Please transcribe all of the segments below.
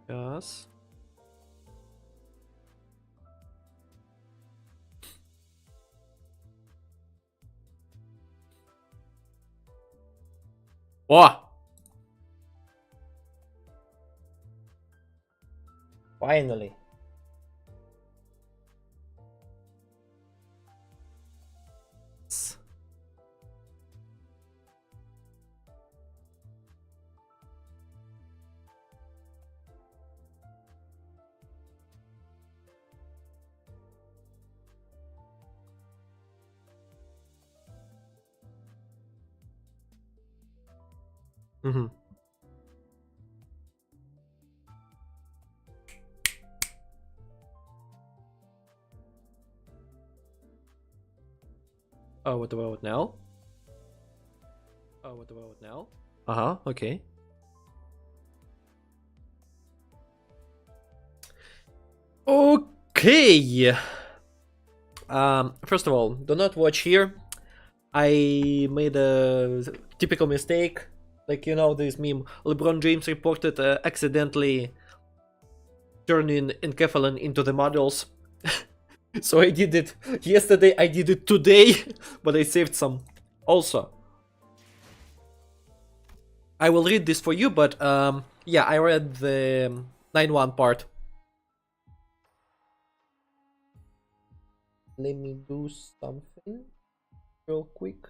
Yes. Oh! Finally. Mm-hmm. Oh, what about now? Oh, what about now? Uh-huh, okay. Okay. First of all, do not watch here. I made a typical mistake. Like, you know, this meme. LeBron James reported accidentally turning enkephalin into the models. So I did it yesterday, I did it today, but I saved some. Also, I will read this for you, but yeah, I read the 9-1 part. Let me do something real quick.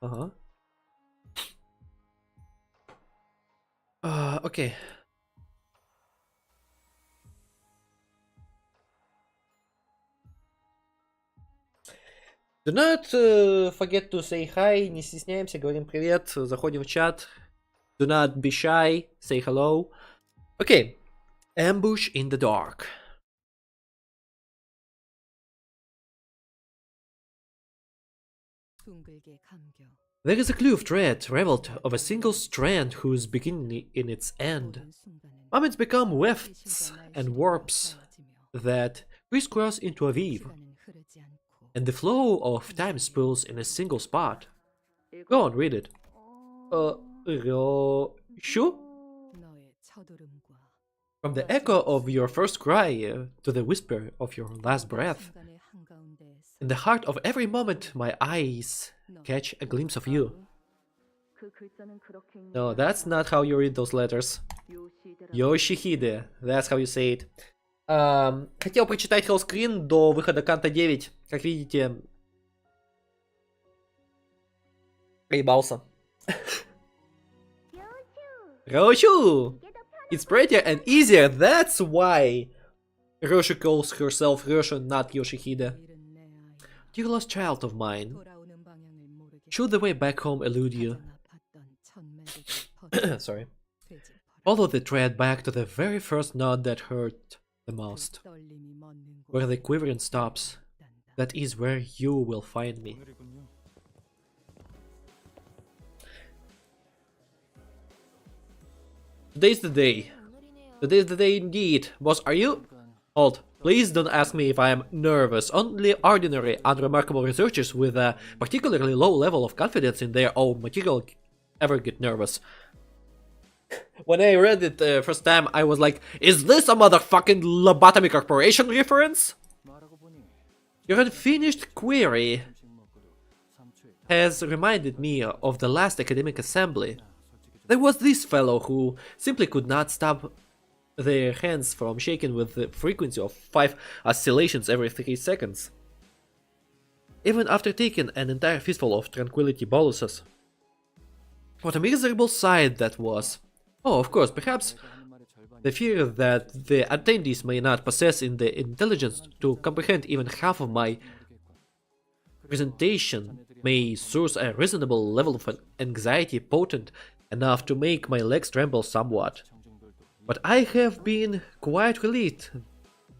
Uh-huh. Okay. Do not forget to say hi, не стесняемся, говорим привет, заходим в чат. Do not be shy, say hello. Okay. Ambush in the dark. There is a clue of thread raveled of a single strand whose beginning in its end. Moments become wefts and warps that crisscross into a weave, and the flow of time spills in a single spot. Go on, read it. Sure? From the echo of your first cry to the whisper of your last breath, in the heart of every moment my eyes catch a glimpse of you. No, that's not how you read those letters. Yoshihide, that's how you say it. Хотел прочитать хеллскрин до выхода Канто 9. Как видите, проебался. Рощу! It's prettier and easier, that's why Roshu calls herself Roshu, not Yoshihide. Dear lost child of mine, should the way back home elude you? Sorry. Follow the thread back to the very first nod that hurt the most. Where the quivering stops, that is where you will find me. Today's the day. Today's the day indeed. Boss, are you? Hold. Please don't ask me if I am nervous. Only ordinary, unremarkable researchers with a particularly low level of confidence in their own material ever get nervous. When I read it the first time, I was like, is this a motherfucking Lobotomy Corporation reference? Your unfinished query has reminded me of the last academic assembly. There was this fellow who simply could not stop their hands from shaking with the frequency of 5 oscillations every 3 seconds. Even after taking an entire fistful of tranquility boluses. What a miserable sight that was. Oh, of course, perhaps the fear that the attendees may not possess in the intelligence to comprehend even half of my presentation may source a reasonable level of anxiety potent enough to make my legs tremble somewhat. But I have been quite relieved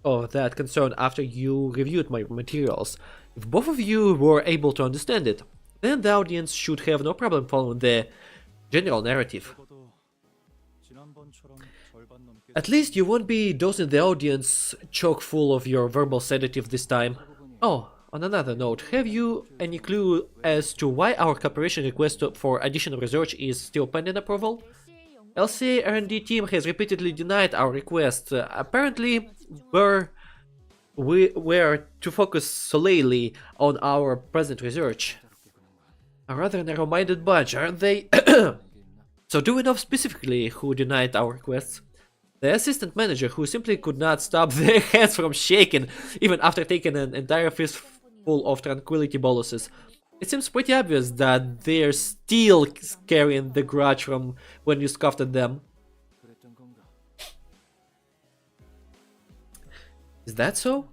of that concern after you reviewed my materials. If both of you were able to understand it, then the audience should have no problem following the general narrative. At least you won't be dosing the audience chock full of your verbal sedative this time. Oh, On another note, have you any clue as to why our cooperation request for additional research is still pending approval? LCA R&D team has repeatedly denied our request. Apparently, we were to focus solely on our present research. A rather narrow-minded bunch, aren't they? So do we know specifically who denied our requests? The assistant manager, who simply could not stop their hands from shaking even after taking an entire fistful of tranquility boluses. It seems pretty obvious that they're still carrying the grudge from when you scoffed at them. Is that so?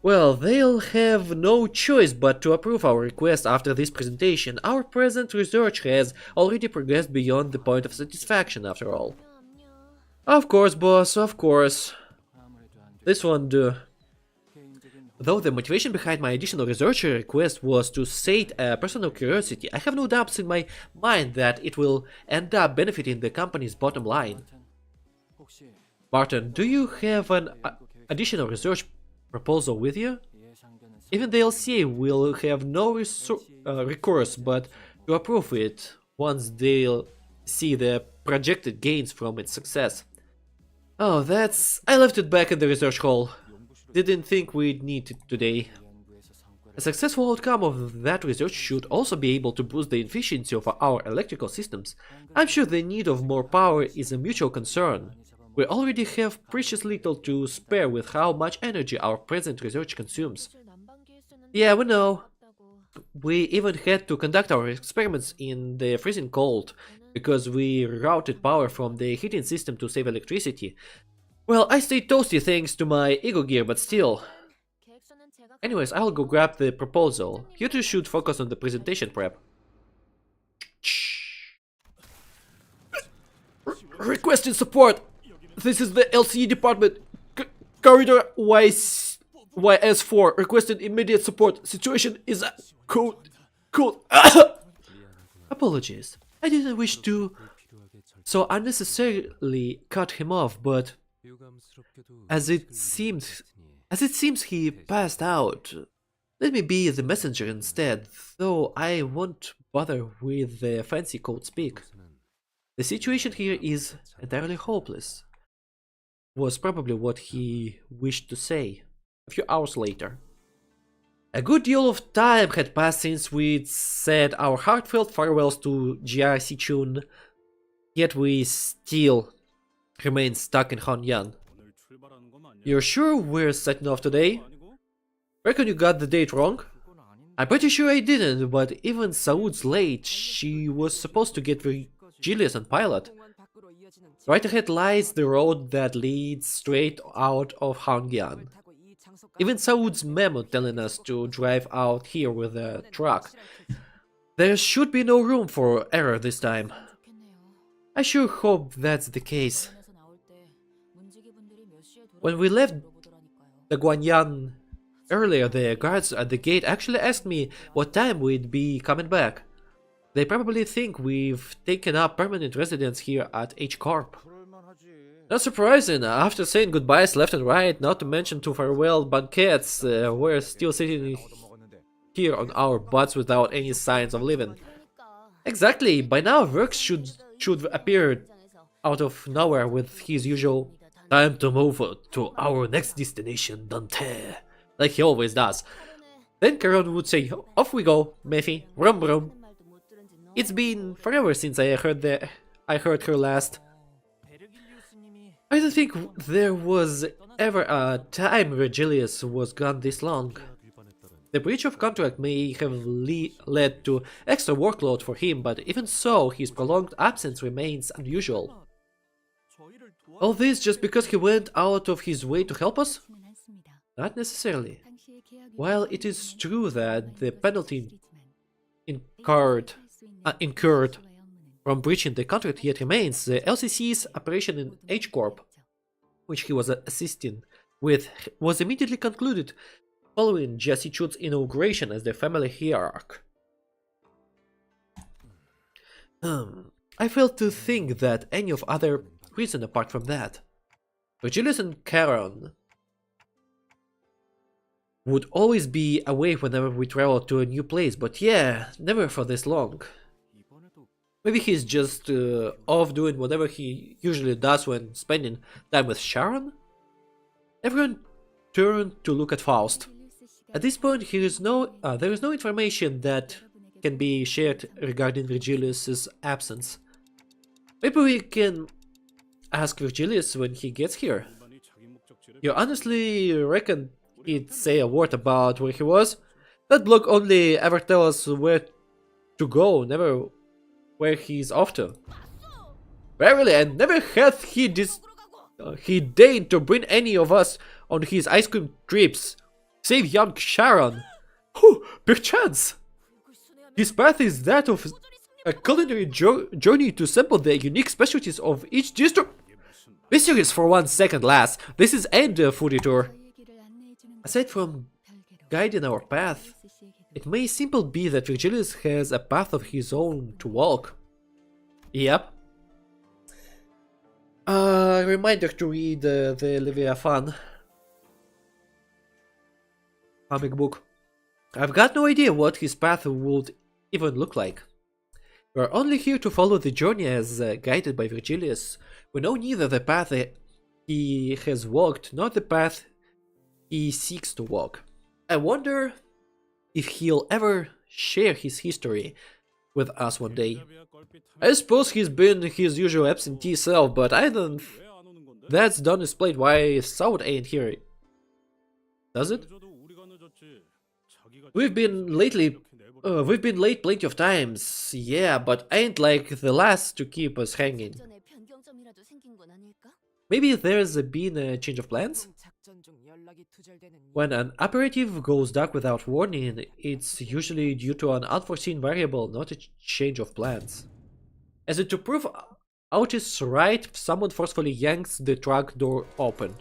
Well, they'll have no choice but to approve our request after this presentation. Our present research has already progressed beyond the point of satisfaction, after all. Of course, boss, of course. This won't do. Though the motivation behind my additional research request was to sate a personal curiosity, I have no doubts in my mind that it will end up benefiting the company's bottom line. Martin, do you have an additional research proposal with you? Even the LCA will have no recourse but to approve it once they'll see the projected gains from its success. Oh, I left it back in the research hall. Didn't think we'd need it today. A successful outcome of that research should also be able to boost the efficiency of our electrical systems. I'm sure the need of more power is a mutual concern. We already have precious little to spare with how much energy our present research consumes. Yeah, we know. We even had to conduct our experiments in the freezing cold, because we routed power from the heating system to save electricity. Well, I stayed toasty thanks to my ego gear, but still. Anyways, I'll go grab the proposal. You two should focus on the presentation prep. Requesting support! This is the LCE department. Corridor YS4 requested immediate support. Situation is cold. Apologies. I didn't wish to so unnecessarily cut him off, but as it seems he passed out. Let me be the messenger instead, though I won't bother with the fancy code speak. The situation here is entirely hopeless, was probably what he wished to say. A few hours later. A good deal of time had passed since we'd said our heartfelt farewells to Jia-Si-chun, yet we still remain stuck in Hongyan. You're sure we're setting off today? Reckon you got the date wrong? I'm pretty sure I didn't, but even Saud's late. She was supposed to get Virgilius and Pilot. Right ahead lies the road that leads straight out of Hongyan. Even Saud's memo telling us to drive out here with a truck. There should be no room for error this time. I sure hope that's the case. When we left the Guanyan earlier, the guards at the gate actually asked me what time we'd be coming back. They probably think we've taken up permanent residence here at H-Corp. Not surprising, after saying goodbyes left and right, not to mention two farewell banquets, we're still sitting here on our butts without any signs of living. Exactly, by now Works should appear out of nowhere with his usual "time to move to our next destination, Dante," like he always does. Then Karon would say, "Off we go, Mephie, vroom vroom." It's been forever since I heard her last. I don't think there was ever a time Virgilius was gone this long. The breach of contract may have led to extra workload for him, but even so, his prolonged absence remains unusual. All this just because he went out of his way to help us? Not necessarily. While it is true that the penalty incurred from breaching the contract yet remains, the LCC's operation in H-Corp, which he was assisting with, was immediately concluded following Jia-Si-chun's inauguration as the family hierarch. I failed to think that any of other reason apart from that. Virgilius and Charon would always be away whenever we travel to a new place, but yeah, never for this long. Maybe he's just off doing whatever he usually does when spending time with Sharon? Everyone turned to look at Faust. At this point, there is no information that can be shared regarding Virgilius' absence. Maybe we can ask Virgilius when he gets here. You honestly reckon he'd say a word about where he was? That bloke only ever tells us where to go, never where he's off to. Verily, and never hath he deigned to bring any of us on his ice cream trips, save young Sharon. Whew, perchance! His path is that of a culinary journey to sample the unique specialties of each district. Be serious for 1 second, lass. This is ain't a foodie tour. Aside from guiding our path, it may simply be that Virgilius has a path of his own to walk. Yep. Reminder to read the Leviathan comic book. I've got no idea what his path would even look like. We're only here to follow the journey as guided by Virgilius. We know neither the path he has walked nor the path he seeks to walk. I wonder if he'll ever share his history with us one day. I suppose he's been his usual absentee self, but I don't... That's done explain why South ain't here. Does it? We've been late plenty of times, yeah, but ain't like the last to keep us hanging. Maybe there's been a change of plans? When an operative goes dark without warning, it's usually due to an unforeseen variable, not a change of plans. As if to prove Ouch's right, someone forcefully yanks the truck door open.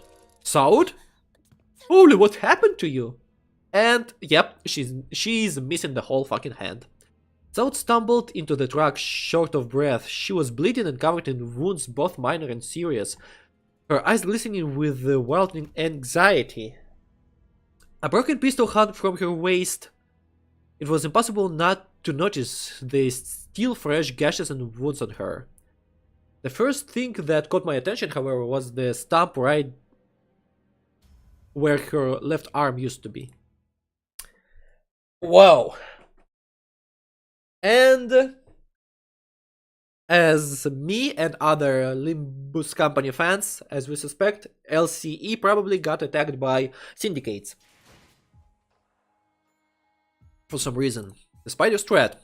Saud? Holy, what happened to you? And, yep, she's missing the whole fucking hand. Saud stumbled into the truck short of breath. She was bleeding and covered in wounds both minor and serious, her eyes glistening with wild anxiety. A broken pistol hung from her waist. It was impossible not to notice the still fresh gashes and wounds on her. The first thing that caught my attention, however, was the stump right where her left arm used to be. Wow. And as me and other Limbus Company fans, as we suspect, LCE probably got attacked by syndicates. For some reason. The Spider's threat.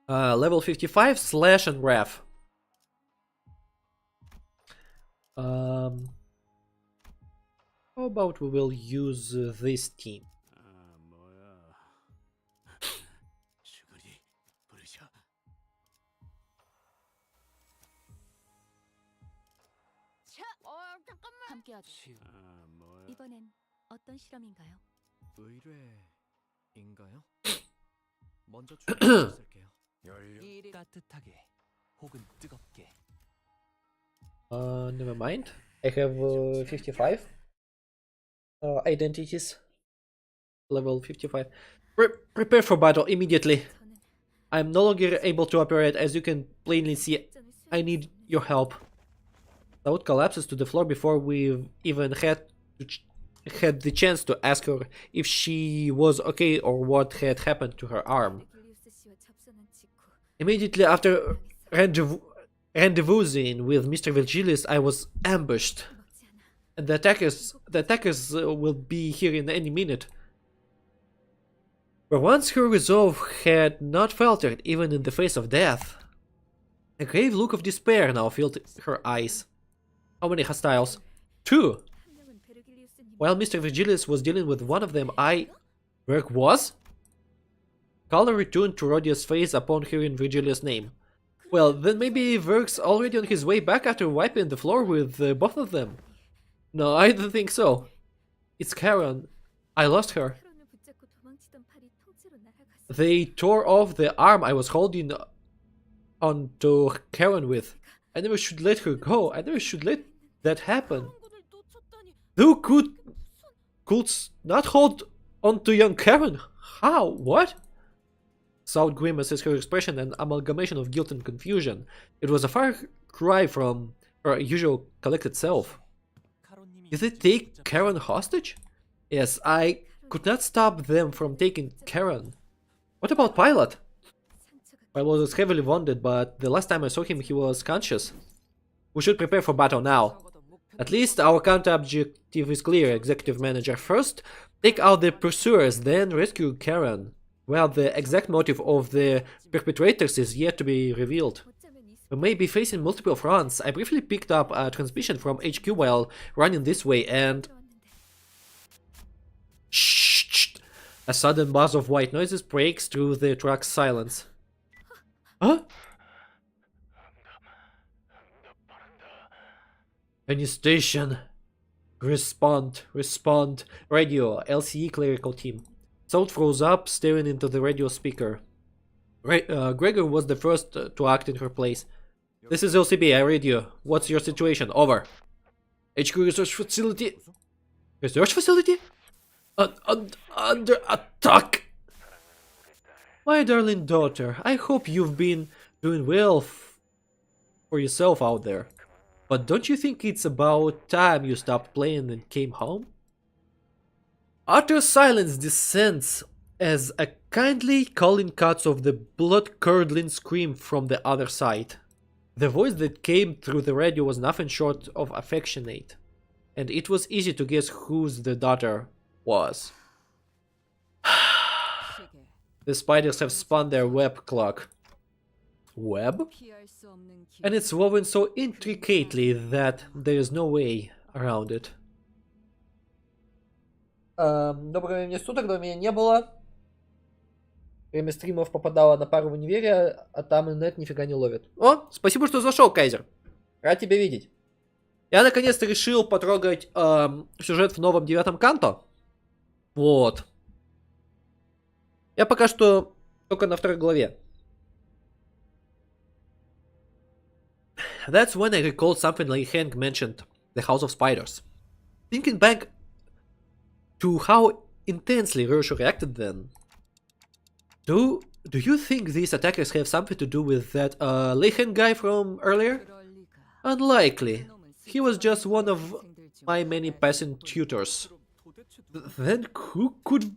Level 55, Slash and Ref. How about we will use this team? 이번엔 어떤 실험인가요? 의뢰인가요? 먼저 출발할게요. 따뜻하게 혹은 뜨겁게. Never mind. I have 55 identities. Level 55. Prepare for battle immediately. I'm no longer able to operate, as you can plainly see. I need your help. Saud collapses to the floor before we even had the chance to ask her if she was okay or what had happened to her arm. Immediately after rendezvousing with Mr. Virgilius, I was ambushed. And the attackers will be here in any minute. But once her resolve had not faltered even in the face of death, a grave look of despair now filled her eyes. How many hostiles? 2! While Mr. Virgilius was dealing with one of them, Verg was? Color returned to Rodia's face upon hearing Virgilius' name. Well, then maybe Verg's already on his way back after wiping the floor with both of them. No, I don't think so. It's Karen. I lost her. They tore off the arm I was holding onto Karen with. I never should let her go. I never should let that happen. Who could not hold On to young Karen? How? What? South grimace is her expression, an amalgamation of guilt and confusion. It was a far cry from her usual collected self. Did they take Karen hostage? Yes, I could not stop them from taking Karen. What about Pilot? Pilot was heavily wounded, but the last time I saw him he was conscious. We should prepare for battle now. At least our counter objective is clear, Executive Manager. First, take out the pursuers, then rescue Karen. Well, the exact motive of the perpetrators is yet to be revealed. We may be facing multiple fronts. I briefly picked up a transmission from HQ while running this way and... Shh! A sudden buzz of white noises breaks through the truck's silence. Huh? Any station. Respond. Radio, LCE clerical team. South froze up, staring into the radio speaker. Gregor was the first to act in her place. This is LCB, I read you. What's your situation? Over. HQ research facility? Research facility? Under attack! My darling daughter, I hope you've been doing well for yourself out there. But don't you think it's about time you stopped playing and came home? Utter silence descends as a kindly calling cuts off the blood-curdling scream from the other side. The voice that came through the radio was nothing short of affectionate, and it was easy to guess whose the daughter was. The spiders have spun their web clock. Web? And it's woven so intricately that there is no way around it. Доброго времени суток, давно меня не было. Время стримов попадало на пару в универе, а там интернет нифига не ловит. О, спасибо, что зашел, Кайзер. Рад тебя видеть. Я наконец-то решил потрогать сюжет в новом 9-м Канто. Вот. Я пока что только на 2-й главе. That's when I recalled something like Hank mentioned, the House of Spiders. Thinking back to how intensely Roshu reacted then. Do you think these attackers have something to do with that Leichen guy from earlier? Unlikely. He was just one of my many passing tutors. Then who could...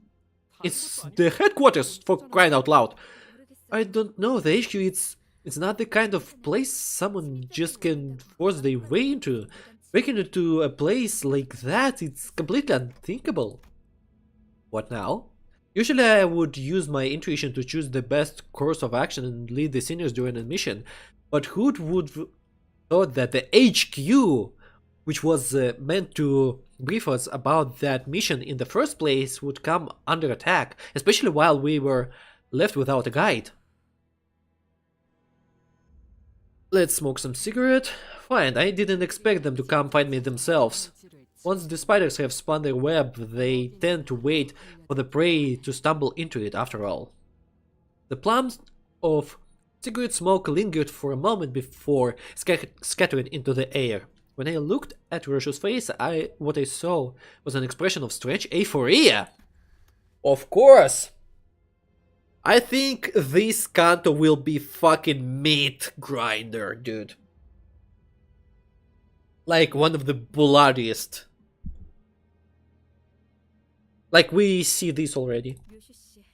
It's the headquarters, for crying out loud. I don't know, the HQ, it's not the kind of place someone just can force their way into. Breaking into a place like that, it's completely unthinkable. What now? Usually I would use my intuition to choose the best course of action and lead the seniors during a mission, but who would thought that the HQ, which was meant to brief us about that mission in the first place, would come under attack, especially while we were left without a guide. Let's smoke some cigarette. Fine, I didn't expect them to come find me themselves. Once the spiders have spun their web, they tend to wait for the prey to stumble into it after all. The plumes of cigarette smoke lingered for a moment before scattering into the air. When I looked at Roshu's face, what I saw was an expression of strange euphoria. Of course! I think this Canto will be fucking meat grinder, dude. Like one of the bloodiest. Like we see this already.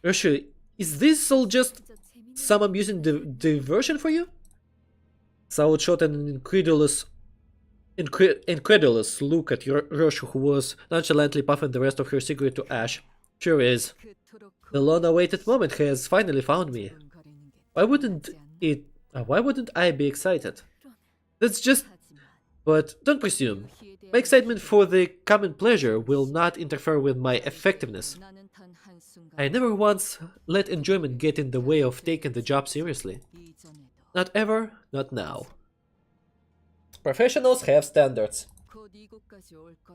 Roshu, is this all just some amusing diversion for you? Saud shot an incredulous look at Roshu, who was nonchalantly puffing the rest of her cigarette to ash. Sure is. The long-awaited moment has finally found me. Why wouldn't I be excited? That's just... But don't presume. My excitement for the common pleasure will not interfere with my effectiveness. I never once let enjoyment get in the way of taking the job seriously. Not ever, not now. Professionals have standards.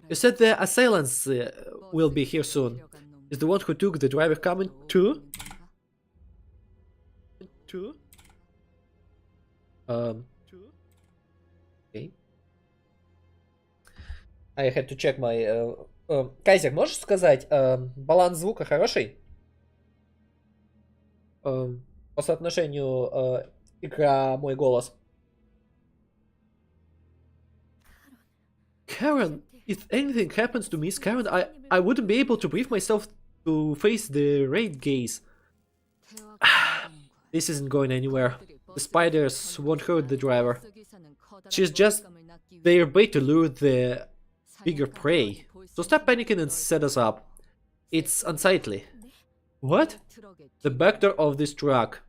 You said the assailants will be here soon. Is the one who took the driver coming too? Okay. I had to check my Кайзер, можешь сказать, баланс звука хороший? По соотношению игра мой голос. Karen, if anything happens to Miss Karen, I wouldn't be able to brief myself to face the raid gaze. This isn't going anywhere. The spiders won't hurt the driver. She's just their bait to lure the bigger prey. So stop panicking and set us up. It's unsightly. What? The back door of this truck.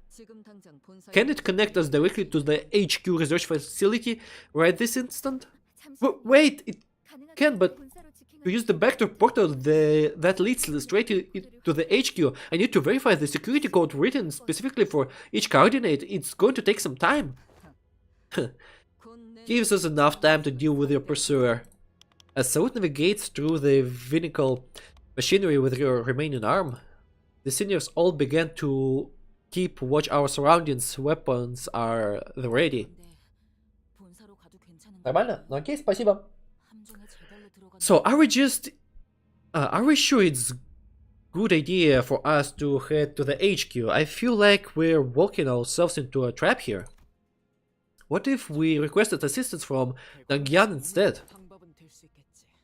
Can it connect us directly to the HQ research facility right this instant? Wait, it can, but to use the backdoor portal that leads straight to the HQ, I need to verify the security code written specifically for each coordinate. It's going to take some time. Gives us enough time to deal with your pursuer. As Saud navigates through the vehicle machinery with your remaining arm, the seniors all began to keep watch our surroundings. Weapons are ready. Нормально? Ну окей, спасибо. So, are we sure it's good idea for us to head to the HQ? I feel like we're walking ourselves into a trap here. What if we requested assistance from Nangyan instead?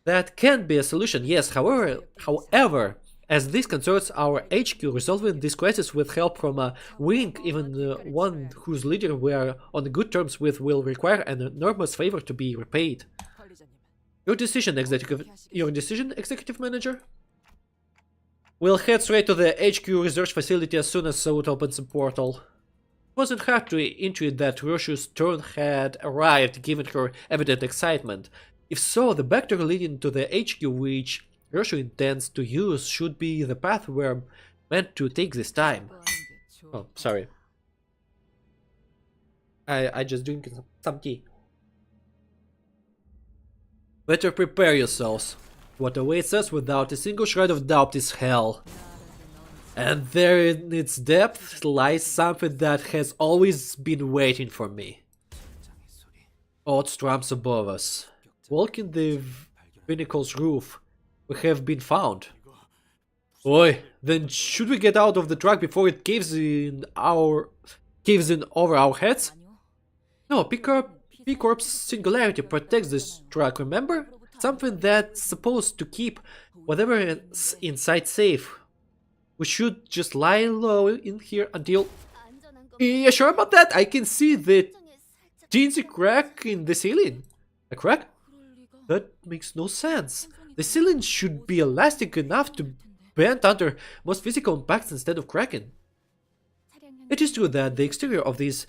That can be a solution, yes. However, as this concerns our HQ, resolving this crisis with help from a wing, even one whose leader we are on good terms with, will require an enormous favor to be repaid. Your decision, executive manager? We'll head straight to the HQ research facility as soon as Saud opens the portal. It wasn't hard to intuit that Roshu's turn had arrived, given her evident excitement. If so, the back door leading to the HQ, which Roshu intends to use, should be the path we're meant to take this time. Oh, sorry. I just drank some tea. Better prepare yourselves. What awaits us without a single shred of doubt is hell. And there in its depth lies something that has always been waiting for me. Odd strums above us. Walking the pinnacle's roof, we have been found. Oi, then should we get out of the truck before it caves in over our heads? No, P-Corp's singularity protects this truck, remember? Something that's supposed to keep whatever is inside safe. We should just lie low in here until... Yeah, sure about that? I can see the teensy crack in the ceiling. A crack? That makes no sense. The ceiling should be elastic enough to bend under most physical impacts instead of cracking. It is true that the exterior of this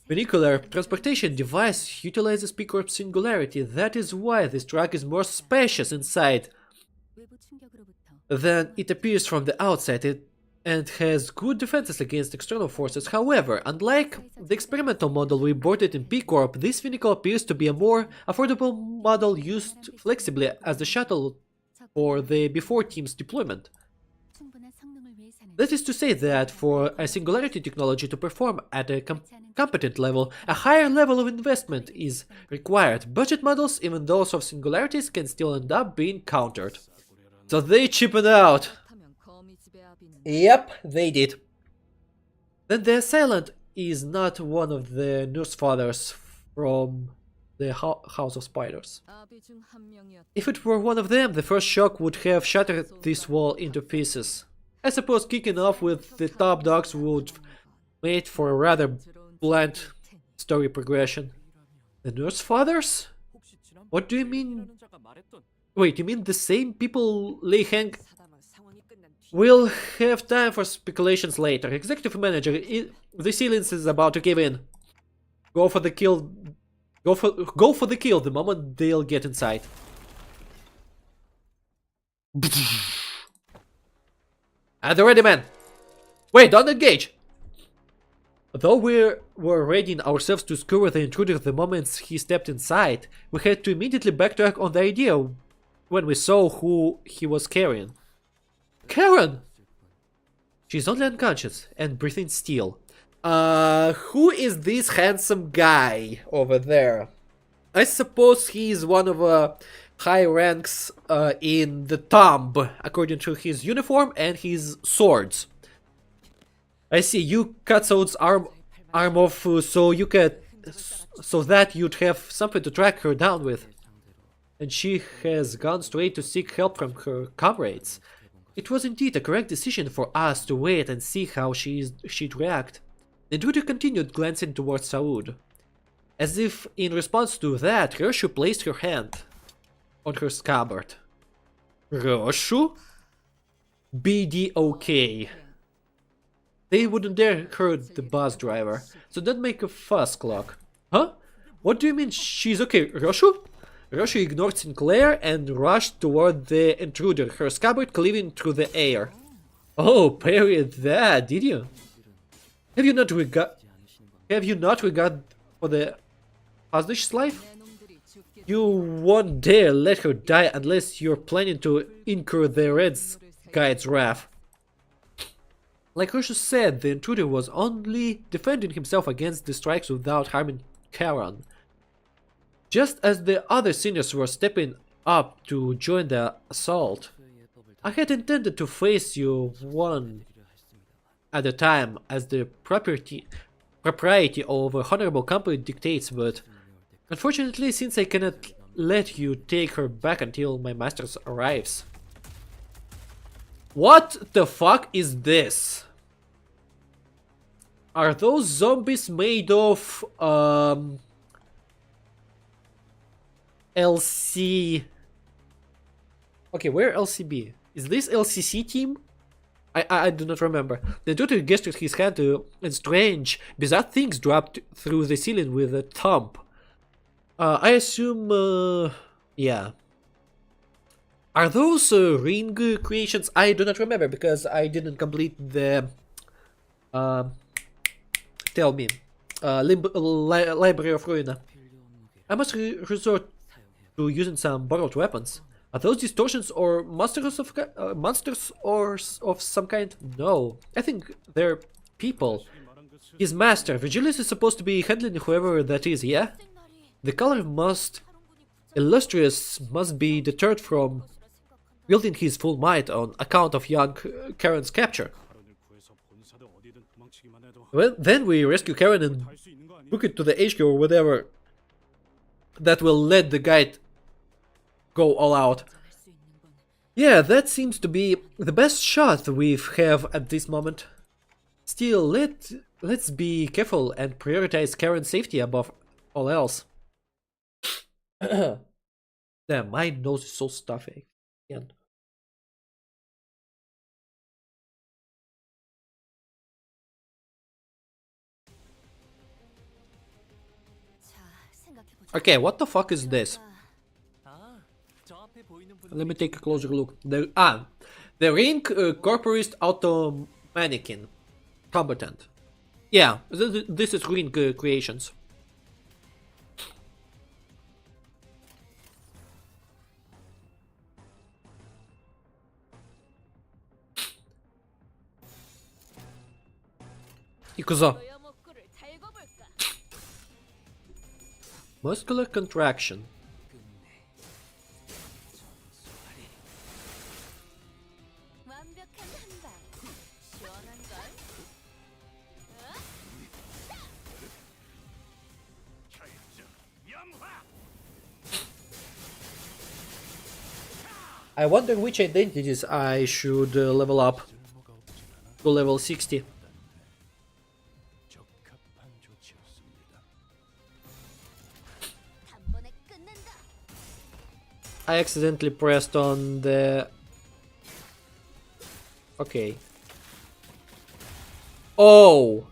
vernacular transportation device utilizes P-Corp's singularity. That is why this truck is more spacious inside than it appears from the outside, and has good defenses against external forces. However, unlike the experimental model we boarded in P-Corp, this vehicle appears to be a more affordable model used flexibly as the shuttle for the before team's deployment. That is to say that for a singularity technology to perform at a competent level, a higher level of investment is required. Budget models, even those of singularities, can still end up being countered. So they chipping out. Yep, they did. Then the assailant is not one of the nurse fathers from the House of Spiders. If it were one of them, the first shock would have shattered this wall into pieces. I suppose kicking off with the top dogs would make for a rather blunt story progression. The nurse fathers? What do you mean? Wait, you mean the same people lay hang? We'll have time for speculations later. Executive manager, the ceiling is about to give in. Go for the kill. Go for the kill the moment they'll get inside. At the ready, man. Wait, don't engage. Though we were readying ourselves to skewer the intruder the moment he stepped inside, we had to immediately backtrack on the idea when we saw who he was carrying. Karen! She's only unconscious and breathing steel. Who is this handsome guy over there? I suppose he is one of high ranks in the tomb, according to his uniform and his swords. I see, you cut Saud's arm off so that you'd have something to track her down with. And she has gone straight to seek help from her comrades. It was indeed a correct decision for us to wait and see how she'd react. The intruder continued, glancing towards Saud. As if in response to that, Roshu placed her hand on her scabbard. Roshu? BDOK. They wouldn't dare hurt the bus driver, so don't make a fuss, Clock. Huh? What do you mean she's okay, Roshu? Roshu ignored Sinclair and rushed toward the intruder, her scabbard cleaving through the air. Oh, parried that, did you? Have you not regard for the hostage life? You won't dare let her die unless you're planning to incur the Red Guide's wrath. Like Roshu said, the intruder was only defending himself against the strikes without harming Charon. Just as the other seniors were stepping up to join the assault, I had intended to face you one at a time as the propriety of a honorable company dictates, but unfortunately, since I cannot let you take her back until my master arrives. What the fuck is this? Are those zombies made of LC? Okay, where LCB? Is this LCC team? I do not remember. The intruder gestured his hand and strange, bizarre things dropped through the ceiling with a thump. I assume, yeah. Are those ring creations? I do not remember because I didn't complete the, tell me, Library of Ruina. I must resort to using some borrowed weapons. Are those distortions or monsters of some kind? No, I think they're people. His master, Vigilius, is supposed to be handling whoever that is, yeah? The color illustrious must be deterred from wielding his full might on account of young Karen's capture. Well, then we rescue Karen and book it to the HQ or whatever that will let the guide go all out. Yeah, that seems to be the best shot we have at this moment. Still, let's be careful and prioritize Karen's safety above all else. Damn, my nose is so stuffy. Again. Okay, what the fuck is this? Let me take a closer look. The ring corporist auto mannequin combatant. Yeah, this is ring creations. Ikuzo. Muscular contraction. I wonder which identities I should level up to level 60. I accidentally pressed on the... Okay. Oh!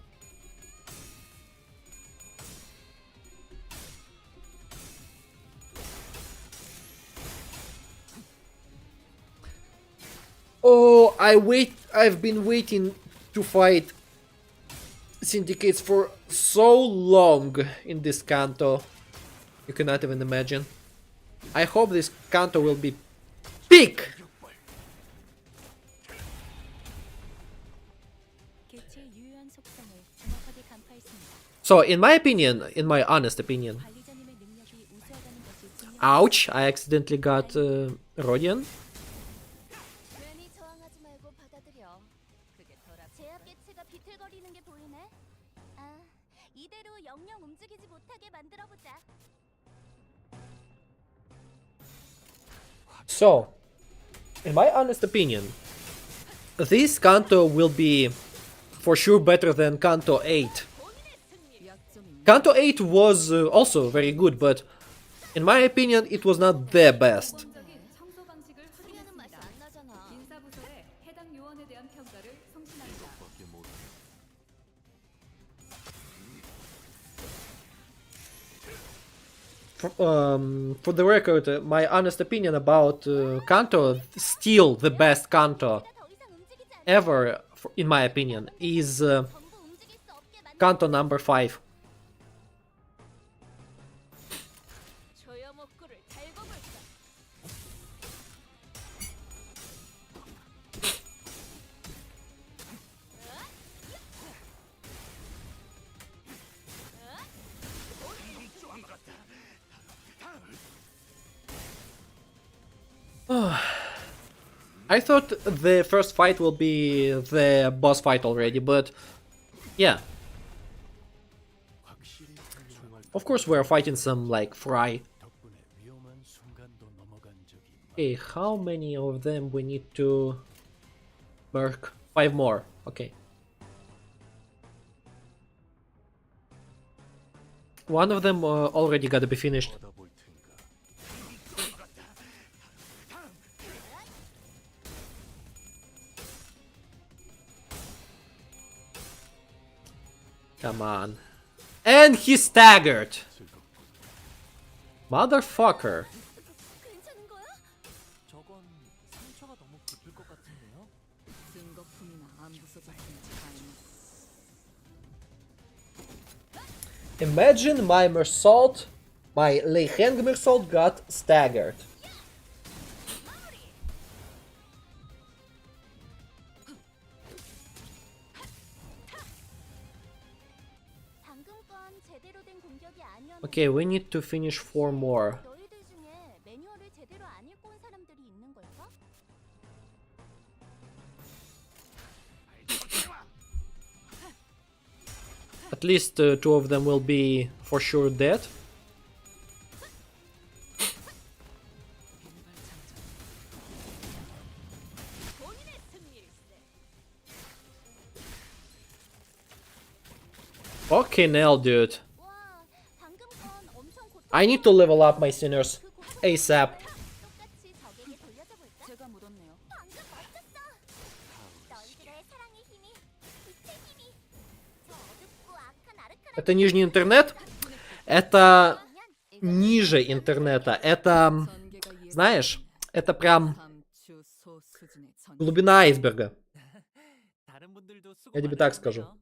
Oh, I've been waiting to fight syndicates for so long in this Canto. You cannot even imagine. I hope this Canto will be peak. So, in my opinion, in my honest opinion, Ouch, I accidentally got Rodian. 괜히 저항하지 말고 받아들여. 그게 덜 제압 개체가 비틀거리는 게 보이네. 아, 이대로 영영 움직이지 못하게 만들어 보자. So, in my honest opinion, this Canto will be for sure better than Canto 8. Canto 8 was also very good, but in my opinion, it was not the best. 소리하는 맛이 안 나잖아. 인사부서에 해당 요원에 대한 평가를 성신합니다. For the record, my honest opinion about Canto, still the best Canto 더 이상 움직이지 않. ever, in my opinion, is 전부 움직일 수 없게 만들. Canto number 5. 조여먹구를 달고 볼까. I thought the first fight will be the boss fight already, but yeah. Of course we're fighting some like fry. Okay, how many of them we need to work? 5 more, okay. One of them already gotta be finished. Come on. And he staggered! Motherfucker. 괜찮은 거야? 저건 상처가 너무 깊을 것 같은데요? 증거품이나 안 부서졌는지 다행이네. Imagine my Mersault, my Leiheng Mersault got staggered. 방금 건 제대로 된 공격이 아니었는데. Okay, we need to finish 4 more. 너희들 중에 매뉴얼을 제대로 안 읽고 온 사람들이 있는 걸까? At least 2 of them will be for sure dead. 본인의 승리일세. Fucking hell, dude. 와, 방금 건 엄청 고통. I need to level up my sinners ASAP. 똑같이 적에게 돌려줘 볼까? 제가 묻었네요. 방금 멋졌어. 너희들의 사랑의 힘이, 빛의 힘이, 저 어둡고 악한 아르카나. Это нижний интернет? Это ниже интернета. Это, знаешь, это прям глубина айсберга. 다른 분들도 수고 Я тебе так скажу. 많으셨네요.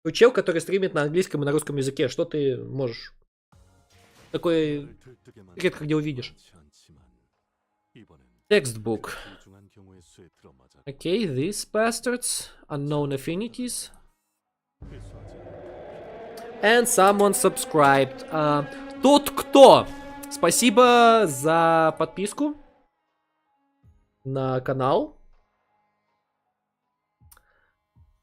Ты чел, который стримит на английском и на русском языке. Что ты можешь? Такой редко где увидишь. Textbook. Okay, these bastards. Unknown affinities. And someone subscribed. Тот кто? Спасибо за подписку на канал.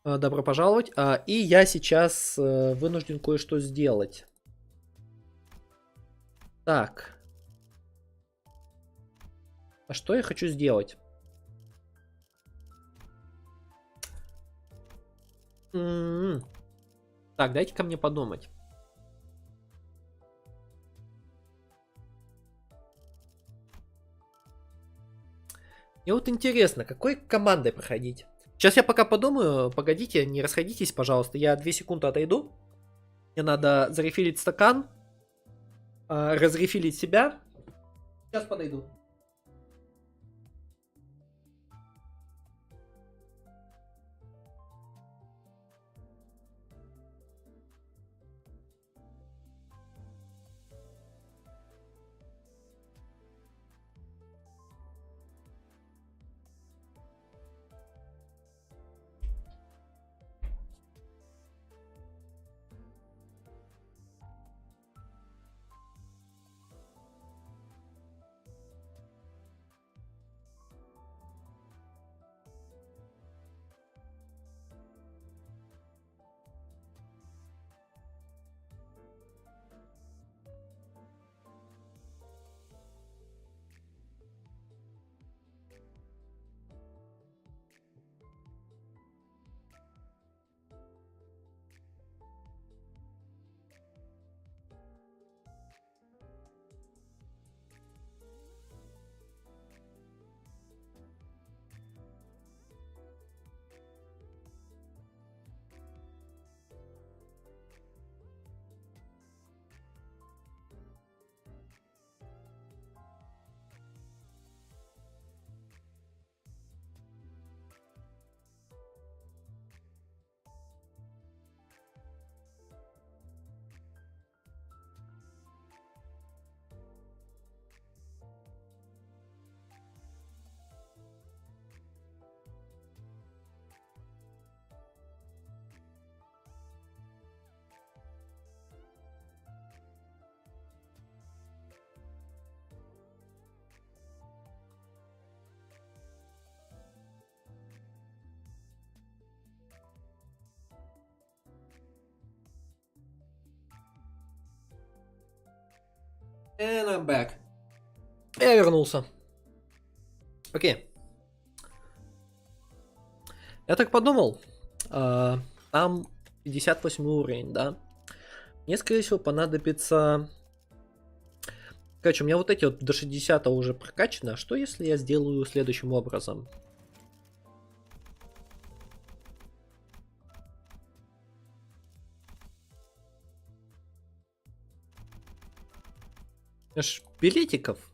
Добро пожаловать. И я сейчас вынужден кое-что сделать. Так. А что я хочу сделать? Так, дайте-ка мне подумать. Мне вот интересно, какой командой проходить? Сейчас я пока подумаю, погодите, не расходитесь, пожалуйста. Я 2 секунды отойду. Мне надо зарефилить стакан, разрефилить себя. Сейчас подойду. And I'm back. Я вернулся. Окей. Я так подумал. Там 58 уровень, да? Мне, скорее всего, понадобится... Короче, у меня вот эти вот до 60 уже прокачаны. А что, если я сделаю следующим образом? Аж билетиков.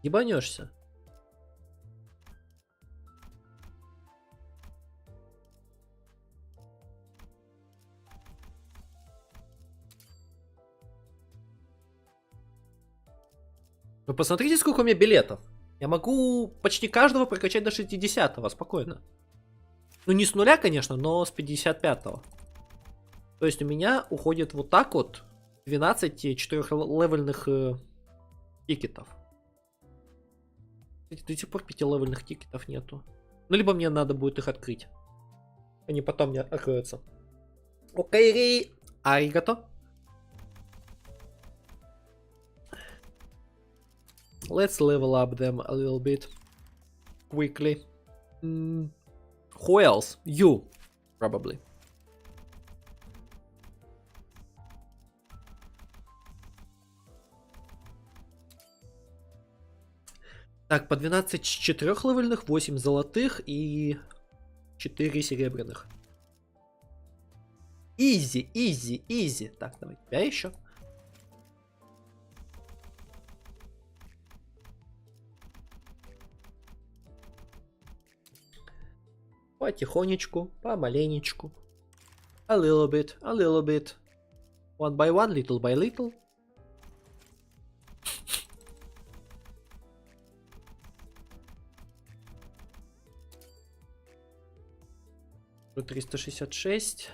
Ебанешься. Вы посмотрите, сколько у меня билетов. Я могу почти каждого прокачать до 60-го, спокойно. Ну, не с нуля, конечно, но с 55-го. То есть у меня уходит вот так вот 12 4-левельных тикетов. До сих пор 5-левельных тикетов нету. Ну, либо мне надо будет их открыть. Они потом мне откроются. Окей, аригато. Let's level up them a little bit quickly. Who else? You, probably. Так, по 12 4-левельных, 8 золотых и 4 серебряных. Изи, изи, изи. Так, давай тебя еще. Потихонечку, помаленечку. A little bit, a little bit. One by one, little by little. Уже 366.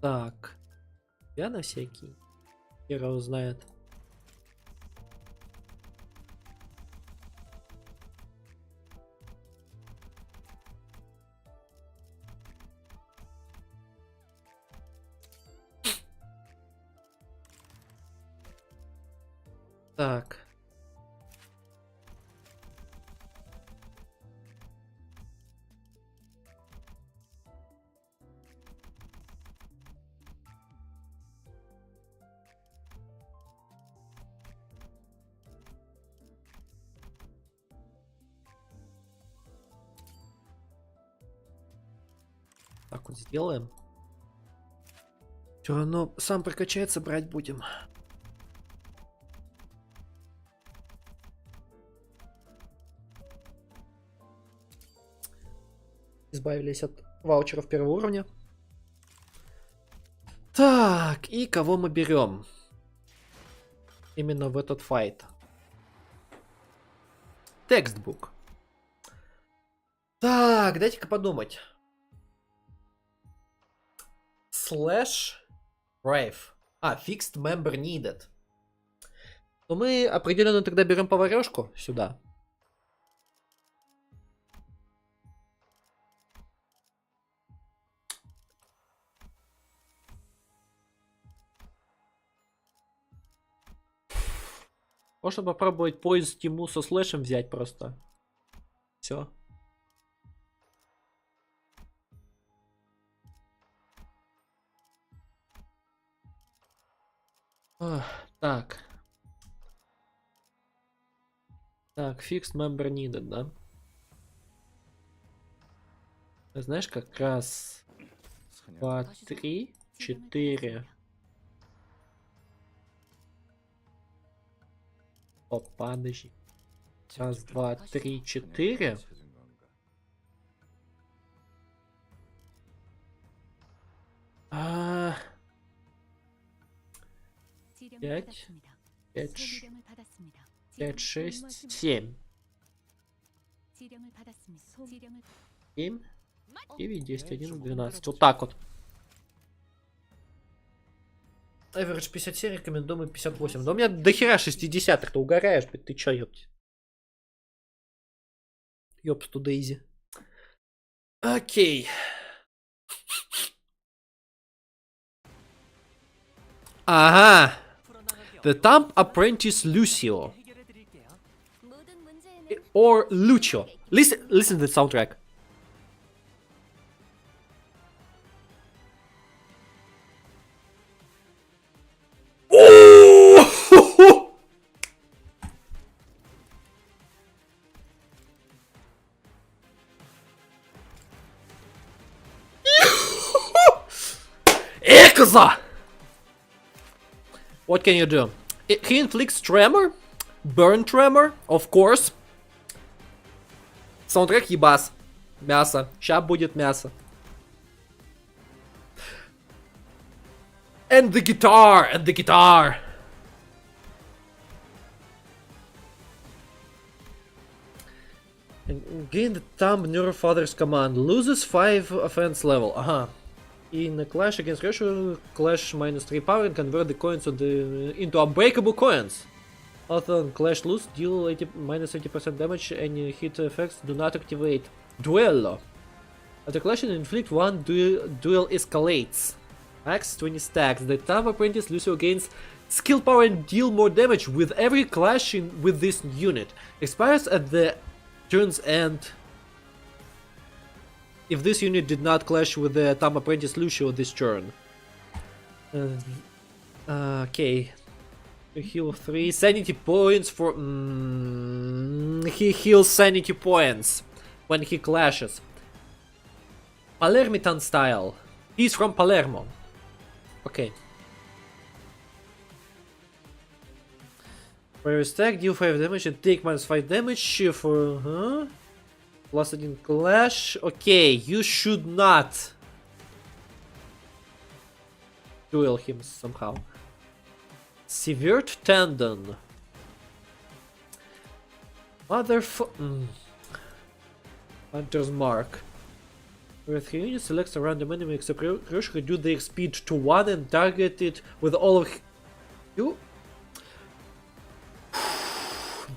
Так, я на всякий. Хера узнает. Так. Так вот сделаем. Все равно сам прокачается, брать будем. Избавились от ваучеров первого уровня. Так, и кого мы берем? Именно в этот файт. Текстбук. Так, дайте-ка подумать. Slash Rave. Fixed member needed. Но мы определенно тогда берем поварешку сюда. Можно попробовать поиск Тиму со слэшем взять просто. Все. Так. Так, fixed member needed, да? Знаешь, как раз 2, 3, 4. Опа, подожди. Раз, два, три, 4. Пять, 5, 6, 7. 7, 9, 10, 11, 12. Вот так вот. Average 57, рекомендуемый 58. Да у меня дохера 60-х, ты угораешь, блядь, ты чё, ёпти? Ёпс ту Дейзи. Окей. Ага. The Thumb Apprentice Lucio. 모든 문제에는 Or Lucio. Listen to the soundtrack. Экза! What can you do? He inflicts tremor, burn tremor, of course. Саундтрек ебас. Мясо. Ща будет мясо. And the guitar, and the guitar. And gain the thumb near father's command. Loses 5 offense level. Ага. In a clash against Russia, clash minus 3 power and convert the coins into unbreakable coins. Although clash lose, deal minus 80% damage, any hit effects do not activate. Duello. After clashing, inflict one duel escalates. Max 20 stacks. The Thumb Apprentice Lucio gains skill power and deal more damage with every clashing with this unit. Expires at the turn's end. If this unit did not clash with the Thumb Apprentice Lucio this turn. Okay. Heal 3 sanity points for... he heals sanity points when he clashes. Palermitan style. He's from Palermo. Okay. For your stack, deal 5 damage and take minus 5 damage for... Plus 1 clash. Okay, you should not duel him somehow. Severed tendon. Hunter's mark. With unit selects a random enemy except Crush, reduce their speed to 1 and target it with all of you.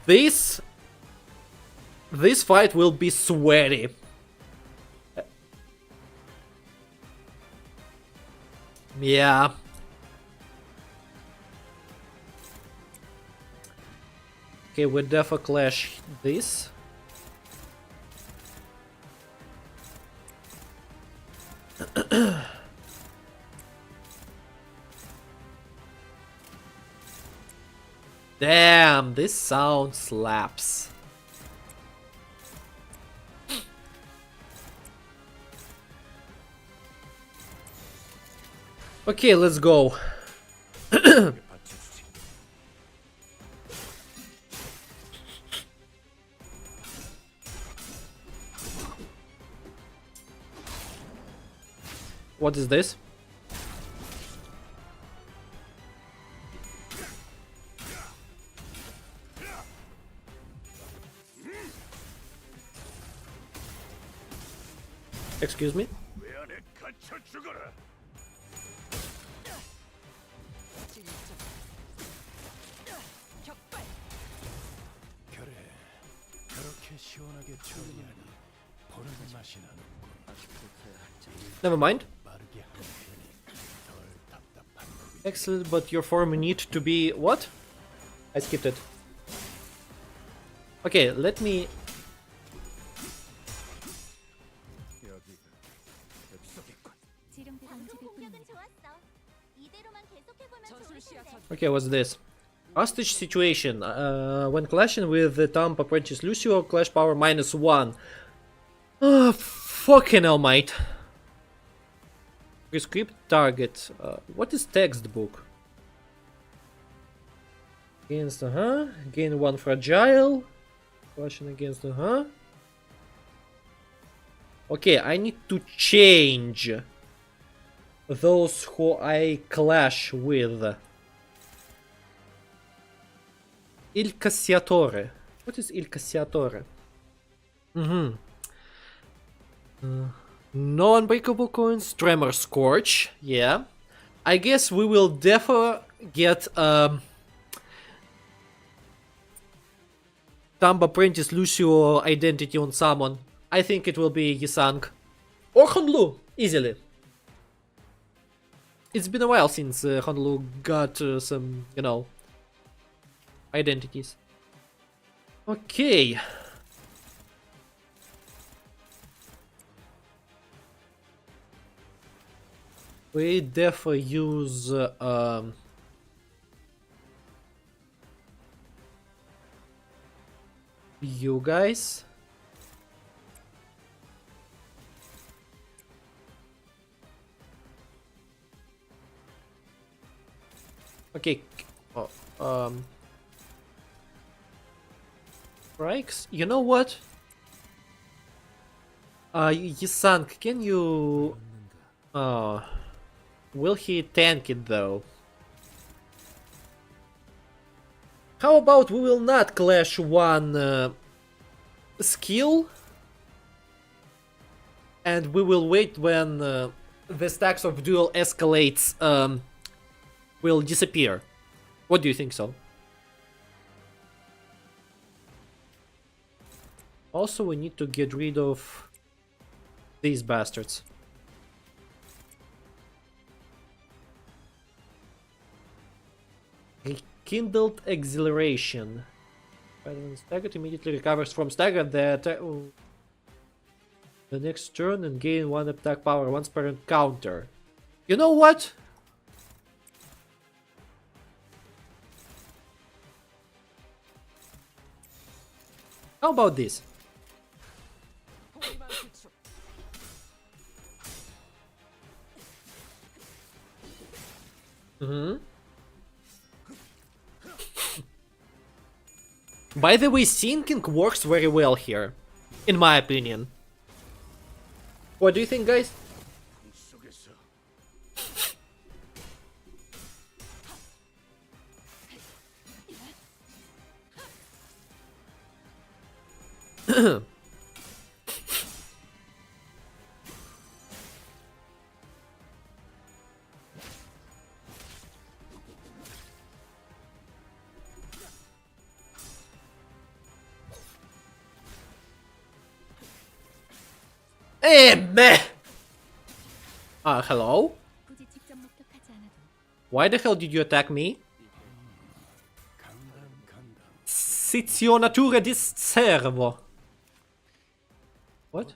This fight will be sweaty. Yeah. Okay, we defa clash this. Damn, this sound slaps. Okay, let's go. What is this? Excuse me? Never mind. Excellent, but your form need to be... What? I skipped it. Okay, let me... Okay, what's this? Hostage situation. When clashing with the Thumb Apprentice Lucio, clash power -1. Oh, fucking hell, mate. Prescript target. What is textbook? Against gain 1 fragile. Clashing against Okay, I need to change those who I clash with. Il Cassiatore. What is Il Cassiatore? No unbreakable coins. Tremor Scorch. Yeah. I guess we will definitely get Thumb Apprentice Lucio identity on someone. I think it will be Yisang. Or Honlu, easily. It's been a while since Honlu got some, you know, identities. Okay. We definitely use you guys. Okay. Oh, strikes. You know what? Yisang, can you? Will he tank it though? How about we will not clash one skill, and we will wait when the stacks of duel escalates will disappear. What do you think so? Also, we need to get rid of these bastards. Rekindled exhilaration. When staggered, immediately recovers from stagger the next turn and gain 1 attack power once per encounter. You know what? How about this? By the way, sinking works very well here, in my opinion. What do you think, guys? Eh, meh! Hello? Why the hell did you attack me? Sitio natura di servo. What?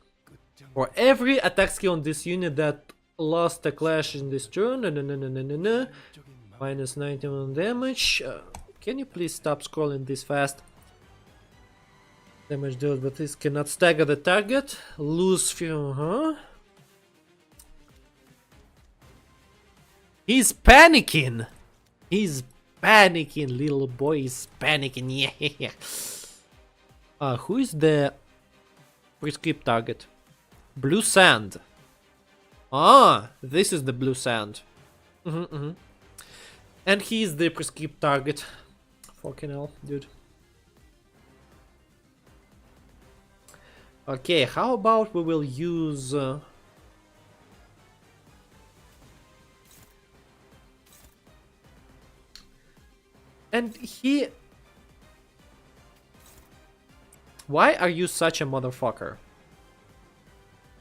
For every attack skill on this unit that lost a clash in this turn, minus 91 damage. Can you please stop scrolling this fast? Damage dealt, but this cannot stagger the target. Lose few, huh? He's panicking! He's panicking, little boy is panicking, yeah. Who is the prescript target? Blue sand. This is the blue sand. And he's the prescript target. Fucking hell, dude. Okay, how about we will use... And he... Why are you such a motherfucker?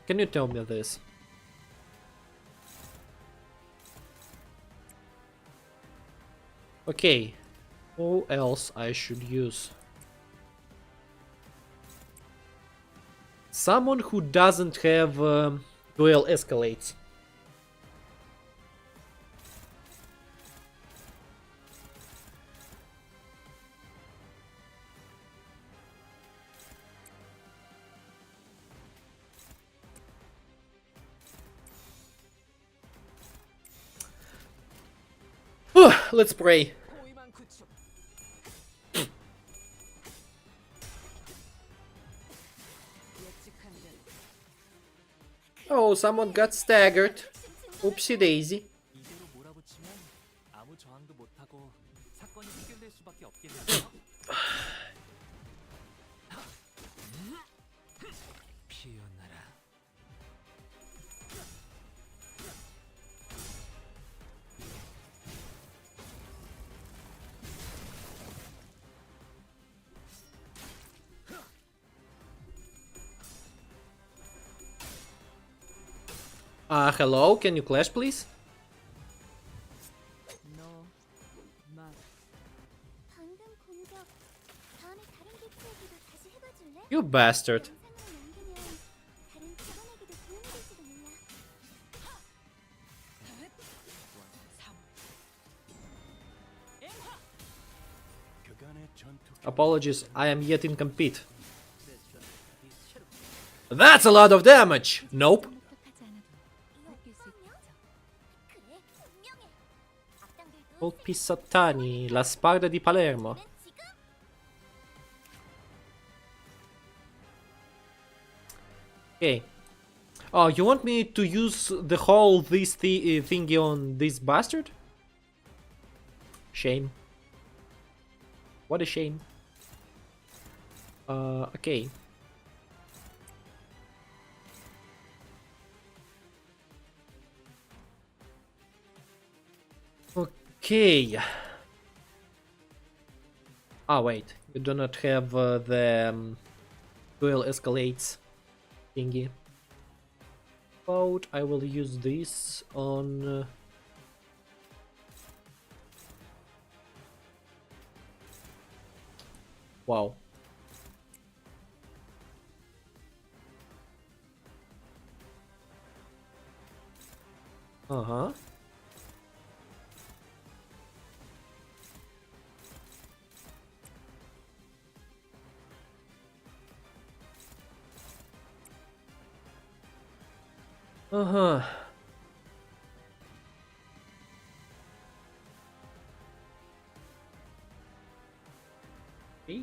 Can you tell me this? Okay, who else I should use? Someone who doesn't have duel escalates. Let's pray. Oh, someone got staggered. Oopsie daisy. 이대로 몰아붙이면 아무 저항도 못하고 사건이 해결될 수밖에 없겠네요. 피어나라. Hello, can you clash, please? 방금 공격. 다음에 다른 개체에게도 다시 해봐 줄래? You bastard. 영상으로 남기면 다른 직원에게도 도움이 될지도 몰라. Apologies, I am yet in compete. That's a lot of damage! Nope. 똑똑하지 않아도 느낄 수 있겠죠. 그래, 분명해. 악당들도 Colpi Satani, la spada di Palermo. 지금 Okay. Oh, you want me to use the whole this thingy on this bastard? Shame. What a shame. Okay. Okay. Ah, wait. You do not have the dual escalates thingy. But I will use this on. Wow. Uh-huh. Uh-huh. Okay.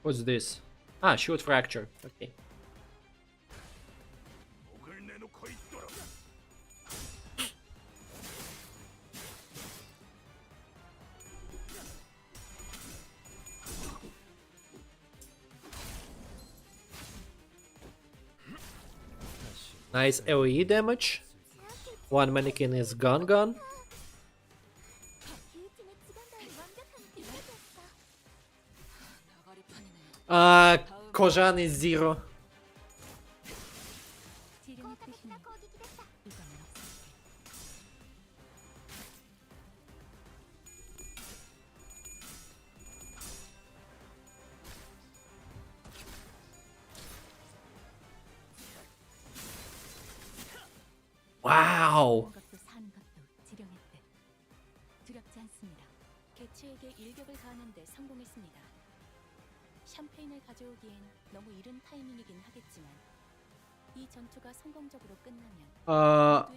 What's this? Ah, shoot fracture. Okay. Nice AoE damage. One mannequin is gone. 그 팀의 직원과의 완벽한 비교였어. Kojan is 0. 지름이 크시네. 이거는 없을게. Wow. 것도 사는 것도 지령했대. 두렵지 않습니다. 개체에게 일격을 가하는데 성공했습니다. 샴페인을 가져오기엔 너무 이른 타이밍이긴 하겠지만 이 전투가 성공적으로 끝나면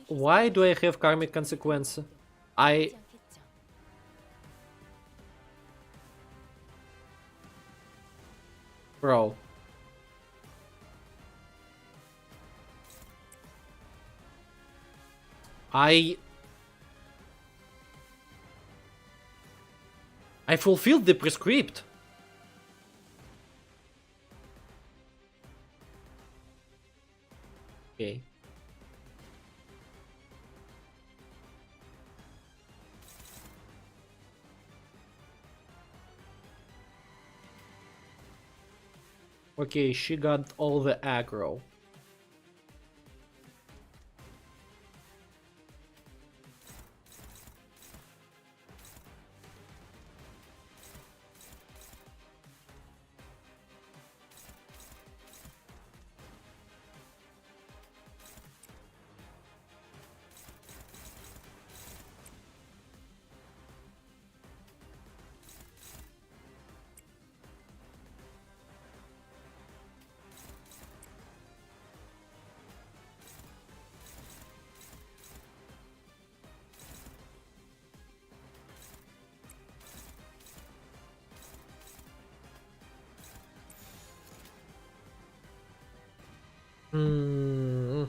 Why do I have karmic consequence? I 하지 않겠죠. bro. I fulfilled the prescript. Okay. Okay, she got all the aggro. Hmm.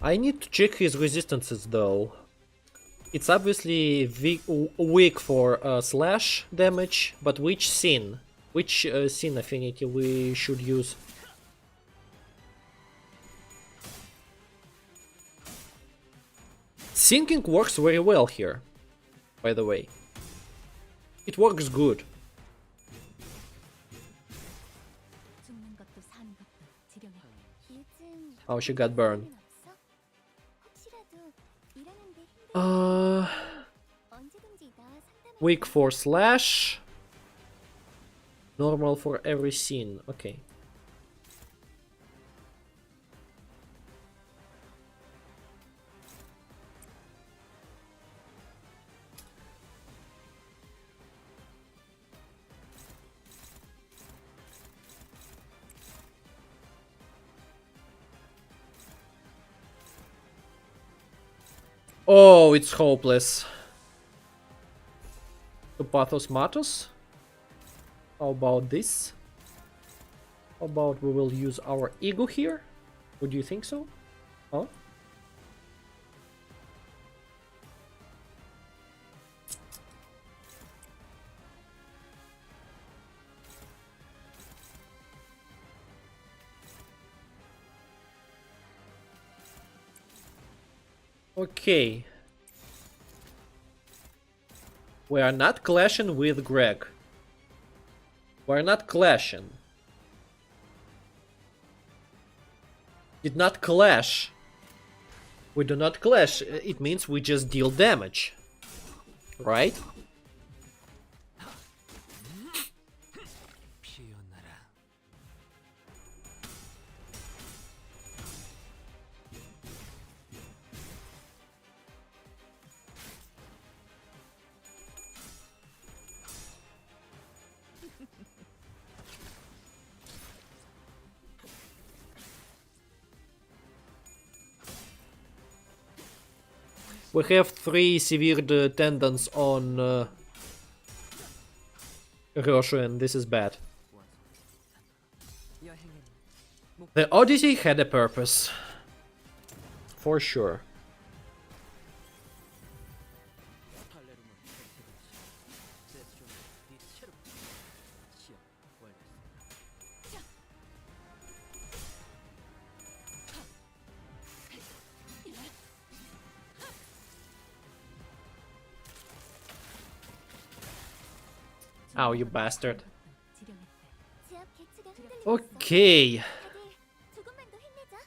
I need to check his resistances though. It's obviously weak for slash damage, but which scene? Which scene affinity we should use? Sinking works very well here, by the way. It works good. 죽는 것도 사는 것도 지령해. 요즘 Oh, she got burned. 없어? 혹시라도 일하는데 힘들 Uh, 언제든지 나와 상담해. weak for slash. Normal for every scene. Okay. Oh, it's hopeless. To Pathos Matos. How about this? How about we will use our ego here? Would you think so? Huh? Okay. We are not clashing with Greg. We're not clashing. Did not clash. We do not clash. It means we just deal damage. Right? 피어나라. We have 3 severed tendons on Roshu, and this is bad. The Odyssey had a purpose. For sure. Ow, you bastard. 제압 개체가 흔들리고 있어. Okay. 다들 조금만 더 힘내자.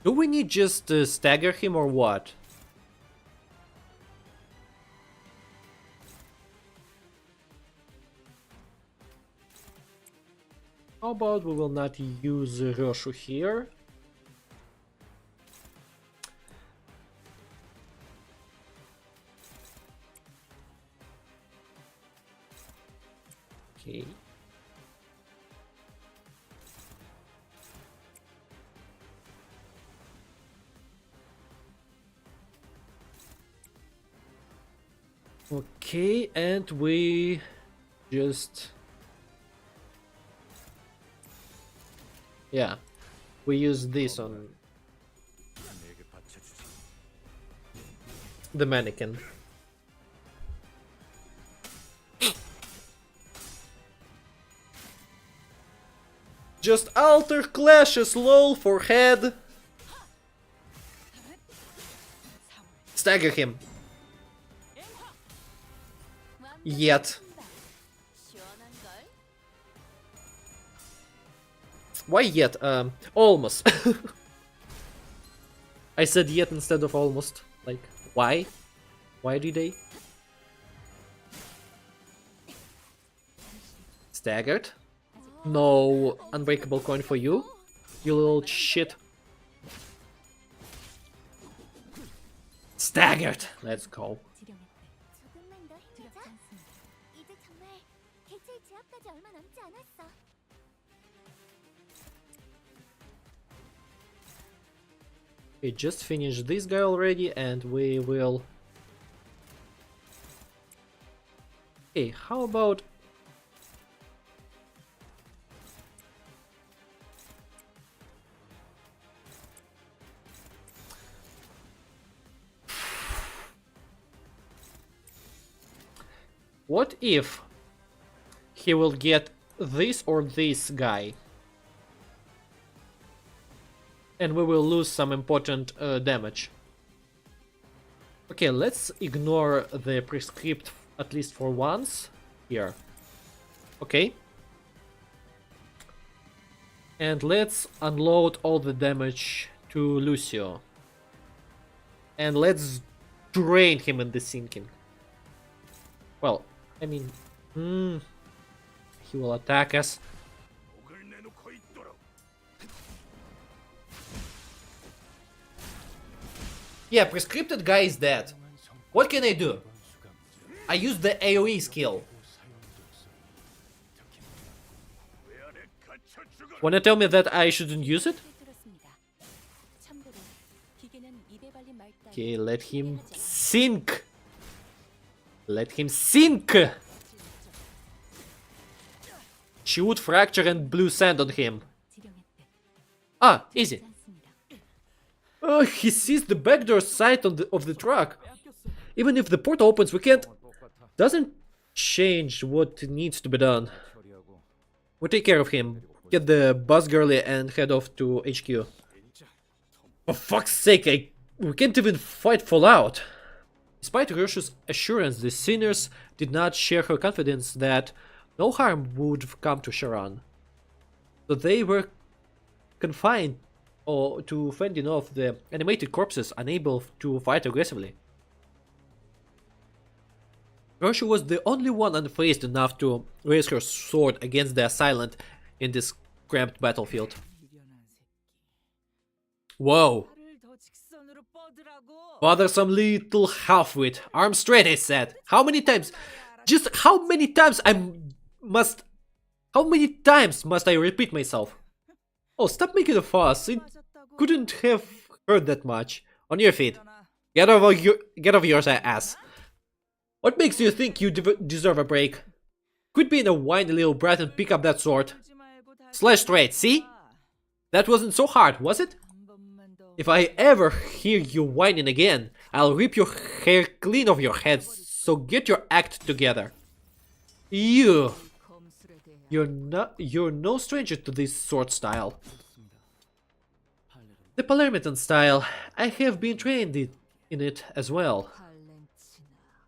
Do we need just stagger him or what? How about we will not use Roshu here? Okay. Okay, and we just... Yeah, we use this on the mannequin. Just alter clashes, lol, for head. Stagger him. Yet. 시원한걸? Why yet? Almost. I said yet instead of almost. Like, why? Why did they? Staggered? No unbreakable coin for you, you little shit. Staggered! Let's go. 조금만 더 힘내자. 이제 정말 개체의 제압까지 얼마 남지 않았어. We just finished this guy already and we will Okay, how about... What if he will get this or this guy? And we will lose some important damage. Okay, let's ignore the prescript at least for once. Here. Okay. And let's unload all the damage to Lucio. And let's drain him in the sinking. Well, I mean... he will attack us. Yeah, prescripted guy is dead. What can I do? I use the AoE skill. Wanna tell me that I shouldn't use it? Okay, let him sink. Let him sink. Shoot, fracture, and blue sand on him. Ah, easy. Oh, he sees the backdoor sight on of the truck. Even if the portal opens, we can't... Doesn't change what needs to be done. We'll take care of him. Get the bus girly and head off to HQ. For fuck's sake, we can't even fight Fallout. Despite Roshu's assurance, the sinners did not share her confidence that no harm would come to Sharon. So they were confined to fending off the animated corpses unable to fight aggressively. Roshu was the only one unfazed enough to raise her sword against the assailant in this cramped battlefield. Whoa! Bothersome little half-wit. Arm straight, I said. How many times? Just how many times must I repeat myself? Oh, stop making a fuss. It couldn't have hurt that much. On your feet. Get over yours, ass. What makes you think you deserve a break? Quit being a whiny little brat and pick up that sword. Slash straight, see? That wasn't so hard, was it? If I ever hear you whining again, I'll rip your hair clean off your head, so get your act together. You're no stranger to this sword style. The Palermitan style, I have been trained in it as well.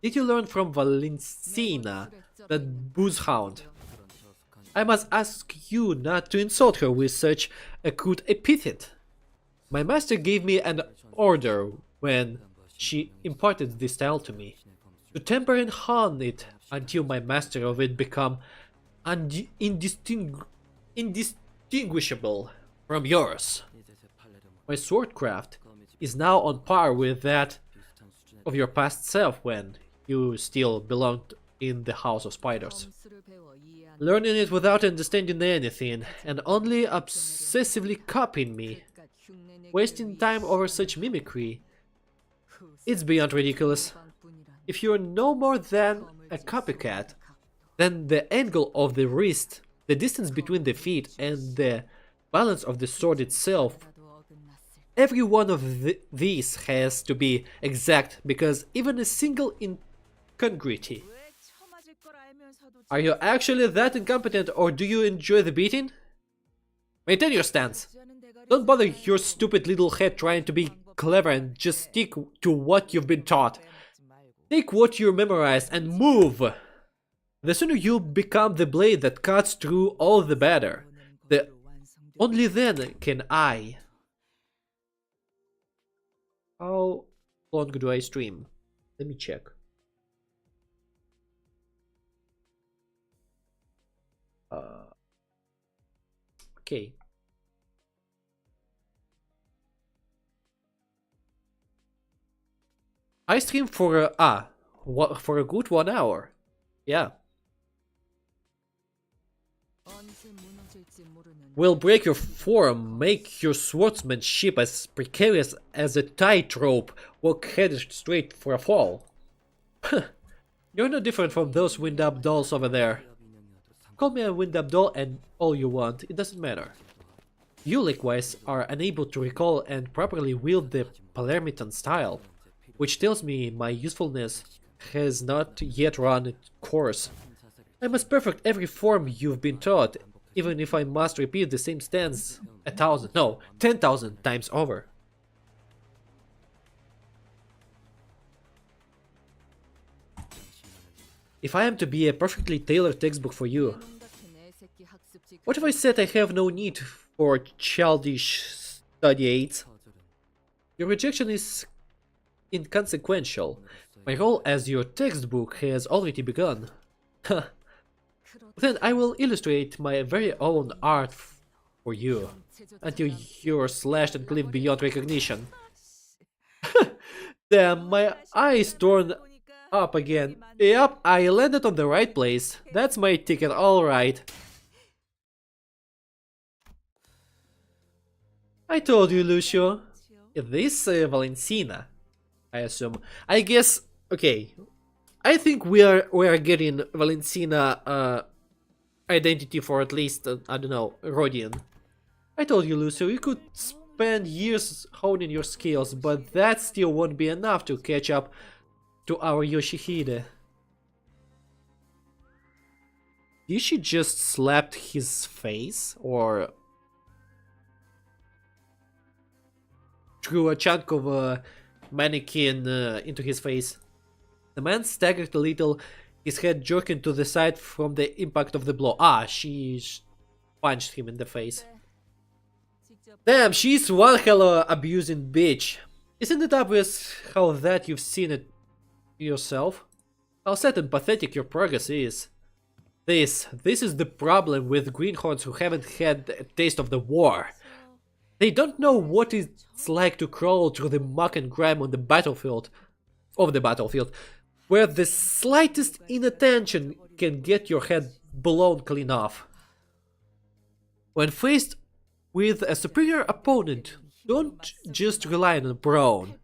Did you learn from Valencina, that booze hound? I must ask you not to insult her with such a crude epithet. My master gave me an order when she imparted this style to me, to temper and hone it until my master of it become indistinguishable from yours. My swordcraft is now on par with that of your past self when you still belonged in the House of Spiders. Learning it without understanding anything and only obsessively copying me. Wasting time over such mimicry. It's beyond ridiculous. If you're no more than a copycat, then the angle of the wrist, the distance between the feet, and the balance of the sword itself, every one of these has to be exact, because even a single incongruity. Are you actually that incompetent, or do you enjoy the beating? Maintain your stance. Don't bother your stupid little head trying to be clever and just stick to what you've been taught. Take what you memorized and move! The sooner you become the blade that cuts through, all the better. Only then can I. How long do I stream? Let me check. Okay. I stream for for a good 1 hour. Yeah. Will break your form, make your swordsmanship as precarious as a tightrope, walk headed straight for a fall. You're no different from those wind-up dolls over there. Call me a wind-up doll and all you want, it doesn't matter. You likewise are unable to recall and properly wield the Palermitan style, which tells me my usefulness has not yet run its course. I must perfect every form you've been taught, even if I must repeat the same stance 10,000 times over. If I am to be a perfectly tailored textbook for you, what if I said I have no need for childish study aids? Your rejection is inconsequential. My role as your textbook has already begun. Then I will illustrate my very own art for you, until you're slashed and clipped beyond recognition. Damn, my eyes torn up again. Yep, I landed on the right place. That's my ticket, alright. I told you, Lucio. This Valentina, I assume. I guess, okay. I think we are getting Valentina identity for at least, I don't know, Rodian. I told you, Lucio, you could spend years honing your skills, but that still won't be enough to catch up to our Yoshihide. Did she just slap his face, or threw a chunk of a mannequin into his face? The man staggered a little, his head jerking to the side from the impact of the blow. Ah, she punched him in the face. Damn, she's one hella abusing bitch. Isn't it obvious how that you've seen it yourself? How sad and pathetic your progress is. This is the problem with greenhorns who haven't had a taste of the war. They don't know what it's like to crawl through the muck and grime on the battlefield, where the slightest inattention can get your head blown clean off. When faced with a superior opponent, don't just rely on brawn,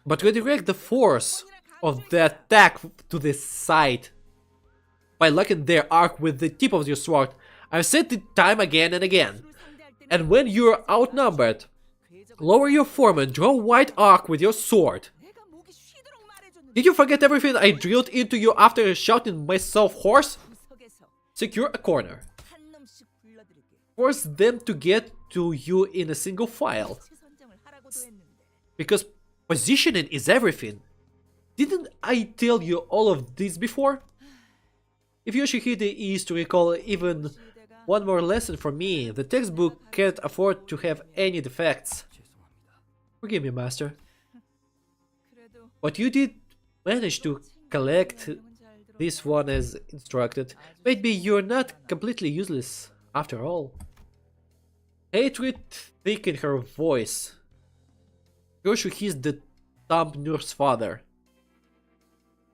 but redirect the force of the attack to the side by locking their arc with the tip of your sword. I've said it time again and again. And when you're outnumbered, lower your form and draw wide arc with your sword. Did you forget everything I drilled into you after shouting myself hoarse? Secure a corner. Force them to get to you in a single file. Because positioning is everything. Didn't I tell you all of this before? If Yoshihide is to recall even one more lesson from me, the textbook can't afford to have any defects. Forgive me, master. But you did manage to collect this one as instructed. Maybe you're not completely useless after all. Hatred thick in her voice. Yoshu hissed the thumb nurse father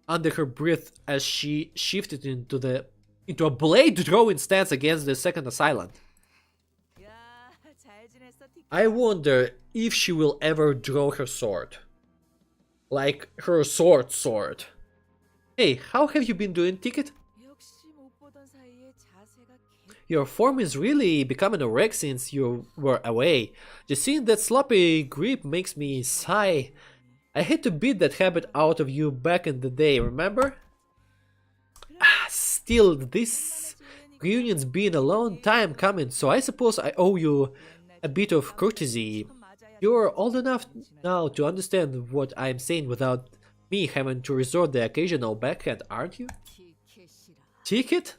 under her breath as she shifted into a blade drawing stance against the second assailant. I wonder if she will ever draw her sword. Like her sword. Hey, how have you been doing, Ticket? Your form is really becoming a wreck since you were away. Just seeing that sloppy grip makes me sigh. I had to beat that habit out of you back in the day, remember? Still, this reunion's been a long time coming, so I suppose I owe you a bit of courtesy. You're old enough now to understand what I'm saying without me having to resort the occasional backhand, aren't you? Ticket?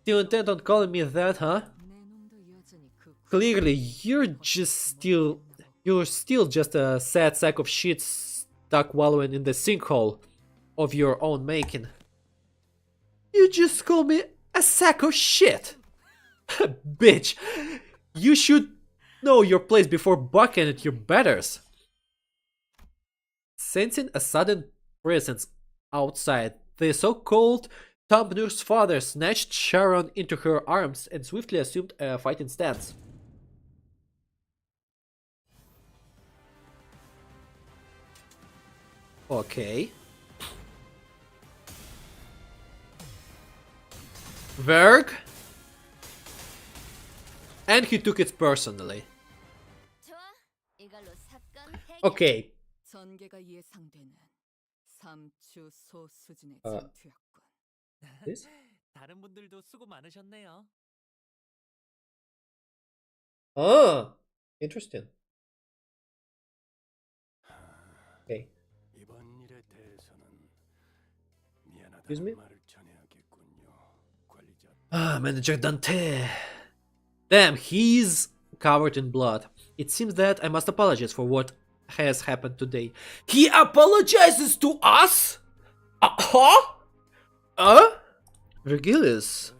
Still intent on calling me that, huh? Clearly, you're still just a sad sack of shit stuck wallowing in the sinkhole of your own making. You just call me a sack of shit! Bitch, you should know your place before bucking at your betters. Sensing a sudden presence outside, the so-called Thumb Nurse father snatched Sharon into her arms and swiftly assumed a fighting stance. Okay. Verg. And he took it personally. 좋아. 이걸로 사건 해결. Okay. 전개가 예상되는 삼추 소수진의 아. 전투였군. This? 다른 분들도 수고 많으셨네요. Ah, interesting. Okay. 이번 일에 대해서는 Excuse me? 미안하다는 말을 전해야겠군요. 관리자 Ah, Manager Dante. Damn, he's covered in blood. It seems that I must apologize for what has happened today. He apologizes to us? Huh? Virgilius,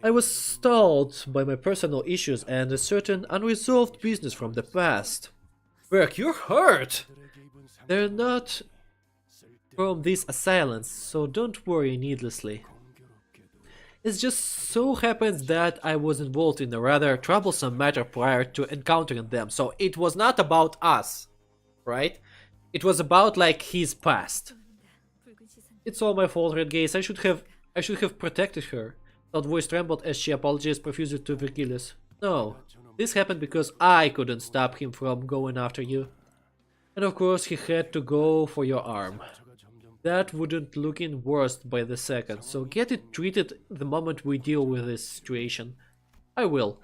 I was stalled by my personal issues and a certain unresolved business from the past. Virg, you're hurt! They're not from these assailants, so don't worry needlessly. It just so happens that I was involved in a rather troublesome matter prior to encountering them, so it was not about us, right? It was about like his past. It's all my fault, Red Gaze. I should have protected her. That voice trembled as she apologized profusely to Virgilius. No, this happened because I couldn't stop him from going after you. And of course he had to go for your arm. That wouldn't look in worse by the second, so get it treated the moment we deal with this situation. I will.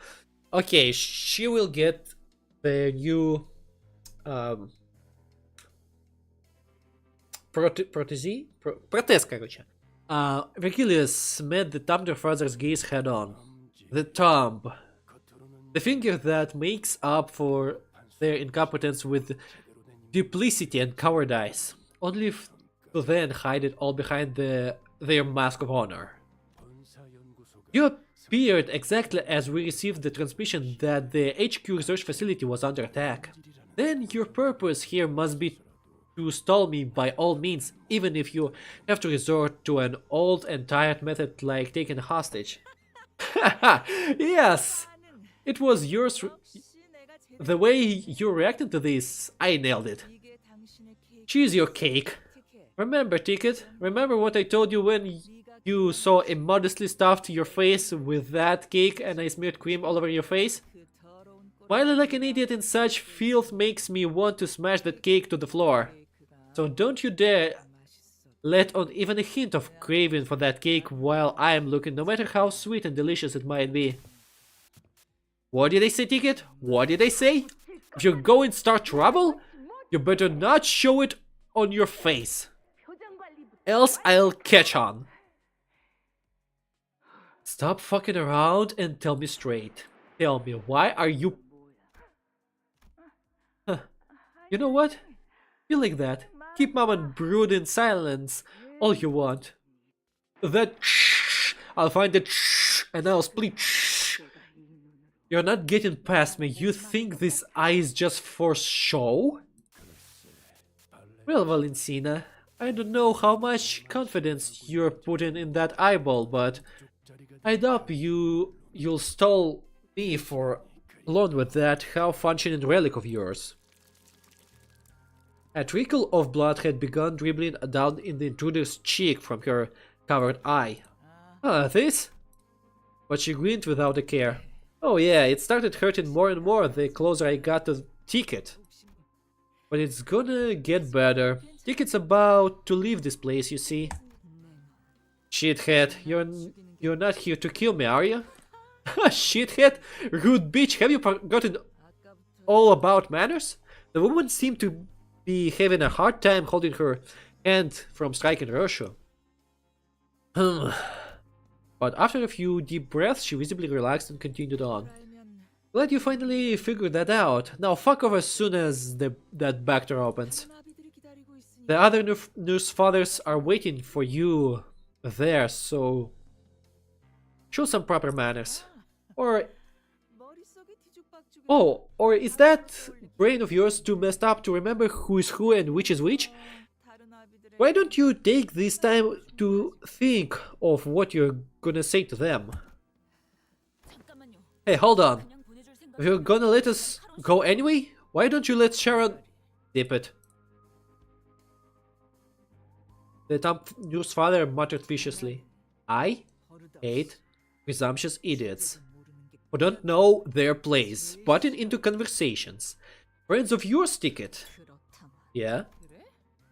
Okay, she will get the new протез, короче. Virgilius met the Thunder Father's gaze head on. The thumb. The finger that makes up for their incompetence with duplicity and cowardice. Only to then hide it all behind their mask of honor. You appeared exactly as we received the transmission that the HQ research facility was under attack. Then your purpose here must be to stall me by all means, even if you have to resort to an old and tired method like taking a hostage. Yes! It was yours. The way you reacted to this, I nailed it. Choose your cake. Remember, Ticket? Remember what I told you when you so immodestly stuffed your face with that cake and I smeared cream all over your face? Smiling like an idiot in such filth makes me want to smash that cake to the floor. So don't you dare let on even a hint of craving for that cake while I am looking, no matter how sweet and delicious it might be. What did I say, Ticket? What did I say? If you're going to start trouble, you better not show it on your face. Else I'll catch on. Stop fucking around and tell me straight. Tell me, why are you... Huh. You know what? You like that. Keep mom and brood in silence all you want. That shh, I'll find that shh, and I'll split shh. You're not getting past me. You think this eye is just for show? Well, Valentina, I don't know how much confidence you're putting in that eyeball, but I doubt you'll stall me for alone with that half-functioning relic of yours. A trickle of blood had begun dribbling down in the intruder's cheek from her covered eye. This? But she grinned without a care. Oh yeah, it started hurting more and more the closer I got to the Ticket. But it's gonna get better. Ticket's about to leave this place, you see. Shithead, you're not here to kill me, are you? Shithead? Rude bitch, have you forgotten all about manners? The woman seemed to be having a hard time holding her hand from striking Roshu. But after a few deep breaths, she visibly relaxed and continued on. Glad you finally figured that out. Now fuck off as soon as that back door opens. The other nurse fathers are waiting for you there, so show some proper manners. Or is that brain of yours too messed up to remember who is who and which is which? Why don't you take this time to think of what you're gonna say to them? Hey, hold on. If you're gonna let us go anyway, why don't you let Sharon dip it? The Tom News father muttered viciously. I hate Presumptuous idiots who don't know their place, butting into conversations. Friends of yours ticket. 그렇다마. Yeah, 그래?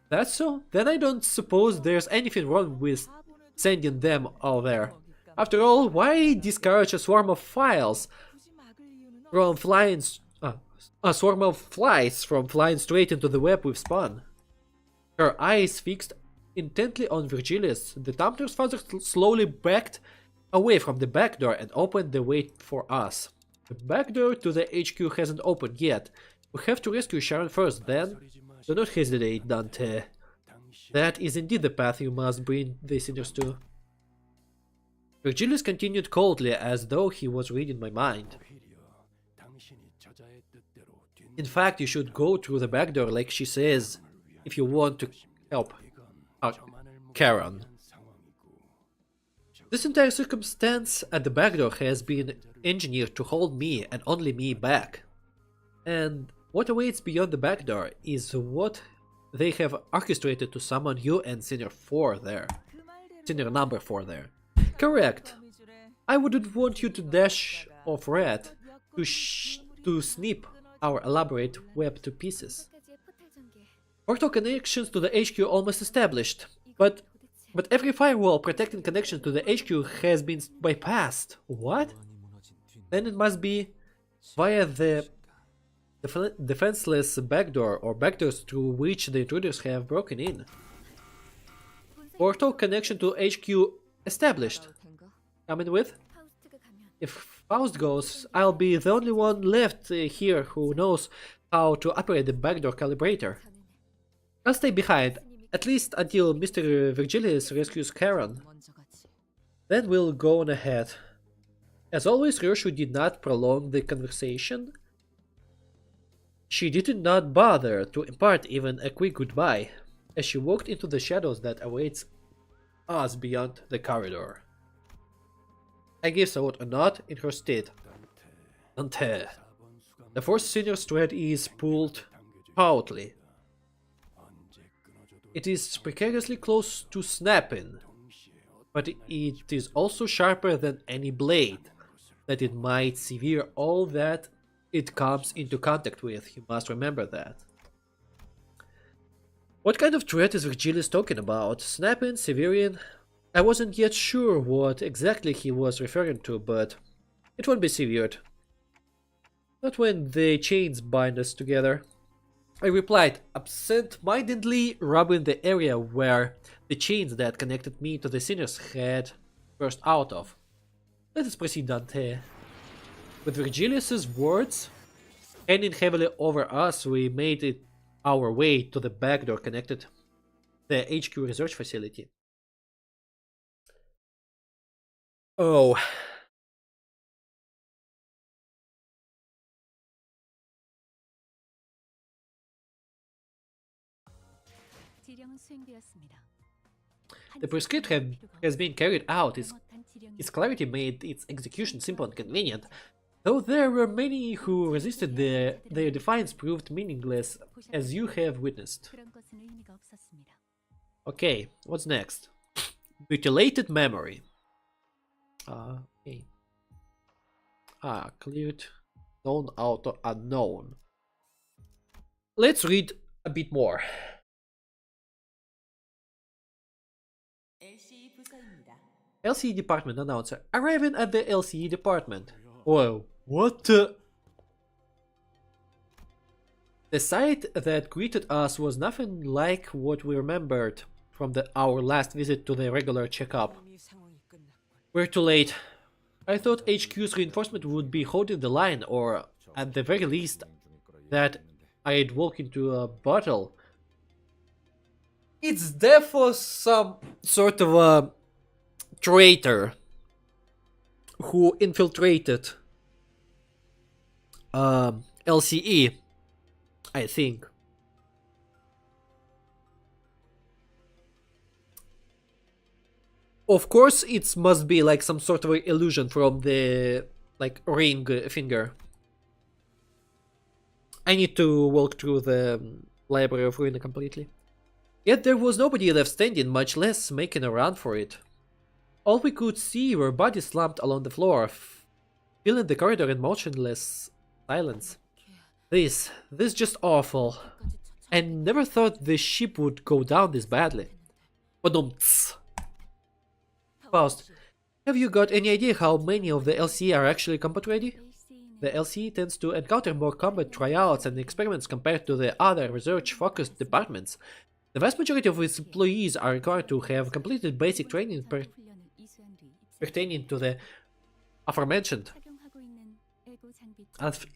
that's so. Then I don't suppose there's anything wrong with sending them all there. After all, why discourage a swarm of files 굳이 막을 이유는 from flying, a swarm of flies from flying straight into the web we've spun? Her eyes fixed intently on Virgilius, the Tempter's father slowly backed away from the back door and opened the way for us. The back door to the HQ hasn't opened yet. We have to rescue Sharon first, then. Do not hesitate, Dante. That is indeed the path you must bring the sinners to. Virgilius continued coldly, as though he was reading my mind. In fact, you should go through the back door like she says, if you want to help Karen. This entire circumstance at the back door has been engineered to hold me and only me back. And what awaits beyond the back door is what they have orchestrated to summon you and Sinner 4 there. Sinner number 4 there. Correct. I wouldn't want you to dash off red to snip our elaborate web to pieces. Portal connections to the HQ almost established, but every firewall protecting connection to the HQ has been bypassed. What? Then it must be via the defenseless backdoor or backdoors through which the intruders have broken in. Portal connection to HQ established. Coming with? If Faust goes, I'll be the only one left here who knows how to operate the backdoor calibrator. I'll stay behind, at least until Mr. Virgilius rescues Karen. 먼저 가지. Then we'll go on ahead. As always, Ryoshu did not prolong the conversation. She did not bother to impart even a quick goodbye, as she walked into the shadows that awaits us beyond the corridor. I gave Saot a nod in her stead. Dante. The fourth senior's thread is pulled tautly. It is precariously close to snapping, but it is also sharper than any blade, that it might sever all that it comes into contact with. You must remember that. What kind of threat is Virgilius talking about? Snapping, severing? I wasn't yet sure what exactly he was referring to, but it won't be severed. Not when the chains bind us together. I replied, absent-mindedly rubbing the area where the chains that connected me to the sinners had burst out of. Let us proceed, Dante. With Virgilius's words hanging heavily over us, we made it our way to the back door connected the HQ research facility. Oh. The prescript has been carried out. Its clarity made its execution simple and convenient. Though there were many who resisted, their defiance proved meaningless, as you have witnessed. Okay, what's next? Mutilated memory. Okay. Cleared. Known auto unknown. Let's read a bit more. LCE department announcer. Arriving at the LCE department. Whoa, what the? The sight that greeted us was nothing like what we remembered from our last visit to the regular checkup. We're too late. I thought HQ's reinforcement would be holding the line, or at the very least, that I'd walk into a bottle. It's therefore some sort of a traitor who infiltrated LCE, I think. Of course, it must be like some sort of illusion from the ring finger. I need to walk through the library of ruin completely. Yet there was nobody left standing, much less making a run for it. all we could see were bodies slumped along the floor, filling the corridor in motionless silence. This just awful. I never thought the ship would go down this badly. Badumts. Faust, have you got any idea how many of the LC are actually combat ready? The LC tends to encounter more combat tryouts and experiments compared to the other research-focused departments. The vast majority of its employees are required to have completed basic training pertaining to the aforementioned.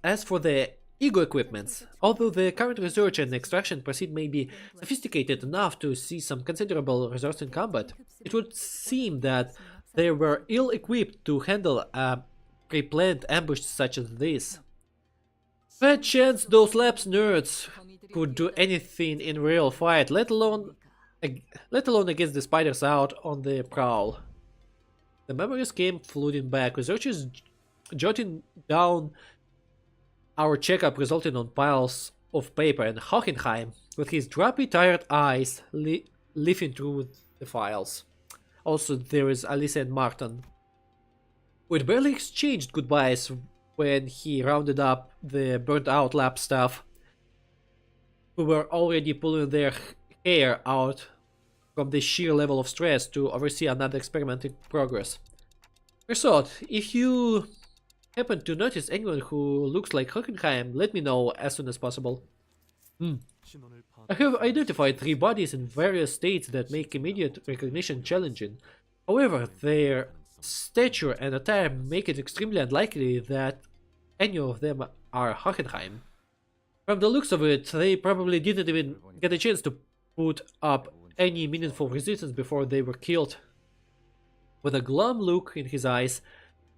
As for the ego equipments, although the current research and extraction proceed may be sophisticated enough to see some considerable results in combat, it would seem that they were ill-equipped to handle a pre-planned ambush such as this. Bad chance those labs nerds could do anything in real fight, let alone against the spiders out on the prowl. The memories came flooding back, researchers jotting down our checkup resulting on piles of paper, and Hockenheim, with his droppy, tired eyes, leafing through the files. Also, there is Alice and Martin. We'd barely exchanged goodbyes when he rounded up the burnt-out lab staff, who were already pulling their hair out from the sheer level of stress to oversee another experiment in progress. Resort, if you happen to notice anyone who looks like Hockenheim, let me know as soon as possible. I have identified 3 bodies in various states that make immediate recognition challenging. However, their stature and attire make it extremely unlikely that any of them are Hockenheim. From the looks of it, they probably didn't even get a chance to put up any meaningful resistance before they were killed. With a glum look in his eyes,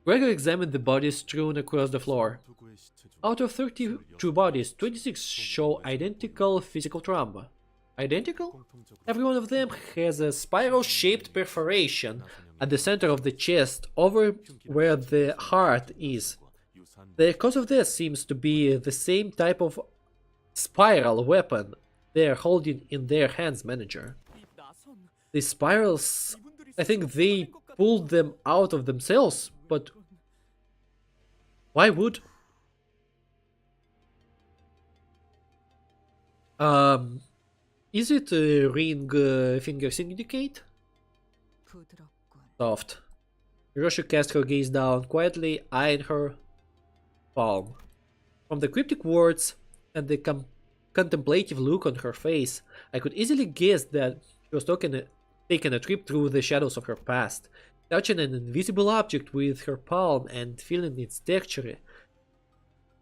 Gregor examined the bodies strewn across the floor. Out of 32 bodies, 26 show identical physical trauma. Identical? Every one of them has a spiral-shaped perforation at the center of the chest, over where the heart is. The cause of death seems to be the same type of spiral weapon they're holding in their hands, manager. The spirals, I think they pulled them out of themselves, but why would... Is it ring finger syndicate? Soft. Roshu cast her gaze down, quietly eyeing her palm. From the cryptic words and the contemplative look on her face, I could easily guess that she was taking a trip through the shadows of her past, touching an invisible object with her palm and feeling its texture,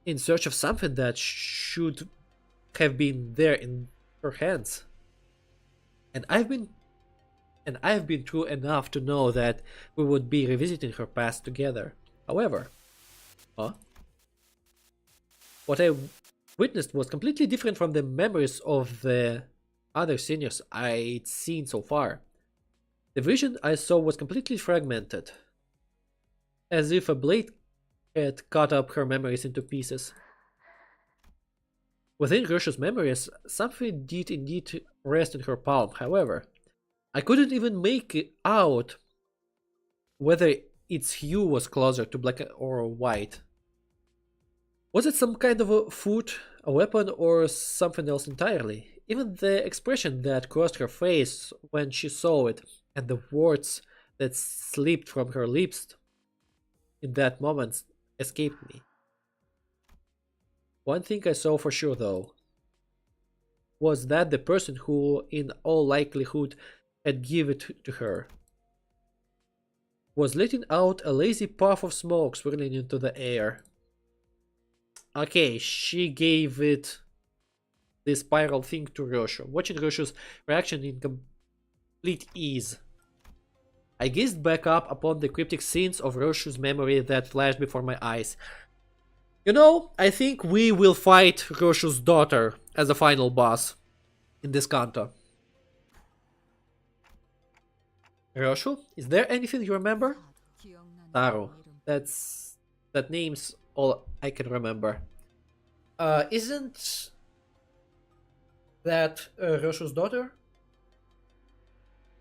in search of something that should have been there in her hands. And I've been through enough to know that we would be revisiting her past together. However, what I witnessed was completely different from the memories of the other seniors I'd seen so far. The vision I saw was completely fragmented, as if a blade had cut up her memories into pieces. Within Roshu's memories, something did indeed rest in her palm. However, I couldn't even make it out whether its hue was closer to black or white. Was it some kind of a food, a weapon, or something else entirely? Even the expression that crossed her face when she saw it, and the words that slipped from her lips in that moment, escaped me. One thing I saw for sure, though, was that the person who, in all likelihood, had given it to her was letting out a lazy puff of smoke swirling into the air. Okay, she gave it this spiral thing to Roshu, watching Roshu's reaction in complete ease. I gazed back up upon the cryptic scenes of Roshu's memory that flashed before my eyes. You know, I think we will fight Roshu's daughter as a final boss in this Canto. Roshu, is there anything you remember? Taro. That name's all I can remember. Isn't that Roshu's daughter?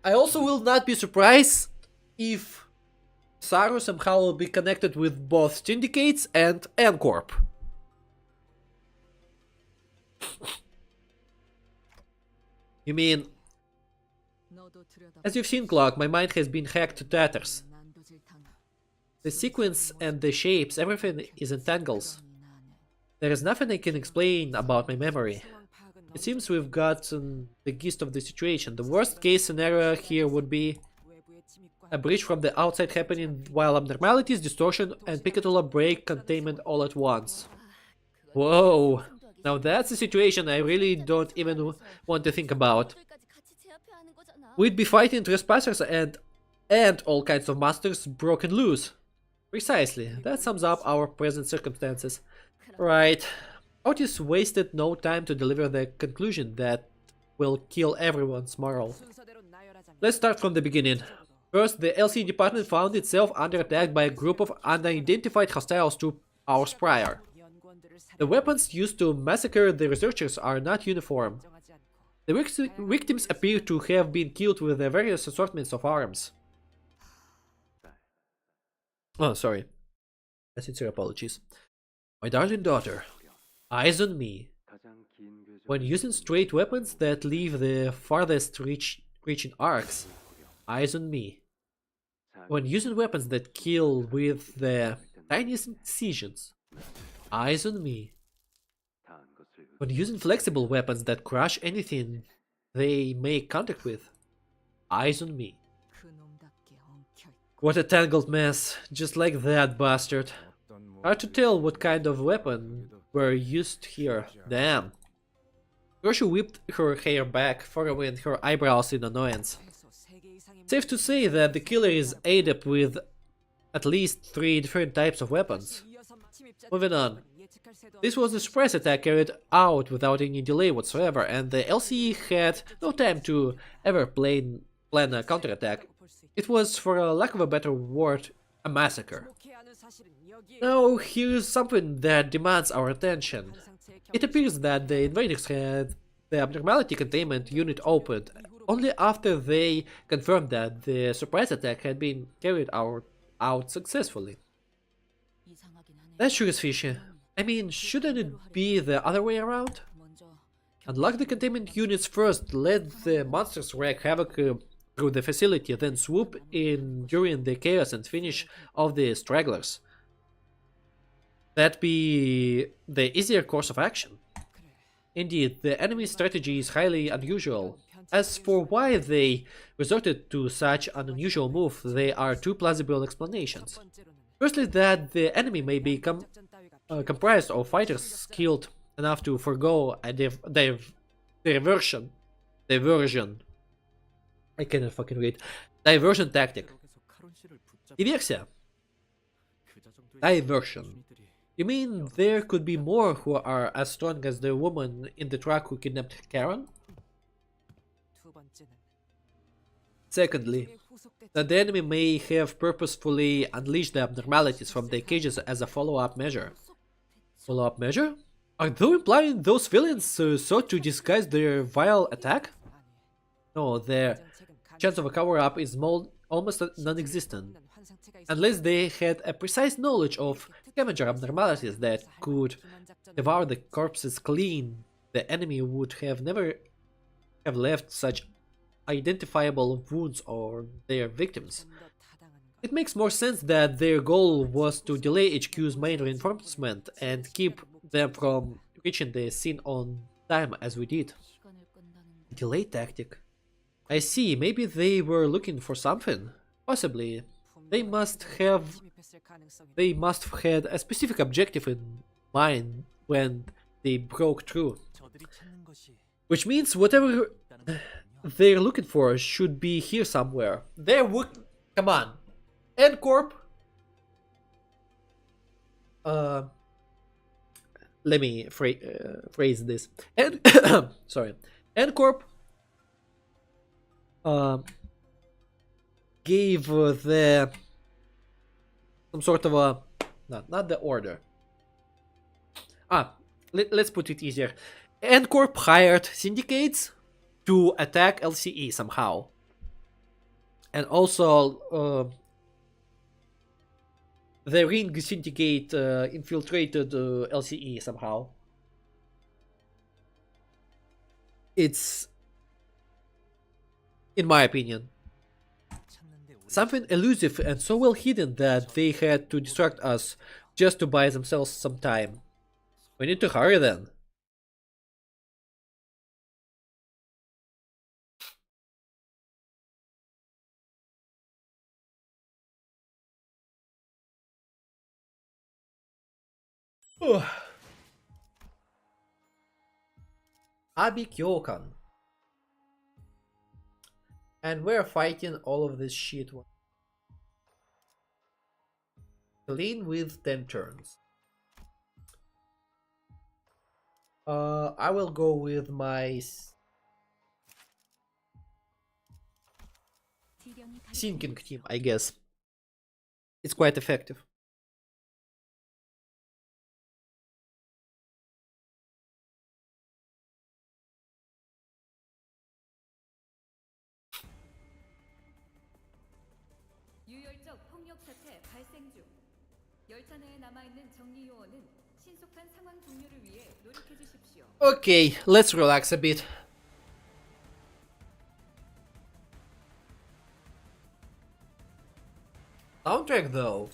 I also will not be surprised if Saru somehow will be connected with both syndicates and N-Corp. You mean, as you've seen, Clark, my mind has been hacked to tatters. The sequence and the shapes, everything is in tangles. There is nothing I can explain about my memory. It seems we've gotten the gist of the situation. The worst case scenario here would be a breach from the outside happening while abnormalities, distortion, and Picatola break containment all at once. Whoa! Now that's a situation I really don't even want to think about. We'd be fighting trespassers and all kinds of monsters broken loose. Precisely, that sums up our present circumstances. Right. Otis wasted no time to deliver the conclusion that will kill everyone's morale. Let's start from the beginning. First, the LCE department found itself under attack by a group of unidentified hostiles 2 hours prior. The weapons used to massacre the researchers are not uniform. The victims appear to have been killed with the various assortments of arms. Oh, sorry. Sincere apologies. My darling daughter, eyes on me. When using straight weapons that leave the farthest reaching arcs, eyes on me. When using weapons that kill with the tiniest incisions, eyes on me. When using flexible weapons that crush anything they make contact with, eyes on me. What a tangled mess, just like that bastard. Hard to tell what kind of weapon were used here. Damn. Roshi whipped her hair back, furrowing her eyebrows in annoyance. Safe to say that the killer is adept with at least 3 different types of weapons. Moving on. This was a surprise attack carried out without any delay whatsoever, and the LCE had no time to ever plan a counterattack. It was, for a lack of a better word, a massacre. Now, here's something that demands our attention. It appears that the invaders had the abnormality containment unit opened only after they confirmed that the surprise attack had been carried out successfully. That sure is fishy. I mean, shouldn't it be the other way around? Unlock the containment units first, let the monsters wreak havoc through the facility, then swoop in during the chaos and finish off the stragglers. That'd be the easier course of action. Indeed, the enemy's strategy is highly unusual. As for why they resorted to such an unusual move, there are 2 plausible explanations. Firstly, that the enemy may be comprised of fighters skilled enough to forego a diversion. I cannot fucking read. Diversion tactic. Диверсия. Diversion. You mean there could be more who are as strong as the woman in the truck who kidnapped Karen? Secondly, that the enemy may have purposefully unleashed the abnormalities from the cages as a follow-up measure. Follow-up measure? Are you implying those villains sought to disguise their vile attack? No, their chance of a cover-up is almost non-existent. Unless they had a precise knowledge of scavenger abnormalities that could devour the corpses clean, the enemy would have never have left such identifiable wounds on their victims. It makes more sense that their goal was to delay HQ's main reinforcement and keep them from reaching the scene on time as we did. Delay tactic. I see, maybe they were looking for something. Possibly. They must have had a specific objective in mind when they broke through. Which means whatever they're looking for should be here somewhere. Come on. N-Corp. Let me phrase this. Sorry. N-Corp gave some sort of a not the order. Let's put it easier. N-Corp hired syndicates to attack LCE somehow. And also, the ring syndicate infiltrated LCE somehow. It's, in my opinion, 찾는데 오래 something elusive and so well hidden that they had to distract us just to buy themselves some time. We need to hurry then. Abi Kyokan. And we're fighting all of this shit. Clean with 10 turns. I will go with my sinking team, I guess. It's quite effective. 유혈적 폭력 사태 발생 중. 열차 내에 남아 있는 정리 요원은 신속한 상황 종료를 위해 노력해 주십시오. Okay, let's relax a bit. Soundtrack though.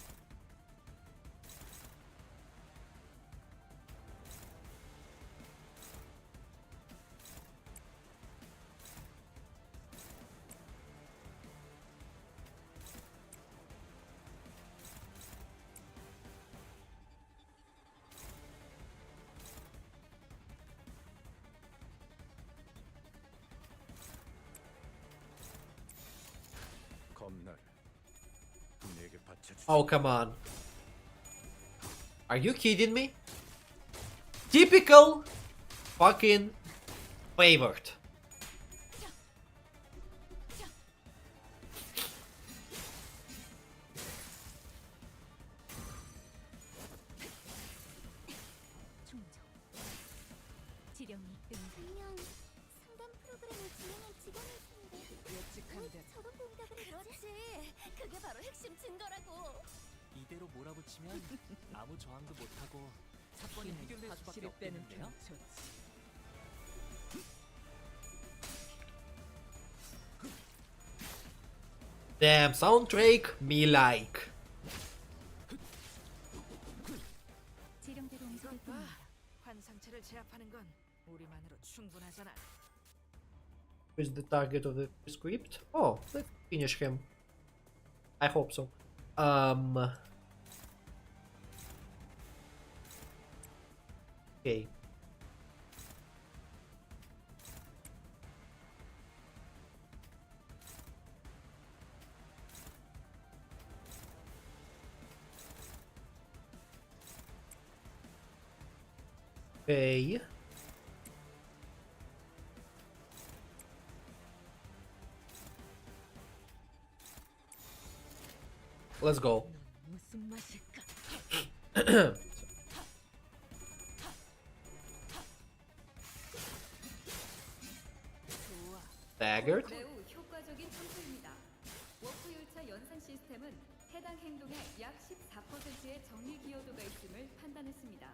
검날 내게 바쳐주지. Oh, come on. Are you kidding me? Typical fucking favored. 분명 상담 프로그램을 진행한 직원일 텐데 왜 저런 공격을 그렇지. 그게 바로 핵심 증거라고. 이대로 몰아붙이면 아무 저항도 못하고 사건이 해결될 수밖에 확실히 빼는 게 없겠는데요. 좋지. Damn soundtrack, me like. 환상체를 제압하는 건 우리만으로 충분하잖아. Who's the target of the script? Oh, let's finish him. I hope so. Okay. Okay. Let's go. 무슨 맛일까? 좋아. Staggered. 매우 효과적인 청소입니다. 워크 열차 연산 시스템은 해당 행동의 약 14%의 정리 기여도가 있음을 판단했습니다.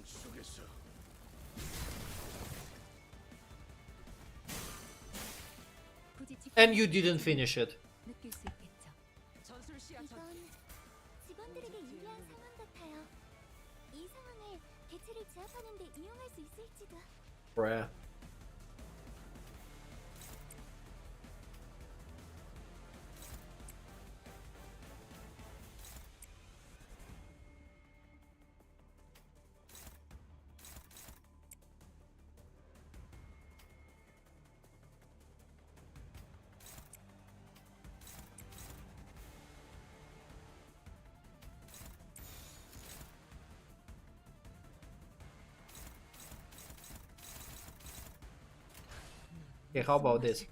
속에서 And you didn't finish it. 느낄 수 있겠죠. 전술 시야 이건 직원들에게 유리한 상황 같아요. 이 상황을 개체를 제압하는 데 이용할 수 있을지도. Bruh. Okay, how about this?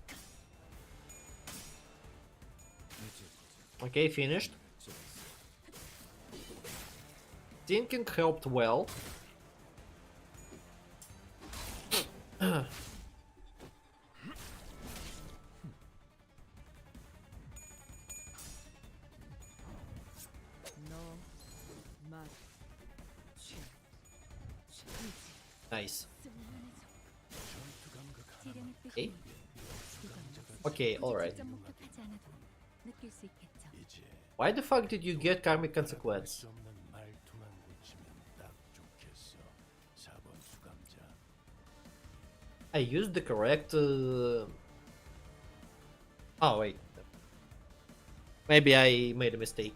Okay, finished. Thinking helped well. Nice. Okay. Okay, alright. Why the fuck did you get karmic consequence? I used the correct... Oh, wait. Maybe I made a mistake.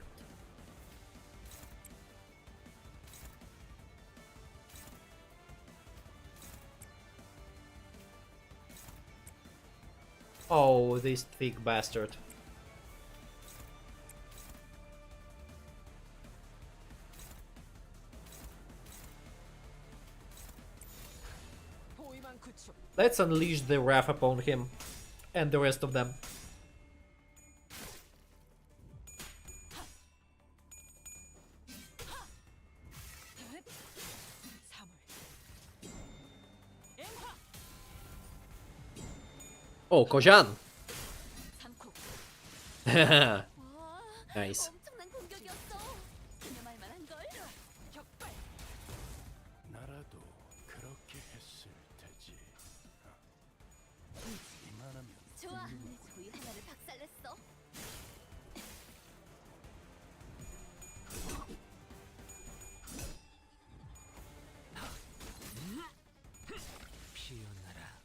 Oh, this thick bastard. Let's unleash the wrath upon him and the rest of them. Oh, Kojan! Nice. 엄청난 공격이었어. 기념할 만한 걸. 나라도 그렇게 했을 테지. 이만하면 좋아. 조이 하나를 박살냈어. 피어나라.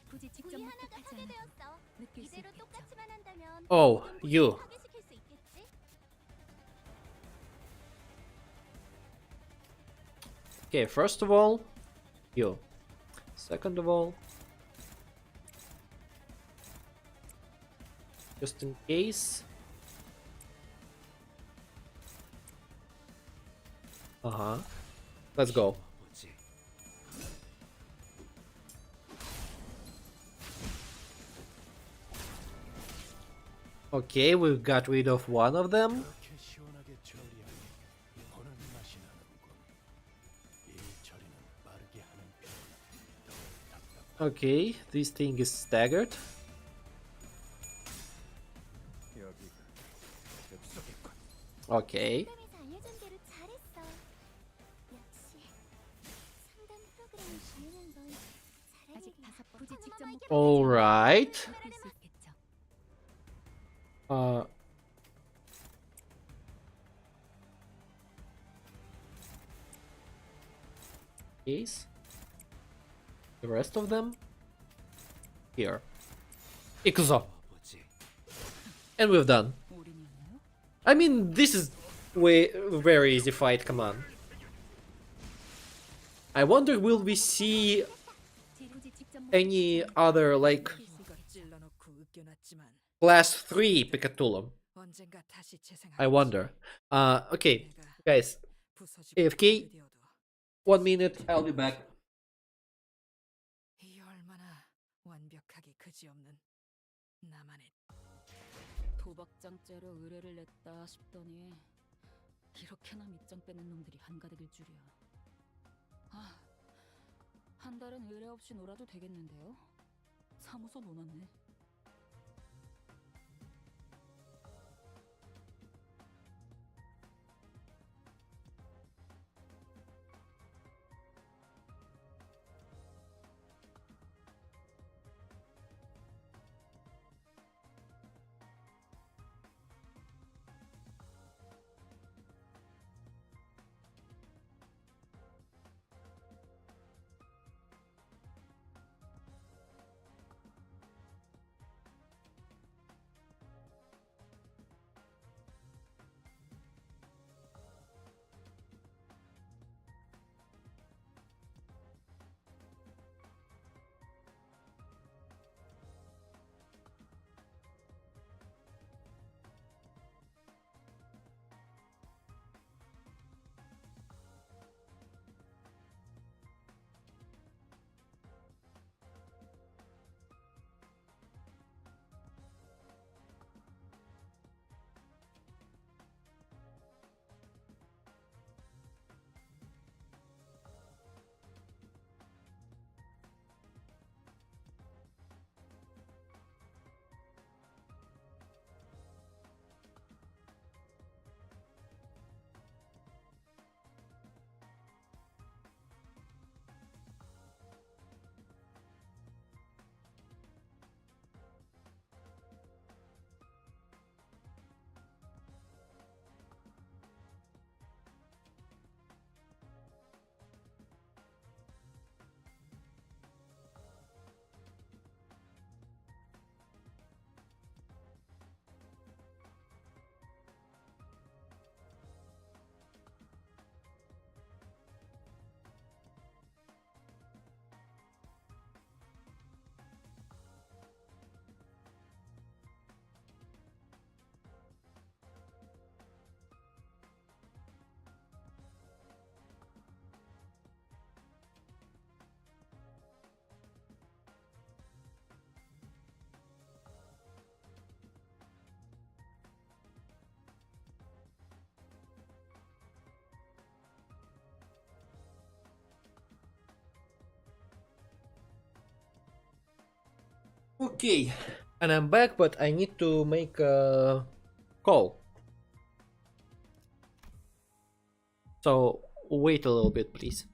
굳이 직접 조이 하나가 목격하지 않아도 파괴되었어. 느낄 수 이대로 있겠죠. 똑같이만 한다면 Oh, 모든 you. 곳을 파괴시킬 수 있겠지? Okay, first of all, you. Second of all, just in case. Uh-huh. Let's go. 보지. Okay, we got rid of one of them. 그렇게 시원하게 처리하니 보는 맛이 나는군. 이 처리는 빠르게 하는 편이야. Okay, this thing is staggered. 여기가 엽서겠군. Okay. 상담에서 알려준 대로 잘했어. 역시 상담 프로그램을 진행한 건 잘한 아직 일이야. 굳이 직접 목격 Alright. 느낄 수 있겠죠. Case. The rest of them here. Ikuzo. 보지. And we've done. I mean, this is very easy fight. Come on. I wonder, will we see 굳이 직접 any other like 찔러놓고 으깨놨지만 class 3 Picatulum? 언젠가 다시 재생할 I wonder. Okay, guys. 부서지고 AFK. 되어도 1 minute. I'll be back. 이 얼마나 완벽하게 그지없는 나만의 도박장죄로 의뢰를 냈다 싶더니 이렇게나 밑장 빼는 놈들이 한가득일 줄이야. 아, 한 달은 의뢰 없이 놀아도 되겠는데요? 사무소 논았네. Okay, and I'm back, but I need to make a call. So wait a little bit, please.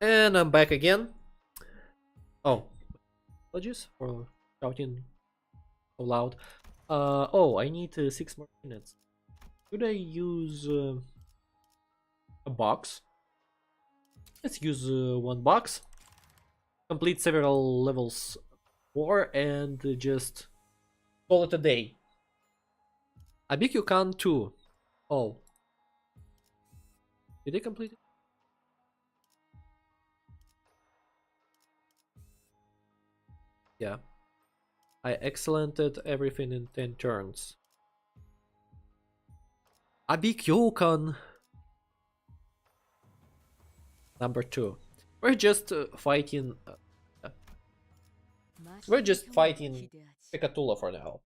And I'm back again. Oh, apologies for shouting so loud. Oh, I need 6 more minutes. Should I use a box? Let's use one box. Complete several levels 4 and just call it a day. a.k.a. Canto. Oh. Did they complete it? Yeah. I excellented everything in 10 turns. a.k.a. Number 2. We're just fighting. We're just fighting Picatula for now.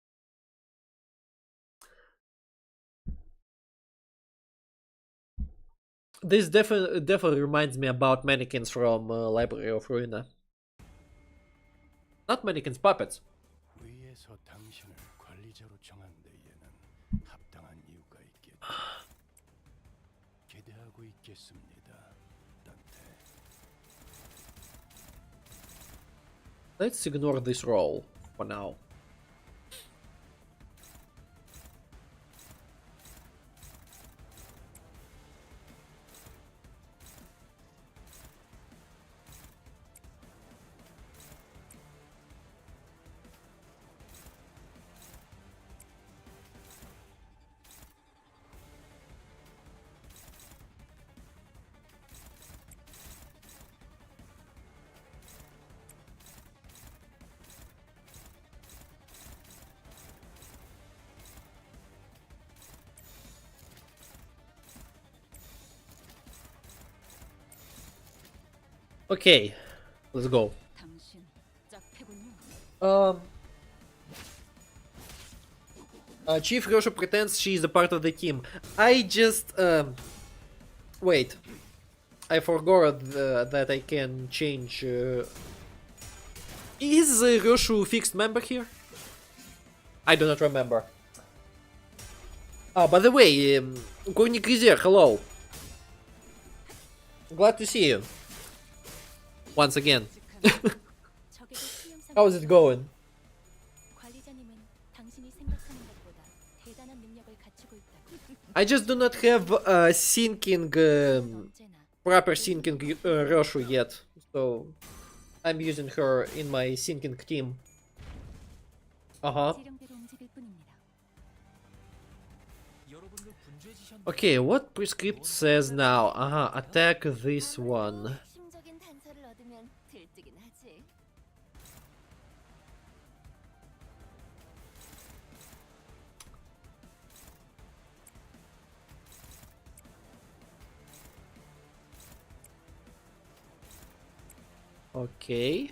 This definitely reminds me about mannequins from Library of Ruina. Not mannequins, puppets. 위에서 당신을 관리자로 정한 데에는 합당한 이유가 있겠다. 기대하고 있겠습니다, 단테. Let's ignore this roll for now. Okay, let's go. 당신 짝패군요. Chief Roshu pretends she is a part of the team. I just wait. I forgot that I can change. Is Roshu fixed member here? I do not remember. By the way, Kornik Rizer, hello. Glad to see you. Once again. How is it going? I just do not have syncing, proper syncing Roshu yet, so I'm using her in my syncing team. Uh-huh. 지령대로 움직일 뿐입니다. 여러분들 분주해지셨네요. Okay, what prescript says now? Uh-huh, attack this one. 핵심적인 단서를 얻으면 들뜨긴 하지. Okay.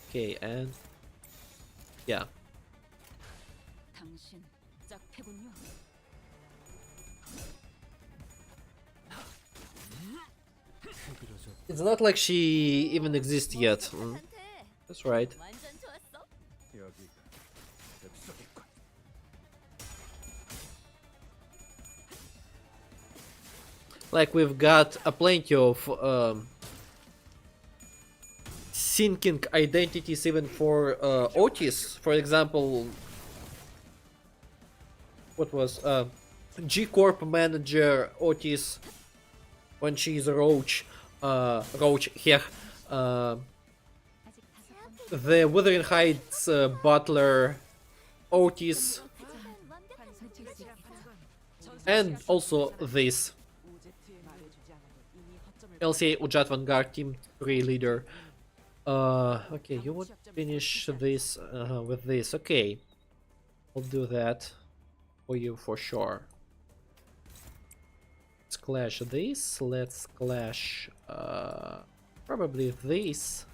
Okay, and yeah. 당신 짝패군요. It's not like she even exists yet. That's right. 완전 좋았어. 여기가 뱃속이군. Like we've got a plenty of syncing identities even for Otis. For example, what was G Corp manager Otis when she's Roach, Roach here. The Wuthering Heights butler Otis, and also this LCA Ujat Vanguard Team 3 leader. Okay, you would finish this with this. Okay, I'll do that for you for sure. Let's clash this. Let's clash probably this.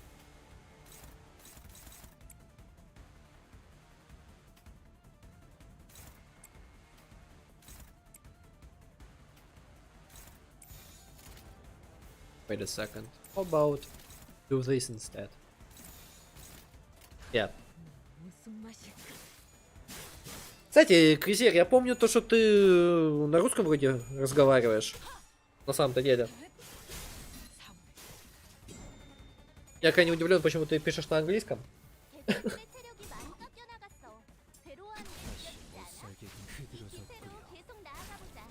Wait a second. How about do this instead? Yeah. Кстати, Кризер, я помню то, что ты на русском вроде разговариваешь. На самом-то деле. Я крайне удивлен, почему ты пишешь на английском. 대부분의 체력이 많이 깎여나갔어. 괴로워하는 게 느껴지지 않아? 쌀게 이 휘두르서 기세로 끓여. 계속 나아가 보자.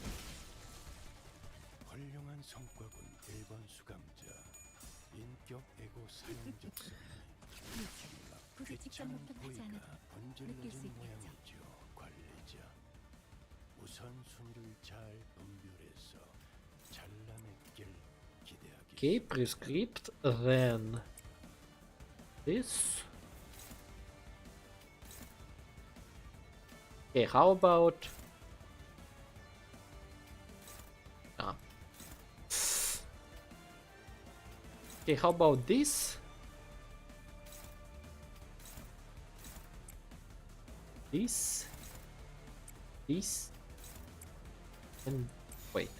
훌륭한 성과군. 1번 수감자. 인격 에고 사용 적성. 부서 직접 목격하지 않아도 느낄 수 있겠죠. 모양이죠. 관리자. 우선순위를 잘 분별해서 잘라냈길 기대하기. Okay, prescript, then this. Okay, how about okay, how about this? This, and wait.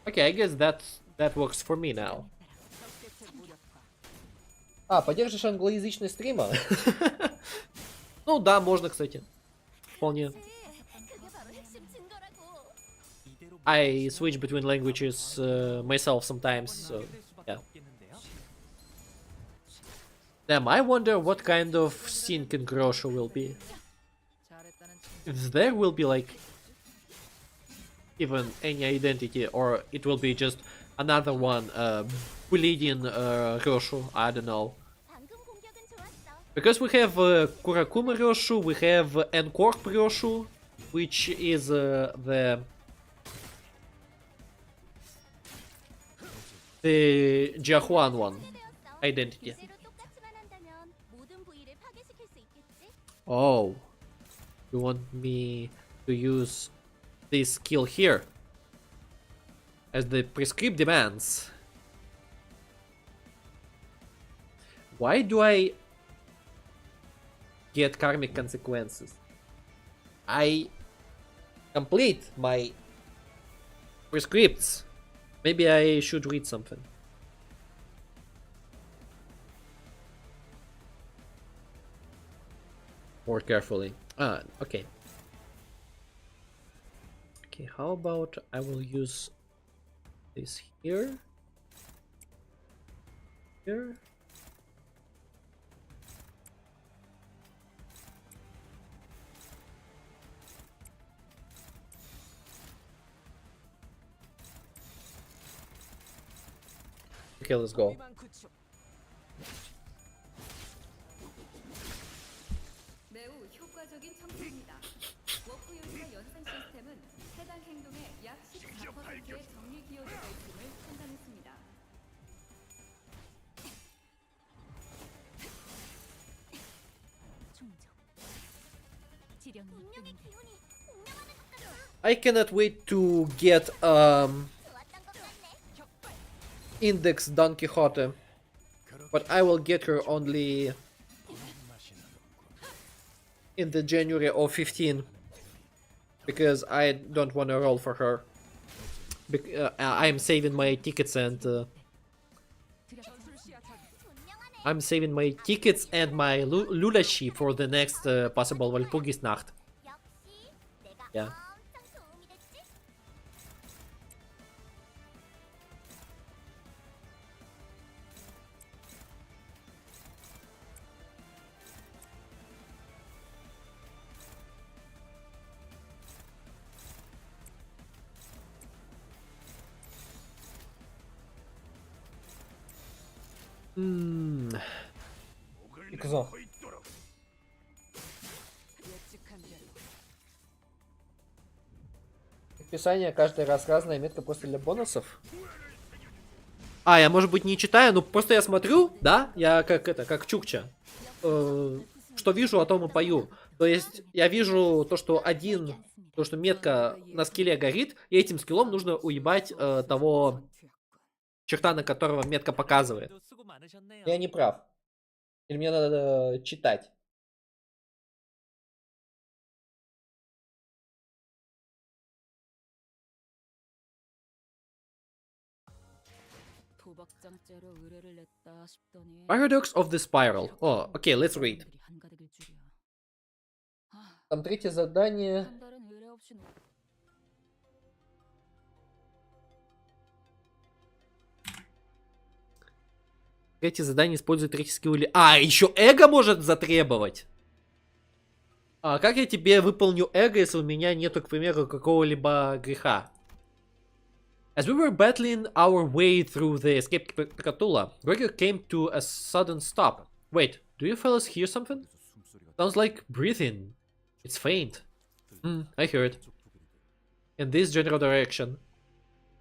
Okay, I guess that works for me now. А, поддержишь англоязычный стрим? Ну да, можно, кстати. Вполне. 그게 바로 핵심 증거라고. 이대로 I switch between languages myself sometimes, so 될 수밖에 yeah. 없겠는데요. Damn, I wonder what kind of sync in Grosho will be. 잘했다는 If there will be like even any identity, or it will be just another one bleeding Roshu, I don't know. 방금 공격은 좋았어. Because we have Kurakuma Roshu, we have N-Corp Roshu, which is the Jiahuan one identity. 이대로 똑같이만 한다면 모든 부위를 파괴시킬 수 있겠지? Oh, you want me to use this skill here as the prescript demands? Why do I get karmic consequences? I complete my prescripts. Maybe I should read something. More carefully. Ah, okay. Okay, how about I will use this here. Here. Okay, let's go. 매우 효과적인 청소입니다. 워프 요리사 연산 시스템은 해당 행동의 약 14%의 정리 기여도가 있음을 판단했습니다. 충정. 지령이 분명히 기운이 공명하는 것 같아. I cannot wait to get 좋았던 것 같네. Index Don Quixote, but I will get her only in the January of 15 because I don't want to roll for her. I'm saving my tickets and I'm saving my tickets and my Lulashi for the next possible Walpurgisnacht. 역시 내가 Yeah. 엄청 도움이 됐지? 그래서 예측한 대로 описание каждый раз разная метка просто для бонусов. А, я, может быть, не читаю, но просто я смотрю, да, я как Чукча. Что вижу, о том и пою. То есть, я вижу то, что метка на скилле горит, и этим скиллом нужно уебать того черта, на которого метка показывает. 또 수고 많으셨네요. Я не прав. Или мне надо читать? 도박장죄로 의뢰를 냈다 싶더니 Paradox of the Spiral. Oh, okay, let's read. 놈들이 한가득일 줄이야. 아, Там третье задание. 한 달은 의뢰 없이 Третье задание использует третий скилл или... А, еще эго может затребовать. А как я тебе выполню эго, если у меня нету, к примеру, какого-либо греха? As we were battling our way through the escape Catula, Gregor came to a sudden stop. Wait, do you fellas hear something? Sounds like breathing. It's faint. I heard. In this general direction.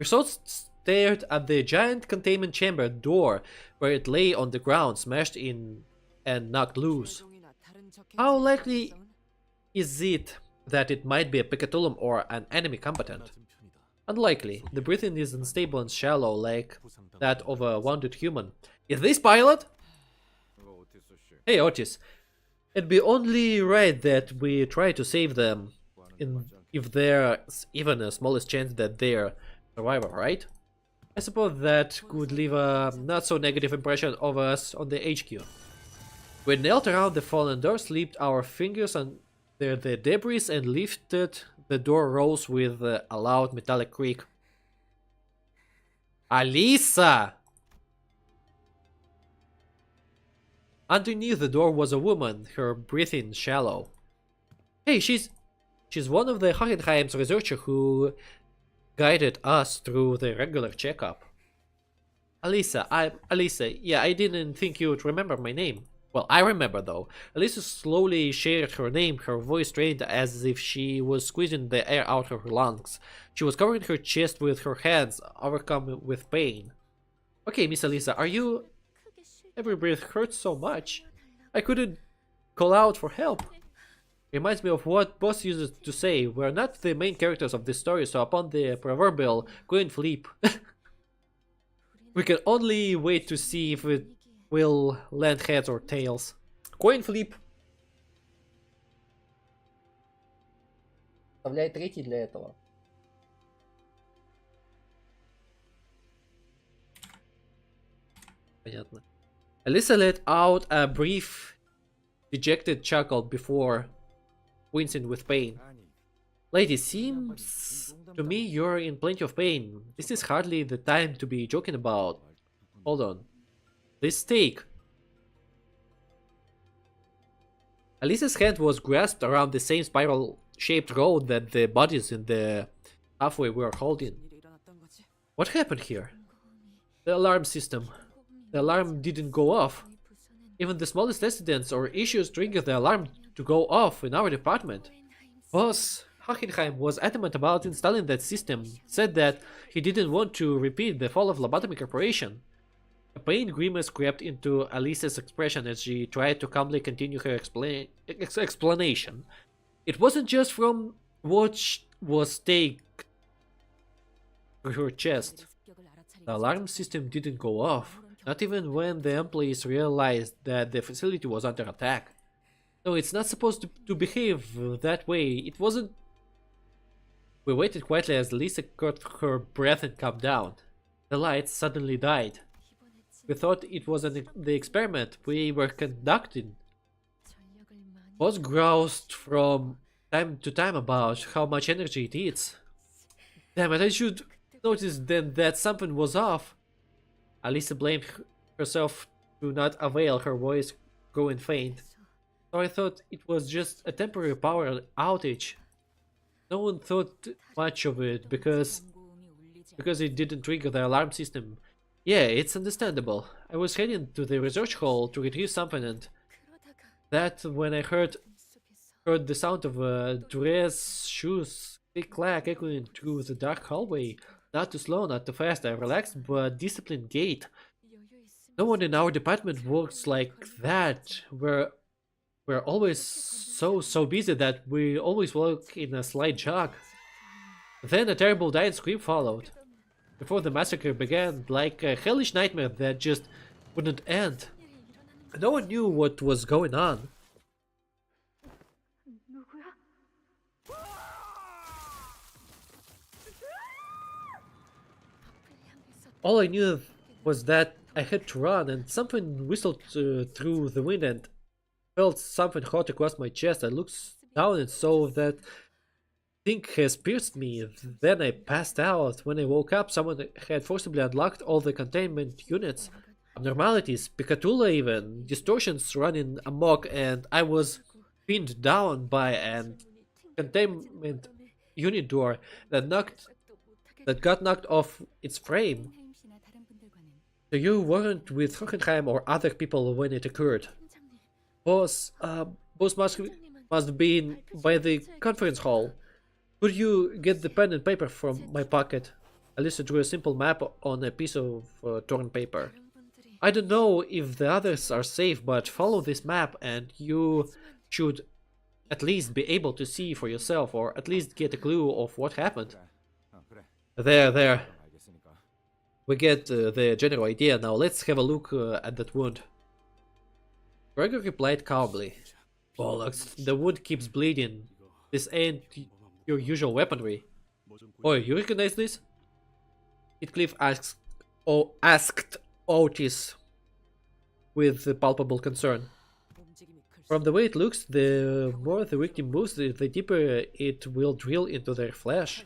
Results stared at the giant containment chamber door where it lay on the ground, smashed in and knocked loose. How likely is it that it might be a Picatulum or an enemy combatant? Unlikely. The breathing is unstable and shallow, like that of a wounded human. Is this pilot? Hey Otis, it'd be only right that we try to save them, if there's even a smallest chance that they're survivor, right? I suppose that could leave a not so negative impression of us on the HQ. We knelt around the fallen door, slipped our fingers under the debris and lifted. The door rose with a loud metallic creak. Alisa! Underneath the door was a woman, her breathing shallow. Hey, she's one of the Hohenheim's researchers who guided us through the regular checkup. Alisa, Alisa, yeah, I didn't think you'd remember my name. Well, I remember though. Alisa slowly shared her name, her voice strained as if she was squeezing the air out of her lungs. She was covering her chest with her hands, overcome with pain. Okay, Miss Alisa, are you... Every breath hurts so much. I couldn't call out for help. Reminds me of what Boss used to say. We're not the main characters of this story, so upon the proverbial coin flip, we can only wait to see if it will land heads or tails. Coin flip. Вставляй третий для этого. Понятно. Alyssa let out a brief, dejected chuckle before wincing with pain. Lady, seems to me you're in plenty of pain. This is hardly the time to be joking about. Hold on. This stake. Alyssa's hand was grasped around the same spiral-shaped rod that the bodies in the halfway were holding. What happened here? The alarm system. The alarm didn't go off. Even the smallest incidents or issues trigger the alarm to go off in our department. Boss Hockenheim was adamant about installing that system, said that he didn't want to repeat the fall of Lobotomy Corporation. A pained grimace crept into Alice's expression as she tried to calmly continue her explanation. It wasn't just from what was staked to her chest. The alarm system didn't go off, not even when the employees realized that the facility was under attack. No, it's not supposed to behave that way. It wasn't. We waited quietly as Lisa caught her breath and calmed down. The lights suddenly died. We thought it was the experiment we were conducting. Boss groused from time to time about how much energy it eats. Damn it, I should notice then that something was off. Alisa blamed herself to not avail, her voice going faint. So I thought it was just a temporary power outage. No one thought much of it because it didn't trigger the alarm system. Yeah, it's understandable. I was heading to the research hall to retrieve something, and that when I heard the sound of a dress, shoes, click-clack echoing through the dark hallway. Not too slow, not too fast, a relaxed but disciplined gait. No one in our department works like that. We're always so busy that we always walk in a slight jog. Then a terrible dying scream followed. Before the massacre began, like a hellish nightmare that just wouldn't end. No one knew what was going on. All I knew was that I had to run, and something whistled through the wind and felt something hot across my chest. I looked down and saw that thing has pierced me. Then I passed out. When I woke up, someone had forcibly unlocked all the containment units. Abnormalities, Picatula even, distortions running amok, and I was pinned down by an containment unit door that got knocked off its frame. So you weren't with Hockenheim or other people when it occurred. Boss must have been by the conference hall. Could you get the pen and paper from my pocket? Alyssa drew a simple map on a piece of torn paper. I don't know if the others are safe, but follow this map and you should at least be able to see for yourself, or at least get a clue of what happened. There. We get the general idea. Now let's have a look at that wound. Gregor replied calmly. Bollocks, the wound keeps bleeding. This ain't your usual weaponry. Oh, you recognize this? Heathcliff asked Otis with palpable concern. From the way it looks, the more the victim moves, the deeper it will drill into their flesh.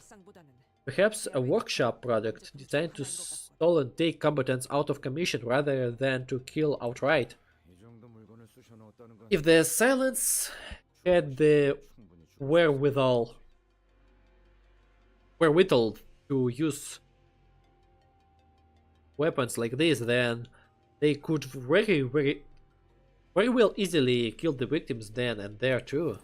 Perhaps a workshop product designed to stall and take combatants out of commission rather than to kill outright. If the Silence had the wherewithal to use weapons like this, then they could very well easily kill the victims then and there too.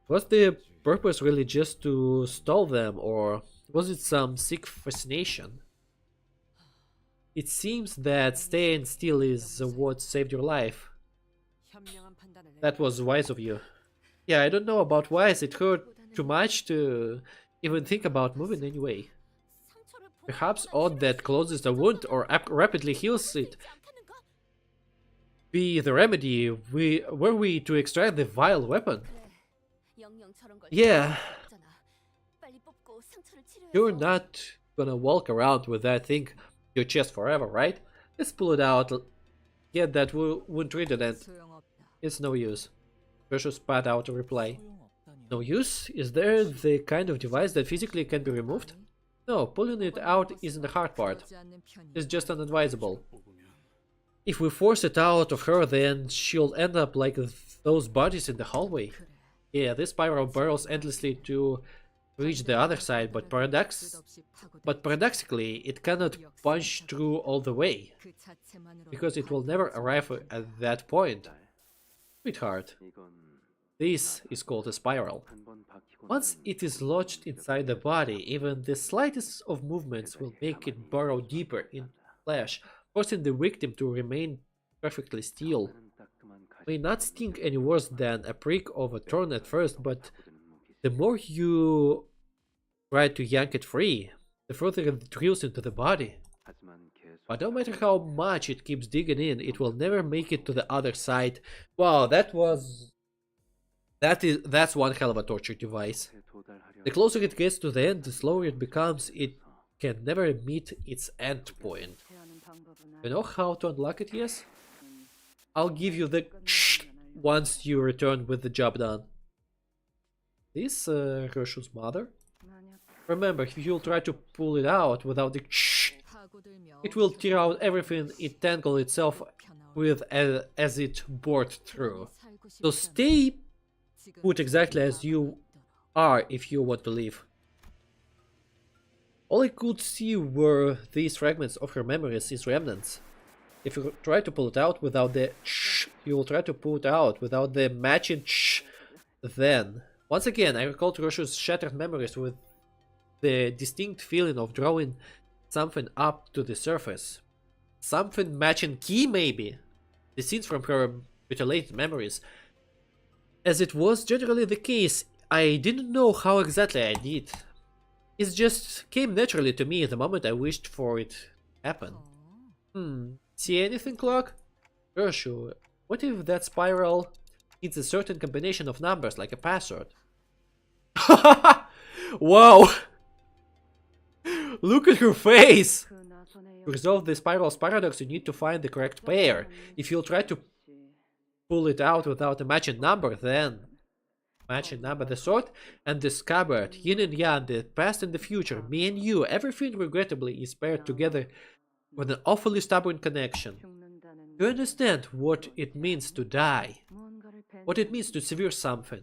Was the purpose really just to stall them, or was it some sick fascination? It seems that staying still is what saved your life. That was wise of you. Yeah, I don't know about wise. It hurt too much to even think about moving anyway. Perhaps odd that closes the wound or rapidly heals it be the remedy. Were we to extract the vile weapon? Yeah. You're not gonna walk around with that thing in your chest forever, right? Let's pull it out, get that wound treated, and it's no use. Precious spat out a reply. No use? Is there the kind of device that physically can be removed? No, pulling it out isn't the hard part. It's just unadvisable. If we force it out of her, then she'll end up like those bodies in the hallway. Yeah, this spiral burrows endlessly to reach the other side, but paradoxically, it cannot punch through all the way, because it will never arrive at that point. Sweetheart, this is called a spiral. Once it is lodged inside the body, even the slightest of movements will make it burrow deeper in flesh, forcing the victim to remain perfectly still. May not sting any worse than a prick of a thorn at first, but the more you try to yank it free, the further it drills into the body. But no matter how much it keeps digging in, it will never make it to the other side. Wow, that's one hell of a torture device. The closer it gets to the end, the slower it becomes. It can never meet its end point. You know how to unlock it, yes? I'll give you the once you return with the job done. This Roshu's mother? Remember, if you'll try to pull it out without the it will tear out everything it tangled itself with as it bored through. So stay put exactly as you are if you want to leave. All I could see were these fragments of her memories, these remnants. If you try to pull it out without the you will try to pull it out without the matching then. Once again, I recalled Roshu's shattered memories with the distinct feeling of drawing something up to the surface. Something matching key, maybe? The scenes from her mutilated memories. As it was generally the case, I didn't know how exactly I did. It just came naturally to me the moment I wished for it to happen. See anything, Clark? Roshu, what if that spiral needs a certain combination of numbers, like a password? Wow! Look at her face! To resolve the spiral's paradox, you need to find the correct pair. If you'll try to pull it out without a matching number, then matching number, the sword and the scabbard, yin and yang, the past and the future, me and you, everything regrettably is paired together with an awfully stubborn connection. You understand what it means to die, what it means to sever something.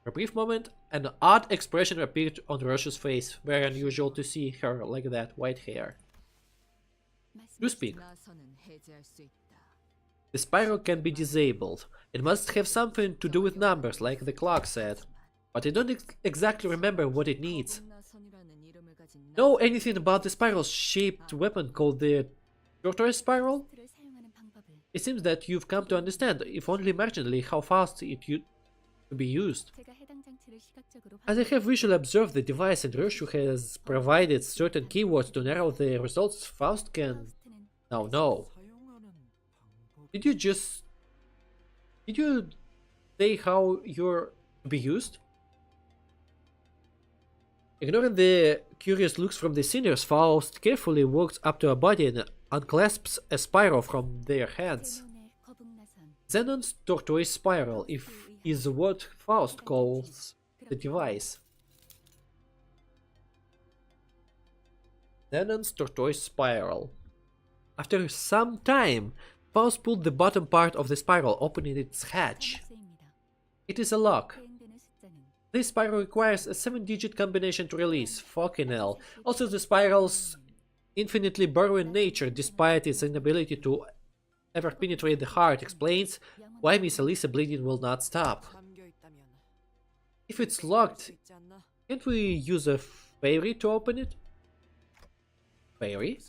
For a brief moment, an odd expression appeared on Roshu's face, very unusual to see her like that, white hair. You speak. The spiral can be disabled. It must have something to do with numbers, like the clock said. But I don't exactly remember what it needs. Know anything about the spiral-shaped weapon called the tortoise spiral? It seems that you've come to understand, if only marginally, how fast it used to be used. As I have visually observed the device and Roshu has provided certain keywords to narrow the results, Faust can now know. Did you say how you're to be used? Ignoring the curious looks from the seniors, Faust carefully walks up to a body and unclasps a spiral from their hands. Zenon's tortoise spiral is what Faust calls the device. Zenon's tortoise spiral. After some time, Faust pulled the bottom part of the spiral, opening its hatch. It is a lock. This spiral requires a 7-digit combination to release. Fucking hell. Also, the spiral's infinitely burrowing nature, despite its inability to ever penetrate the heart, explains why Miss Elisa bleeding will not stop. If it's locked, can't we use a fairy to open it? Fairy?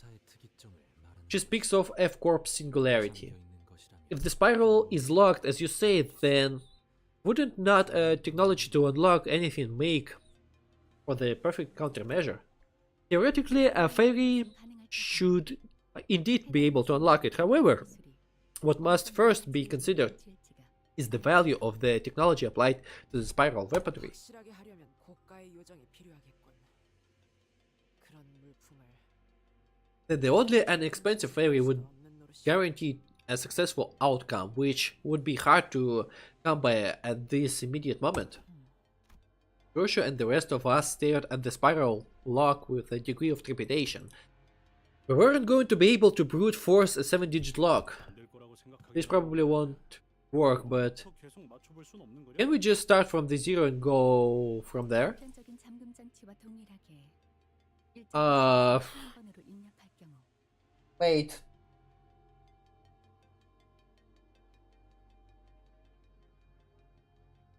She speaks of F-Corp singularity. If the spiral is locked, as you say, then wouldn't not technology to unlock anything make for the perfect countermeasure? Theoretically, a fairy should indeed be able to unlock it. However, what must first be considered is the value of the technology applied to the spiral weaponry. That the only an expensive fairy would guarantee a successful outcome, which would be hard to come by at this immediate moment. Roshu and the rest of us stared at the spiral lock with a degree of trepidation. We weren't going to be able to brute force a 7-digit lock. This probably won't work, but 계속 맞춰볼 순 없는 거냐? can we just start from the zero and go from there? 보편적인 잠금 장치와 동일하게 Uh, 한 번으로 입력할 경우 Wait.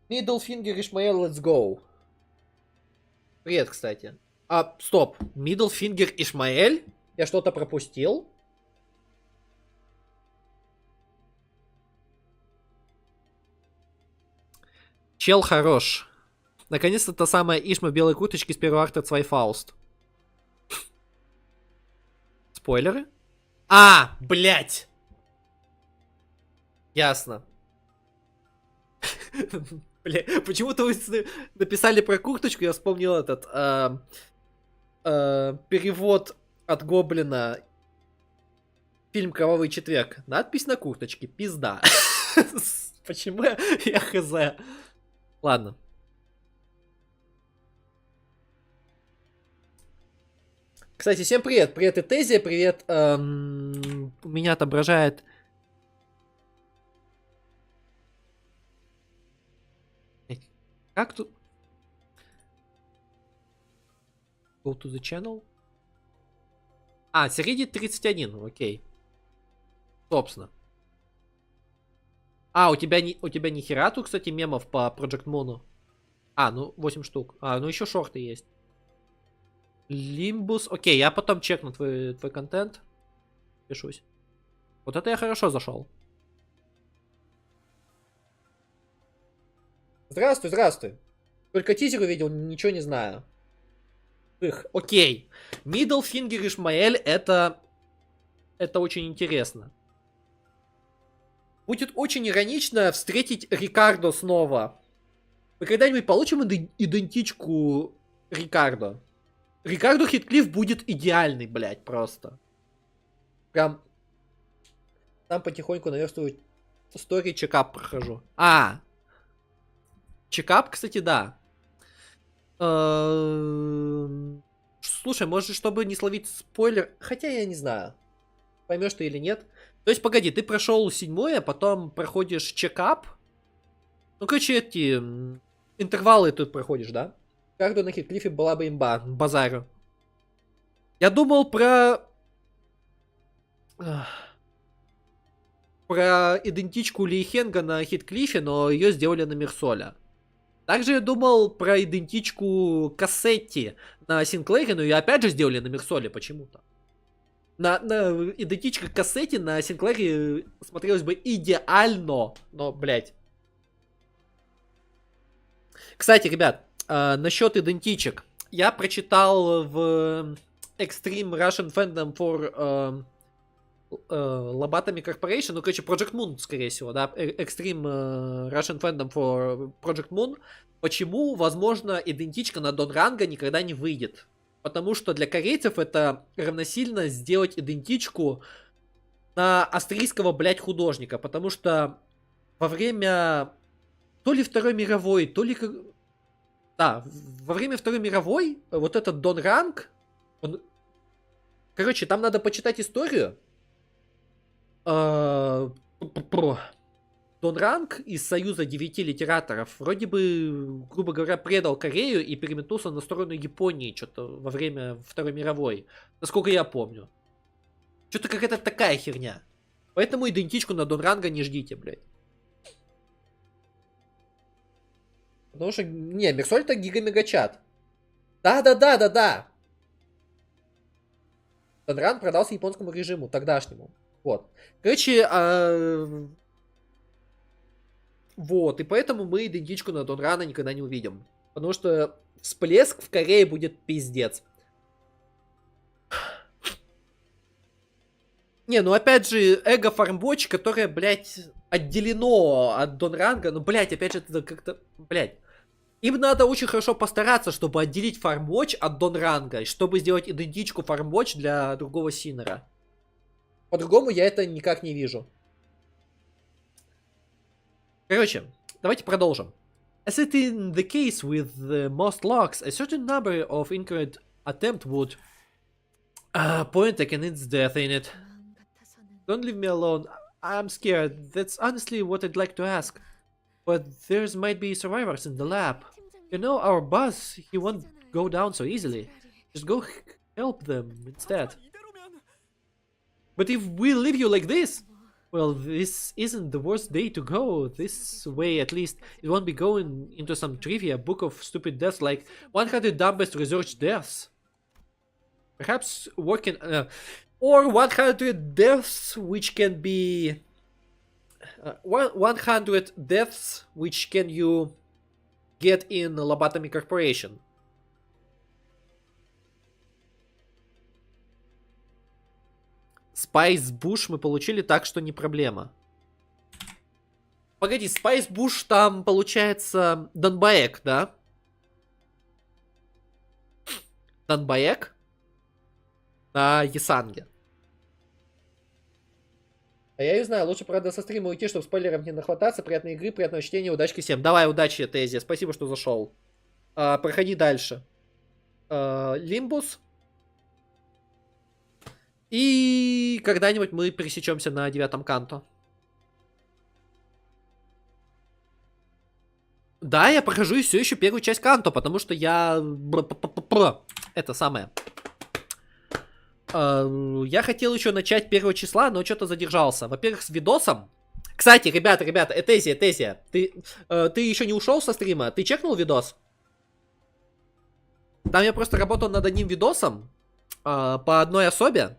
Middle finger, Ишмаэл, let's go. Привет, кстати. А, стоп. Middle finger, Ишмаэль? Я что-то пропустил? Чел хорош. Наконец-то та самая Ишма в белой курточке с первого акта Цвайфауст. Спойлеры? А, блять! Ясно. Бля, почему-то вы написали про курточку, я вспомнил этот перевод от Гоблина. Фильм «Кровавый четверг». Надпись на курточке. Пизда. Почему я хз? Ладно. Кстати, всем привет. Привет, Этезия, привет. Меня отображает... Как тут? Go to the channel. А, Середи 31, окей. Собственно. А, у тебя ни хера тут, кстати, мемов по Project Moon. А, ну 8 штук. А, ну еще шорты есть. Limbus. Окей, я потом чекну твой контент. Пишусь. Вот это я хорошо зашел. Здравствуй, здравствуй. Только тизер увидел, ничего не знаю. Эх, окей. Middle Finger Ишмаэль, это очень интересно. Будет очень иронично встретить Рикардо снова. Мы когда-нибудь получим идентичку Рикардо? Рикардо Хитклифф будет идеальный, блядь, просто. Прям там потихоньку наверстываю стори, чекап прохожу. А! Чекап, кстати, да. Слушай, может, чтобы не словить спойлер... Хотя я не знаю. Поймешь ты или нет. То есть, погоди, ты прошел 7-е, а потом проходишь чекап. Ну, короче, эти интервалы тут проходишь, да? Карду на Хитклиффе была бы имба. Базарю. Я думал про идентичку Лейхенга на Хитклиффе, но ее сделали на Мирсоля. Также я думал про идентичку Кассетти на Синклэре, но ее опять же сделали на Мирсоле почему-то. На идентичка Кассетти на Синклэре смотрелась бы идеально, но, блядь. Кстати, ребят, насчет идентичек. Я прочитал в Extreme Russian Fandom for Lobotomy Corporation, ну, короче, Project Moon, скорее всего, да, Extreme Russian Fandom for Project Moon, почему, возможно, идентичка на Донранга никогда не выйдет. Потому что для корейцев это равносильно сделать идентичку на австрийского, блядь, художника, потому что во время то ли Второй мировой, то ли... Да, во время Второй мировой вот этот Донранг, он... Короче, там надо почитать историю. Донранг из Союза 9 литераторов вроде бы, грубо говоря, предал Корею и переметнулся на сторону Японии что-то во время Второй мировой. Насколько я помню. Что-то какая-то такая херня. Поэтому идентичку на Донранга не ждите, блядь. Потому что, не, Мирсоль это гига-мегачат. Да. Донранг продался японскому режиму, тогдашнему. Вот. Короче, вот, и поэтому мы идентичку на Донрана никогда не увидим. Потому что всплеск в Корее будет пиздец. Не, ну опять же, эго фармвотч, которое, блядь, отделено от Донранга, ну, блядь, опять же, это как-то, блядь. Им надо очень хорошо постараться, чтобы отделить фармвотч от Донранга, чтобы сделать идентичку фармвотч для другого синера. По-другому я это никак не вижу. Короче, давайте продолжим. As it in the case with the most locks, a certain number of incorrect attempt would point against its death in it. Don't leave me alone. I'm scared. That's honestly what I'd like to ask. But there's might be survivors in the lab. You know, our boss, he won't go down so easily. Just go help them instead. 이대로면 But if we leave you like this, well, this isn't the worst day to go. This way, at least, it won't be going into some trivia book of stupid deaths like 100 dumbest research deaths. Perhaps working, or 100 deaths which can be 100 deaths which can you get in Lobotomy Corporation. Spice Bush мы получили, так что не проблема. Погоди, Spice Bush там получается Донбаек, да? Донбаек на Ясанге. А я ее знаю, лучше, правда, со стрима уйти, чтобы спойлеров не нахвататься. Приятной игры, приятного чтения, удачки всем. Давай, удачи, Тези, спасибо, что зашел. Проходи дальше. Limbus. И когда-нибудь мы пересечемся на 9-м Канто. Да, я прохожу все еще первую часть Канто, потому что я... Это самое... Я хотел еще начать 1 числа, но что-то задержался. Во-первых, с видосом. Кстати, ребята, Этезия, ты еще не ушел со стрима? Ты чекнул видос? Там я просто работал над одним видосом по одной особе.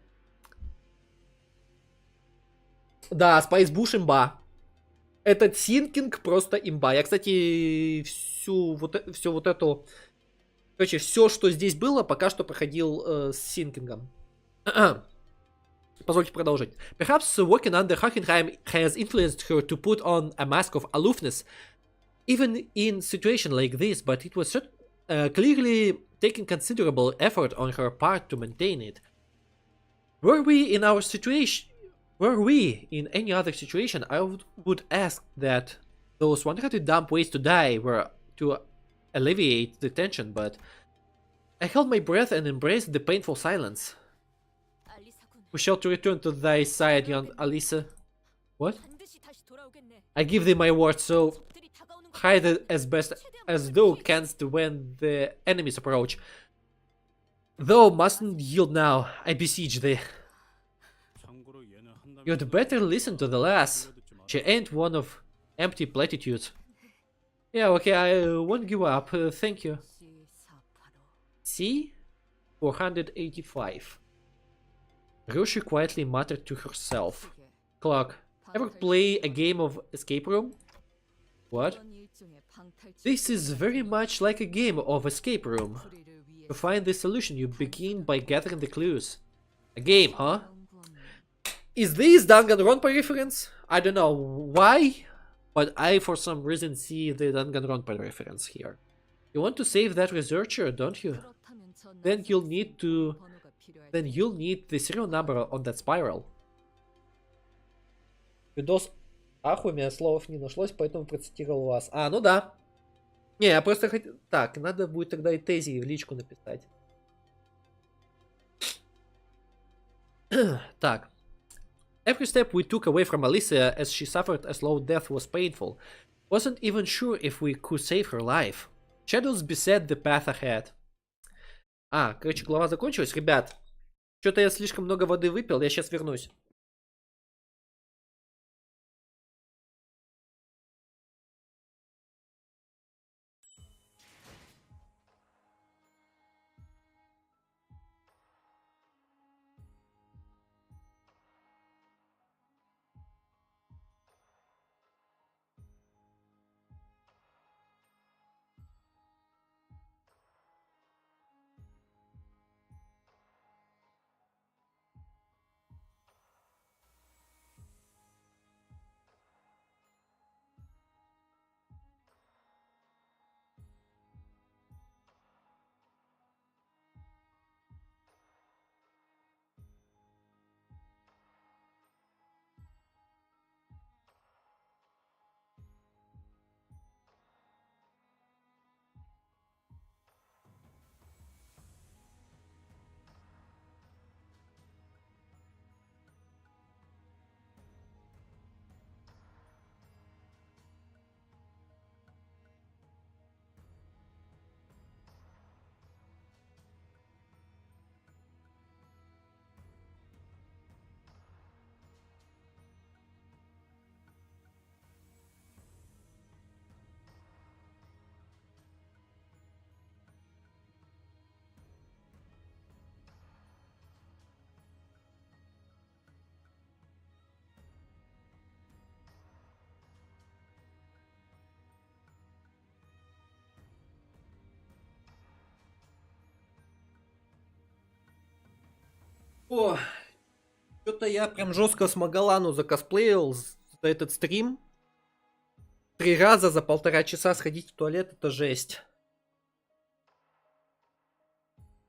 Да, Spice Bush имба. Этот синкинг просто имба. Я, кстати, всю вот эту... Короче, все, что здесь было, пока что проходил с синкингом. Позвольте продолжить. Perhaps working under Hockenheim has influenced her to put on a mask of aloofness, even in situation like this, but it was clearly taking considerable effort on her part to maintain it. Were we in any other situation, I would ask that those 100 dumb ways to die were to alleviate the tension, but I held my breath and embraced the painful silence. We shall return to thy side, young Alisa. What? I give thee my word, so hide it as best as thou canst when the enemies approach. Thou mustn't yield now, I beseech thee. You'd better listen to the lass. She ain't one of empty platitudes. Yeah, okay, I won't give up, thank you. See? 485. Roshi quietly muttered to herself. Clock, ever play a game of escape room? What? This is very much like a game of escape room. To find the solution, you begin by gathering the clues. A game, huh? Is this Danganronpa reference? I don't know why, but I for some reason see the Danganronpa reference here. You want to save that researcher, don't you? Then you'll need the serial number on that spiral. Видос ахуй, у меня слов не нашлось, поэтому процитировал вас. Ну да. Не, я просто хотел... Так, надо будет тогда и Тези в личку написать. Так. Every step we took away from Alicia as she suffered a slow death was painful. Wasn't even sure if we could save her life. Shadows beset the path ahead. Короче, глава закончилась. Ребят, что-то я слишком много воды выпил, я сейчас вернусь. О, что-то я прям жестко с Магалану закосплеил за этот стрим. 3 раза за 1,5 часа сходить в туалет — это жесть.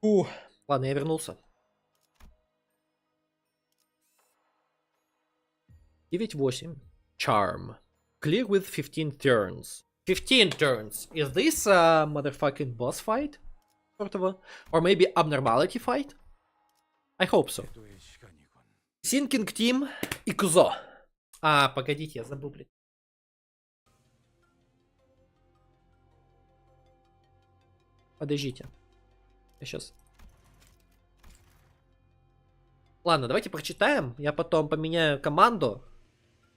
Фу. Ладно, я вернулся. 9-8. Charm. Clear with 15 turns. 15 turns. Is this a motherfucking boss fight? Sort of a, or maybe abnormality fight? I hope so. Sinking Team и Кузо. А, погодите, я забыл, блин. Подождите. Я сейчас... Ладно, давайте прочитаем. Я потом поменяю команду.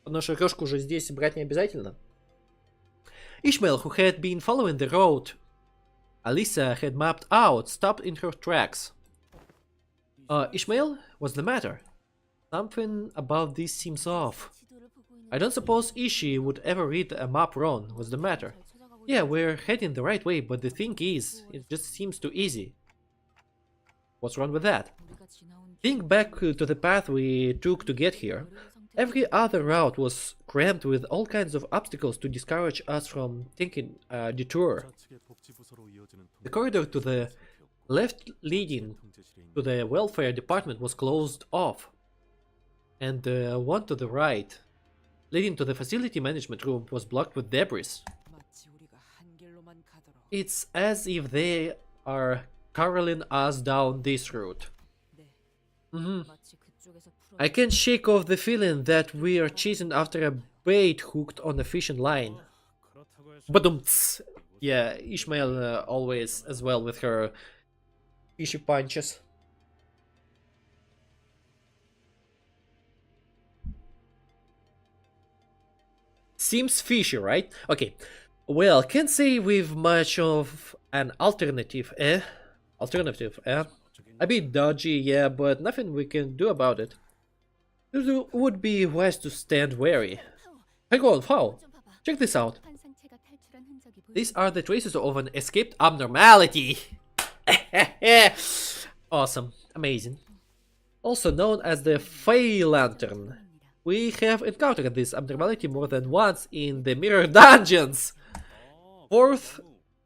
Потому что рёшку уже здесь брать не обязательно. Ishmael, who had been following the road Alyssa had mapped out, stopped in her tracks. Ishmael, what's the matter? Something about this seems off. I don't suppose Ishi would ever read a map wrong. What's the matter? Yeah, we're heading the right way, but the thing is, it just seems too easy. What's wrong with that? Think back to the path we took to get here. Every other route was crammed with all kinds of obstacles to discourage us from taking a detour. The corridor to the left leading to the welfare department was closed off, and the one to the right, leading to the facility management room, was blocked with debris. It's as if they are caroling us down this route. I can't shake off the feeling that we are chasing after a bait hooked on a fishing line. Badumts. Yeah, Ishmael always as well with her fishy punches. Seems fishy, right? Okay. Well, can't say we've much of an alternative, eh? A bit dodgy, yeah, but nothing we can do about it. It would be wise to stand wary. Hang on, how? Check this out. These are the traces of an escaped abnormality. Awesome. Amazing. Also known as the Fey Lantern. We have encountered this abnormality more than once in the Mirror Dungeons. Fourth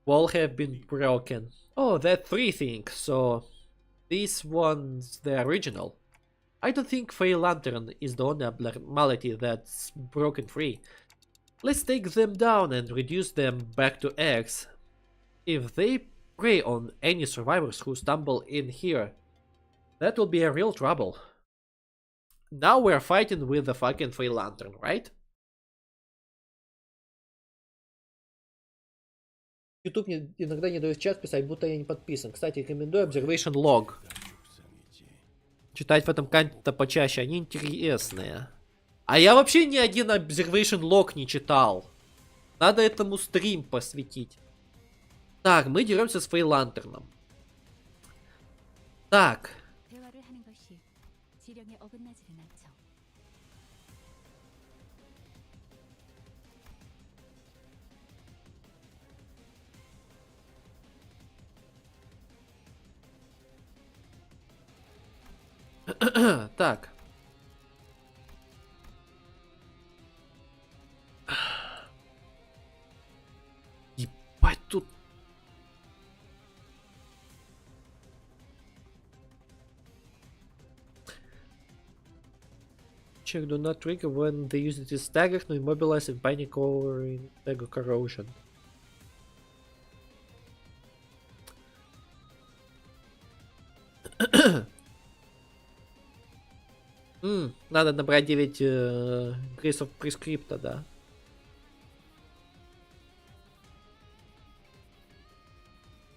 wall have been broken. Oh, that 3 thing, so this one's the original. I don't think Fey Lantern is the only abnormality that's broken free. Let's take them down and reduce them back to X. If they prey on any survivors who stumble in here, that will be a real trouble. Now we're fighting with the fucking Fey Lantern, right? YouTube мне иногда не дает в чат писать, будто я не подписан. Кстати, рекомендую Observation Log. Читать в этом канте почаще, они интересные. А я вообще ни один Observation Log не читал. Надо этому стрим посвятить. Так, мы деремся с Фей Лантерном. Так. Так. Ебать тут. Check do not trigger when the unit is staggered, no immobilized in panic or in stagger corrosion. Надо набрать 9 Grace of Prescripta, да.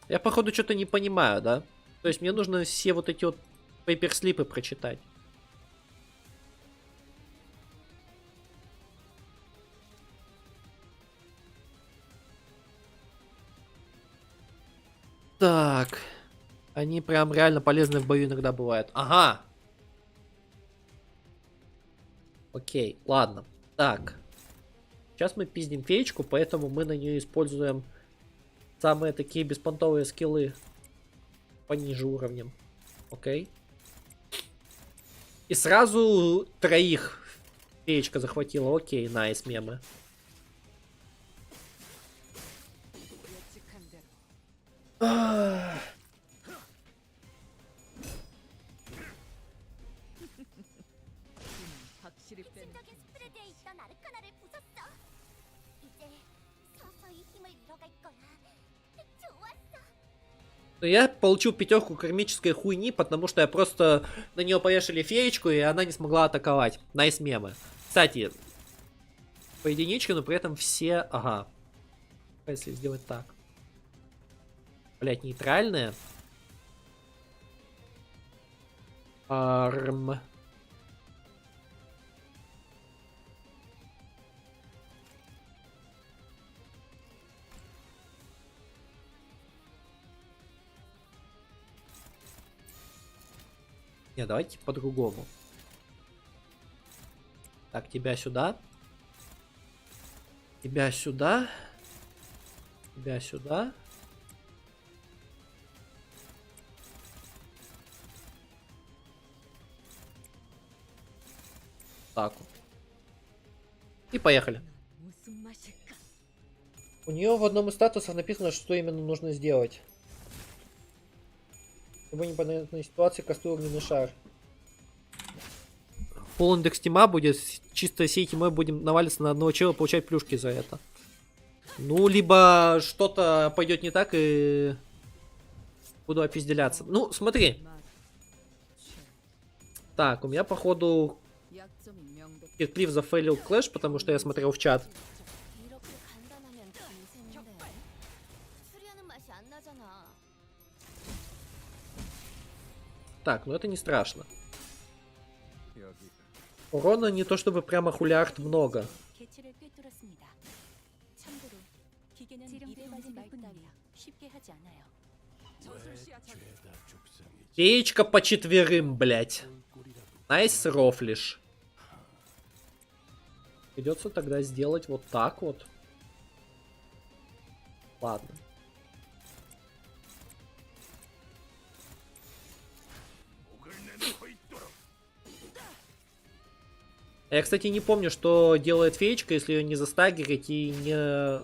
Я походу что-то не понимаю, да? То есть мне нужно все вот эти вот пейперслипы прочитать. Так. Они прям реально полезны в бою иногда бывают. Ага. Окей, ладно. Так. Сейчас мы пиздим феечку, поэтому мы на нее используем самые такие беспонтовые скиллы пониже уровнем. Окей. И сразу троих феечка захватила. Окей, найс, мемы. 예측한 대로 확실히 뺀 핵심적인 스프레드에 있던 아르카나를 부쉈어. 이제 서서히 힘을 잃어갈 거야. 좋았어. Но я получил пятерку кармической хуйни, потому что я просто на нее повешали феечку, и она не смогла атаковать. Найс мемы. Кстати, по единичке, но при этом все... Ага. Если сделать так. Блять, нейтральные. Арм. Не, давайте по-другому. Так, тебя сюда. Тебя сюда. Тебя сюда. Так вот. И поехали. 무슨 맛일까? У нее в одном из статусов написано, что именно нужно сделать. Чтобы непонятной ситуации кастую огненный шар. Пол индекс тима будет, чисто всей тимой будем навалиться на одного чела, получать плюшки за это. Ну, либо что-то пойдет не так и буду опизделяться. Ну, смотри. Так, у меня походу 약점이 명백. Кирклифф зафейлил клэш, потому что я смотрел в чат. 이렇게 간단하면 괜찮은데. 수리하는 맛이 안 나잖아. Так, ну это не страшно. Урона не то чтобы прямо хулиард много. 개체를 꿰뚫었습니다. 참고로 기계는 일에 맞은 말뿐이야 쉽게 하지 않아요. 저술시야 전 죄다 죽상이지. Феечка по четверым, блять. Найс рофлиш. Придется тогда сделать вот так вот. Ладно. Я, кстати, не помню, что делает феечка, если ее не застагерить и не...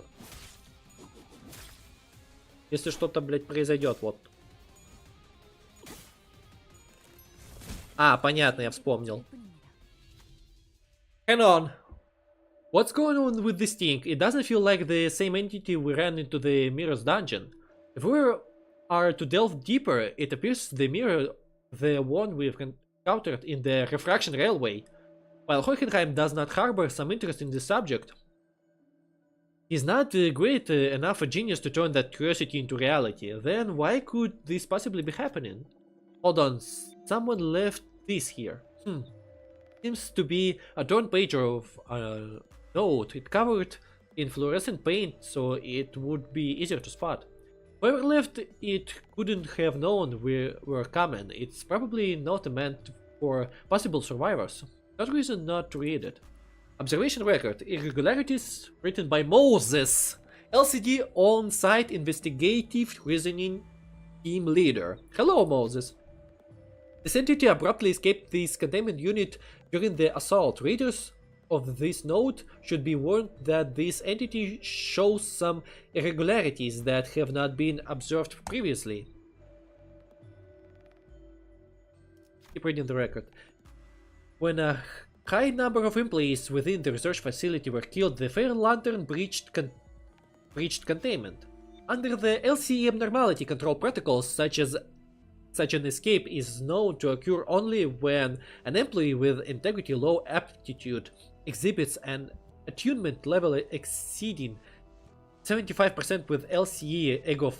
Если что-то, блядь, произойдет, вот. А, понятно, я вспомнил. Hang on. What's going on with this thing? It doesn't feel like the same entity we ran into the mirror's dungeon. If we are to delve deeper, it appears the mirror, the one we've encountered in the refraction railway. While Hohenheim does not harbor some interest in this subject, he's not great enough a genius to turn that curiosity into reality. Then why could this possibly be happening? Hold on, someone left this here. Seems to be a torn page of a note. It covered in fluorescent paint, so it would be easier to spot. Whoever left it couldn't have known we were coming. It's probably not meant for possible survivors. Not reason not to read it. Observation record. Irregularities written by Moses. LCD on-site investigative reasoning team leader. Hello, Moses. This entity abruptly escaped this containment unit during the assault. Readers of this note should be warned that this entity shows some irregularities that have not been observed previously. Keep reading the record. When a high number of employees within the research facility were killed, the Fair Lantern breached containment. Under the LCE abnormality control protocols, such an escape is known to occur only when an employee with integrity low aptitude exhibits an attunement level exceeding 75% with LCE ego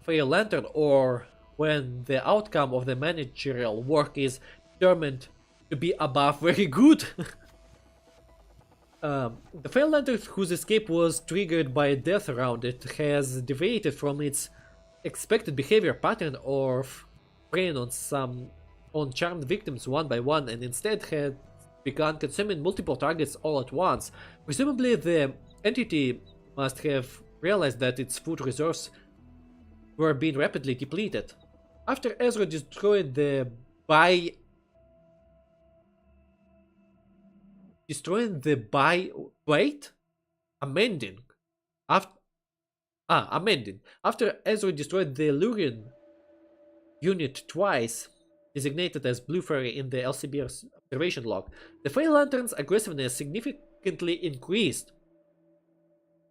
Fair Lantern, or when the outcome of the managerial work is determined to be above very good. The Fair Lantern, whose escape was triggered by a death around it, has deviated from its expected behavior pattern of preying on charmed victims one by one, and instead had begun consuming multiple targets all at once. Presumably, the entity must have realized that its food reserves were being rapidly depleted. After Ezra destroyed the destroying the amending. Amending. After Ezra destroyed the Lurian unit twice, designated as Blue Fairy in the LCB observation log, the Fey Lantern's aggressiveness significantly increased.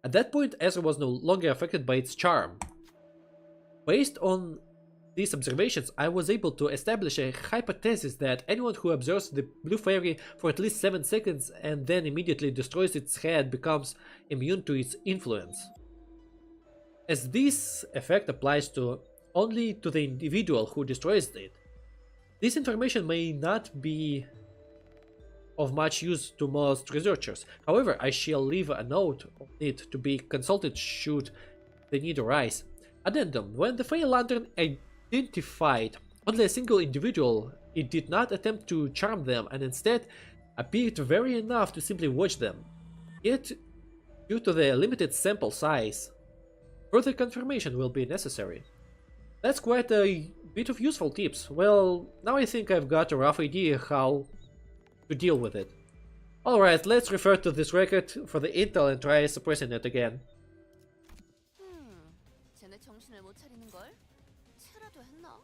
At that point, Ezra was no longer affected by its charm. Based on these observations, I was able to establish a hypothesis that anyone who observes the Blue Fairy for at least 7 seconds and then immediately destroys its head becomes immune to its influence. As this effect applies only to the individual who destroys it, this information may not be of much use to most researchers. However, I shall leave a note on it to be consulted should the need arise. Addendum: when the Fey Lantern identified only a single individual, it did not attempt to charm them and instead appeared very enough to simply watch them. Yet, due to the limited sample size, further confirmation will be necessary. That's quite a bit of useful tips. Well, now I think I've got a rough idea how to deal with it. Alright, let's refer to this record for the intel and try suppressing it again. 쟤네 정신을 못 차리는 걸? 체라도 했나?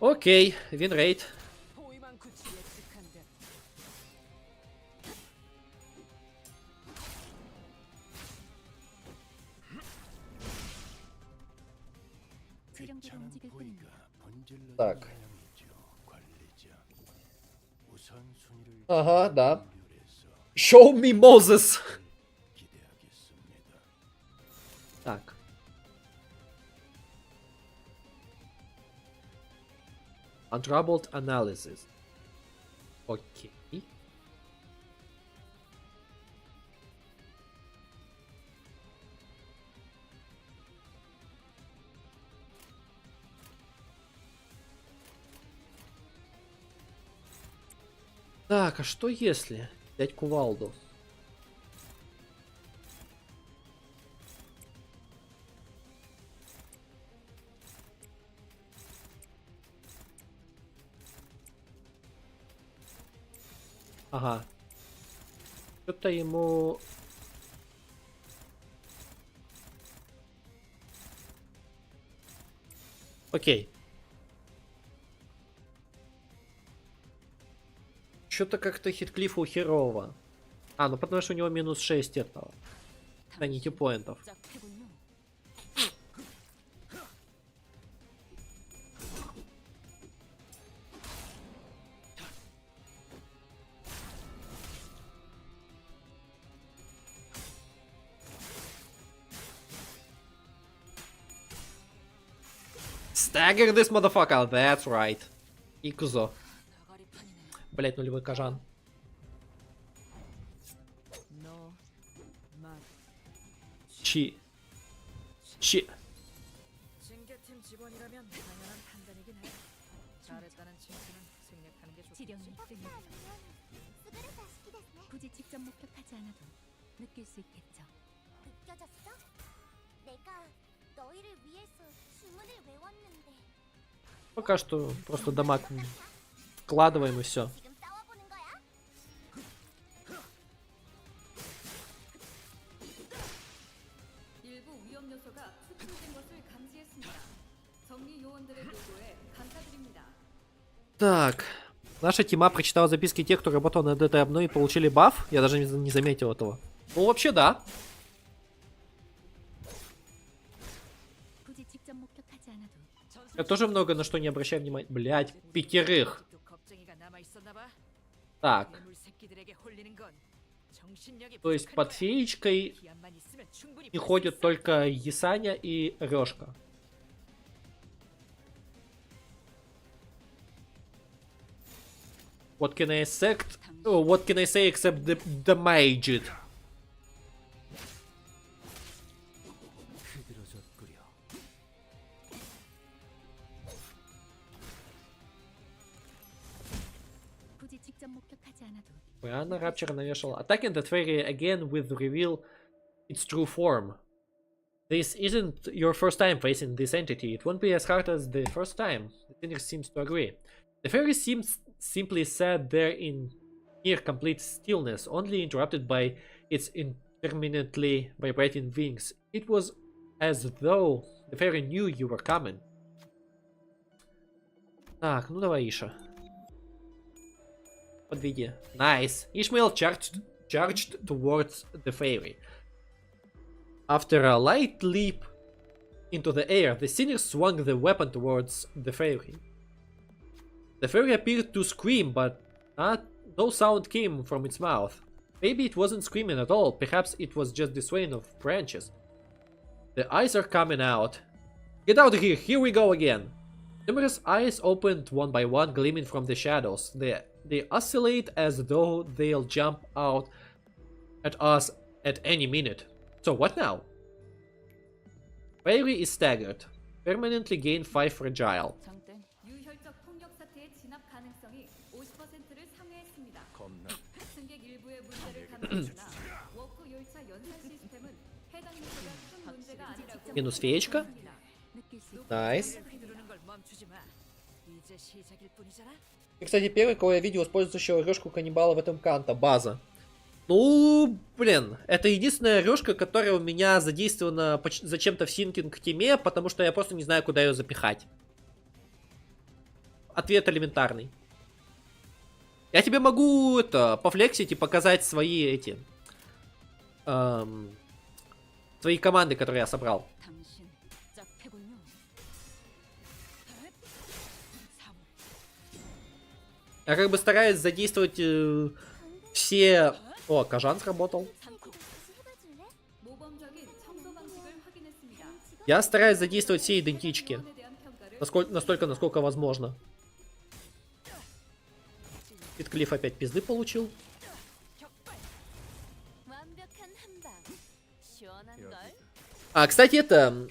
Okay, win rate. 예측한 대로 재령대로 귀찮은 움직일 뿐이네. 부위가 번질러진 Так. 모양이죠, 관리자. 우선순위를 Ага, да. 조율해서 Show me Moses! 기대하겠습니다. Так. Untroubled analysis. Окей. Так, а что если взять кувалду? Ага. Что-то ему... Окей. Что-то как-то Хитклифу херово. А, ну потому что у него минус 6 этого. Санити поинтов. 짝패군요. Stagger this motherfucker, that's right. Икузо. 나가리판이네. Блять, нулевой кажан. 너, 마, Чи. 징계팀 직원이라면 당연한 판단이긴 해. 잘했다는 칭찬은 생략하는 게 좋겠지. 지령이 뜨니 굳이 직접 목격하지 않아도 느낄 수 있겠죠. 느껴졌어? 내가 너희를 위해서 주문을 외웠는데 Пока что просто дамаг вкладываем и все. 지금 싸워보는 거야? 일부 위험 요소가 추출된 것을 감지했습니다. 정리 요원들의 노고에 감사드립니다. Так. Наша тима прочитала записки тех, кто работал над этой обновой и получили баф. Я даже не заметил этого. Ну, вообще, да. 굳이 직접 목격하지 않아도 Я тоже много на что не обращаю внимания. Блять, 5. 또 겁쟁이가 남아 있었나 봐. Так. 괴물 새끼들에게 홀리는 건 정신력이 То есть 부족한 под 거야. феечкой 기한만 있으면 충분히 не 볼수 ходят 있어. только Есаня и Рёшка. What can I say? What can I say except the damaged? 흐드러졌구려. 굳이 직접 목격하지 않아도 Анна Рапчера навешала. Attacking that fairy again with reveal its true form. This isn't your first time facing this entity. It won't be as hard as the first time. The singer seems to agree. The fairy seems simply sat there in near complete stillness, only interrupted by its intermittently vibrating wings. It was as though the fairy knew you were coming. Так, ну давай, Иша. Подведи. Nice. Ishmael charged towards the fairy. After a light leap into the air, the sinner swung the weapon towards the fairy. The fairy appeared to scream, but no sound came from its mouth. Maybe it wasn't screaming at all, perhaps it was just the swaying of branches. The eyes are coming out. Get out of here, here we go again. Numerous eyes opened one by one, gleaming from the shadows. They oscillate as though they'll jump out at us at any minute. So what now? Fairy is staggered. Permanently gain 5 fragile. 장땡. 유혈적 폭력 사태의 진압 가능성이 50%를 상회했습니다. 겁나. 승객 일부의 문제를 감지했으나 워크 열차 연산 시스템은 해당 요소가 큰 문제가 아니라고 Минус феечка. 느낄 수 있어. Найс. 휘두르는 걸 멈추지 마. 이제 시작일 뿐이잖아. И, кстати, первый, кого я видел, использующего рёжку каннибала в этом Канто. База. Ну, блин, это единственная рёжка, которая у меня задействована зачем-то в синкинг теме, потому что я просто не знаю, куда ее запихать. Ответ элементарный. Я тебе могу это пофлексить и показать свои эти свои команды, которые я собрал. 당신 짝패군요. Я как бы стараюсь задействовать все... О, Кажан сработал. 모범적인 청소 방식을 확인했습니다. Я стараюсь задействовать все идентички. 에 대한 평가를 Настолько, насколько возможно. Питклифф опять пизды получил. 완벽한 한방. 시원한 걸. Кстати, это...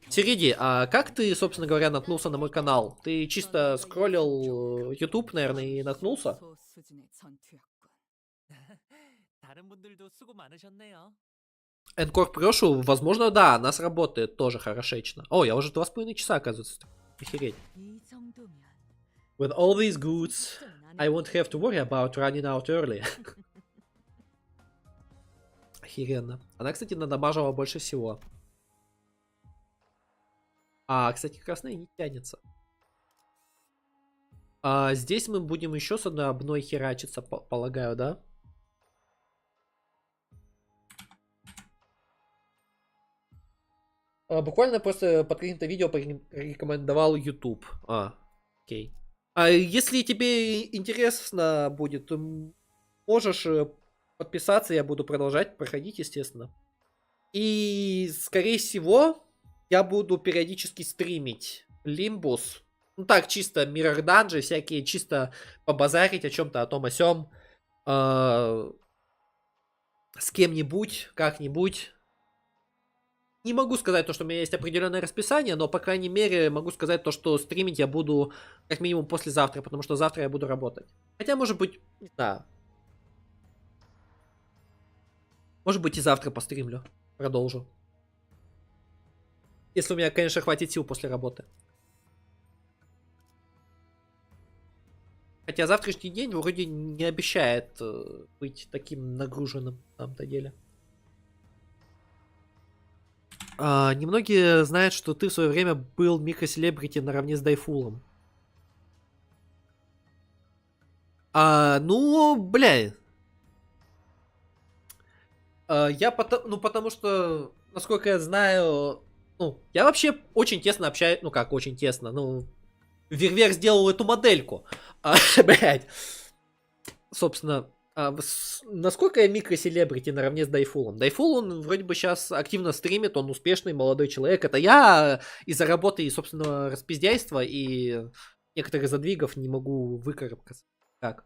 Середи, а как ты, собственно говоря, наткнулся на мой канал? Ты чисто скроллил YouTube, наверное, и наткнулся? 소수진의 전투였군. 다른 분들도 수고 많으셨네요. Энкор прошу, возможно, да, она сработает тоже хорошечно. О, я уже 2,5 часа, оказывается. Охереть. 이 정도면 With all these goods, I won't have to worry about running out early. Охеренно. Она, кстати, надамажила больше всего. Кстати, красная не тянется. Здесь мы будем еще с одной обной херачиться, полагаю, да? Буквально просто под каким-то видео порекомендовал YouTube. Окей. Если тебе интересно будет, то можешь подписаться, я буду продолжать проходить, естественно. И, скорее всего, я буду периодически стримить Limbus. Ну так, чисто Mirror Dungeon, всякие, чисто побазарить о чем-то, о том, о сём. С кем-нибудь, как-нибудь. Не могу сказать то, что у меня есть определенное расписание, но, по крайней мере, могу сказать то, что стримить я буду как минимум послезавтра, потому что завтра я буду работать. Хотя, может быть, не знаю. Может быть, и завтра постримлю. Продолжу. Если у меня, конечно, хватит сил после работы. Хотя завтрашний день вроде не обещает быть таким нагруженным на самом-то деле. Немногие знают, что ты в свое время был микроселебрити наравне с Дайфулом. Ну, бля. Потому что, насколько я знаю, я вообще очень тесно общаюсь, очень тесно, Вервер сделал эту модельку. Блять. Собственно, насколько я микроселебрити наравне с Дайфулом? Дайфул, он вроде бы сейчас активно стримит, он успешный молодой человек. Это я из-за работы и собственного распиздяйства и некоторых задвигов не могу выкарабкаться. Как?